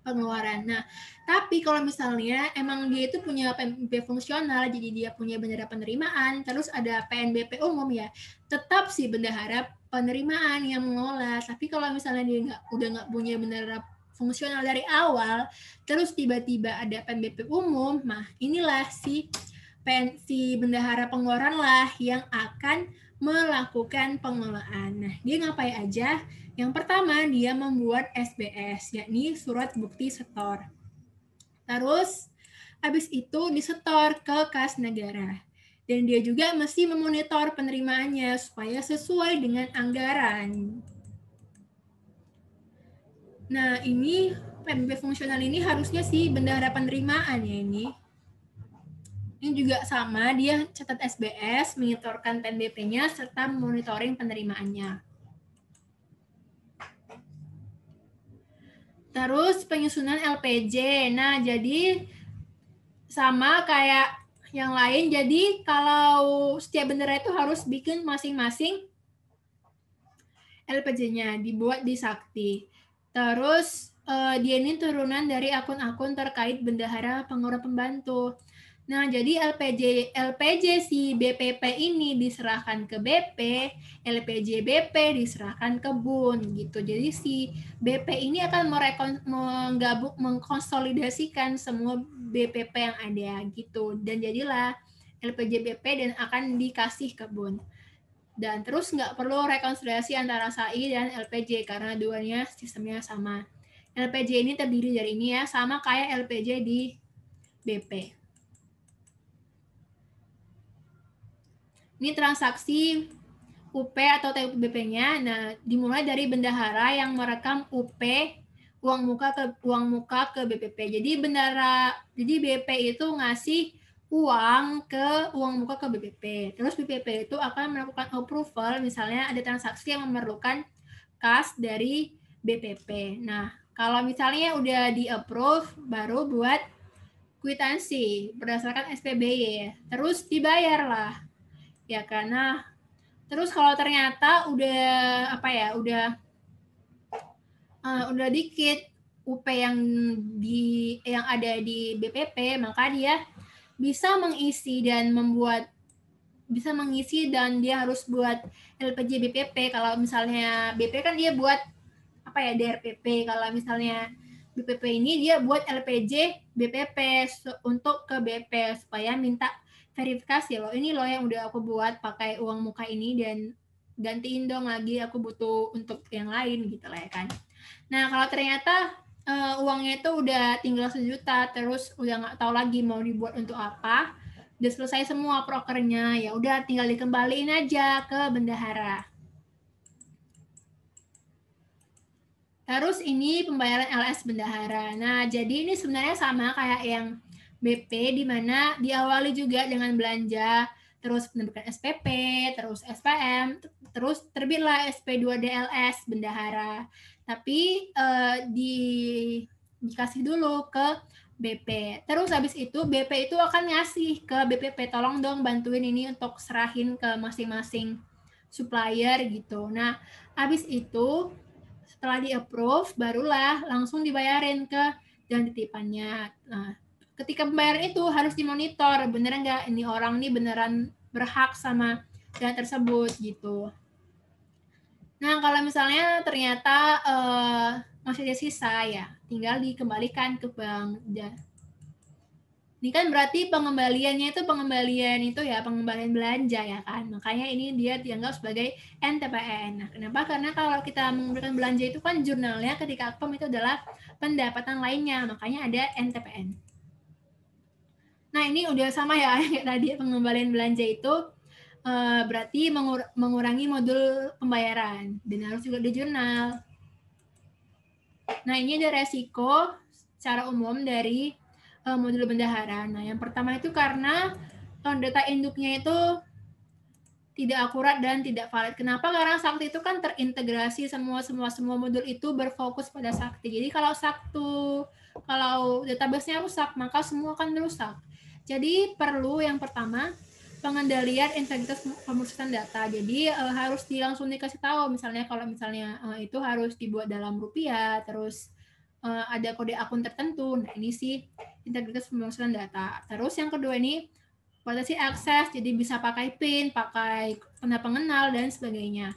pengeluaran. Nah, tapi kalau misalnya emang dia itu punya PNBP fungsional, jadi dia punya bendahara penerimaan, terus ada PNBP umum ya, tetap sih bendahara penerimaan yang mengelola. Tapi kalau misalnya dia udah nggak punya bendahara fungsional dari awal, terus tiba-tiba ada PNBP umum, nah inilah si bendahara pengeluaran lah yang akan melakukan pengelolaan. Nah, dia ngapain aja? Yang pertama, dia membuat SBS, yakni surat bukti setor. Terus, habis itu disetor ke kas negara. Dan dia juga mesti memonitor penerimaannya supaya sesuai dengan anggaran. Nah, ini PNBP fungsional ini harusnya sih bendahara penerimaan ya ini. Ini juga sama, dia catat SBS, menyetorkan PNBP-nya, serta monitoring penerimaannya. Terus penyusunan LPJ. Nah, jadi sama kayak yang lain. Jadi kalau setiap bendera itu harus bikin masing-masing LPJ-nya, dibuat di Sakti. Terus dia ini turunan dari akun-akun terkait bendahara pengelola pembantu. Nah, jadi LPJ si BPP ini diserahkan ke BP, LPJ BP diserahkan ke BUN gitu. Jadi si BP ini akan mengkonsolidasikan semua BPP yang ada gitu. Dan jadilah LPJ BP dan akan dikasih ke BUN. Dan terus nggak perlu rekonsiliasi antara SAI dan LPJ karena duanya sistemnya sama. LPJ ini terdiri dari ini ya, sama kayak LPJ di BP. Ini transaksi UP atau TUPBP-nya. Nah, dimulai dari bendahara yang merekam UP uang muka ke BPP. Jadi BP itu ngasih uang muka ke BPP. Terus BPP itu akan melakukan approval misalnya ada transaksi yang memerlukan kas dari BPP. Nah, kalau misalnya udah di-approve baru buat kwitansi berdasarkan SPBY. Terus dibayarlah. Ya, karena Terus kalau ternyata udah udah dikit UP yang ada di BPP, maka dia bisa mengisi dan dia harus buat LPJ BPP. Kalau misalnya BP kan dia buat DRPP. Kalau misalnya BPP ini dia buat LPJ BPP untuk ke BP supaya minta verifikasi loh, ini loh yang udah aku buat pakai uang muka ini dan gantiin dong lagi, aku butuh untuk yang lain gitu lah ya kan. Nah kalau ternyata uangnya itu udah tinggal 1 juta, terus udah nggak tahu lagi mau dibuat untuk apa, udah selesai semua prokernya, ya udah tinggal dikembaliin aja ke bendahara. Terus ini pembayaran LS bendahara. Nah, jadi ini sebenarnya sama kayak yang BP, di mana diawali juga dengan belanja, terus penerbitan SPP, terus SPM, terus terbitlah SP2DLS bendahara. Tapi dikasih dulu ke BP. Terus habis itu BP itu akan ngasih ke BPP, tolong dong bantuin ini untuk serahin ke masing-masing supplier gitu. Nah, habis itu setelah di-approve, barulah langsung dibayarin ke dan titipannya. Nah, ketika pembayaran itu harus dimonitor, bener nggak ini orang nih beneran berhak sama dana tersebut gitu. Nah, kalau misalnya ternyata masih ada sisa, ya tinggal dikembalikan ke bank. Ini kan berarti pengembalian belanja ya kan. Makanya ini dia dianggap sebagai NTPN. Nah, kenapa? Karena kalau kita menggunakan belanja itu kan jurnalnya ketika akpom itu adalah pendapatan lainnya. Makanya ada NTPN. Nah, ini udah sama ya kayak tadi, pengembalian belanja itu berarti mengurangi modul pembayaran dan harus juga di jurnal. Nah, ini ada resiko secara umum dari modul bendahara. Nah, yang pertama itu karena data induknya itu tidak akurat dan tidak valid. Kenapa? Karena Sakti itu kan terintegrasi semua modul itu berfokus pada Sakti. Jadi kalau database-nya rusak, maka semua akan rusak. Jadi perlu yang pertama pengendalian integritas pemrosesan data. Jadi harus langsung dikasih tahu, misalnya kalau itu harus dibuat dalam rupiah, terus ada kode akun tertentu. Nah, ini sih integritas pemrosesan data. Terus yang kedua ini batasi akses, jadi bisa pakai PIN, pakai tanda pengenal, dan sebagainya.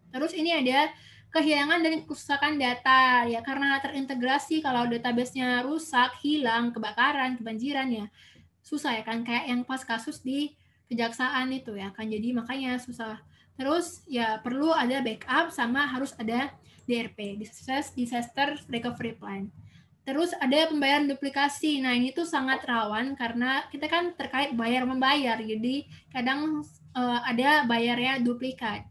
Terus ini ada kehilangan dan kerusakan data, ya karena terintegrasi, kalau database-nya rusak, hilang, kebakaran, kebanjiran, ya susah ya kan, kayak yang pas kasus di kejaksaan itu ya kan, jadi makanya susah. Terus ya perlu ada backup, sama harus ada DRP, Disaster Recovery Plan. Terus ada pembayaran duplikasi. Nah, ini tuh sangat rawan karena kita kan terkait bayar-membayar. Jadi kadang ada bayarnya duplikat.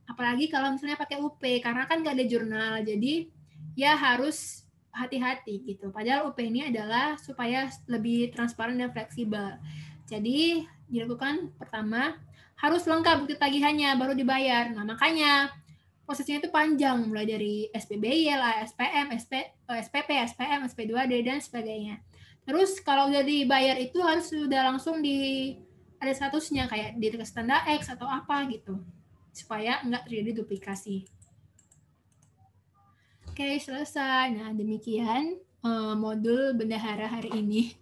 Apalagi kalau misalnya pakai UP, karena kan nggak ada jurnal. Jadi ya harus hati-hati gitu. Padahal UP ini adalah supaya lebih transparan dan fleksibel. Jadi dilakukan pertama, harus lengkap bukti tagihannya baru dibayar. Nah, makanya prosesnya itu panjang, mulai dari SPBY, SPM, SPP, SPM, SP2D, dan sebagainya. Terus kalau udah dibayar itu harus sudah langsung ada statusnya, kayak di tanda X atau apa gitu, supaya nggak terjadi duplikasi. Oke, selesai. Nah, demikian modul bendahara hari ini.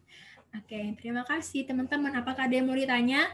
Oke, terima kasih teman-teman. Apakah ada yang mau ditanya?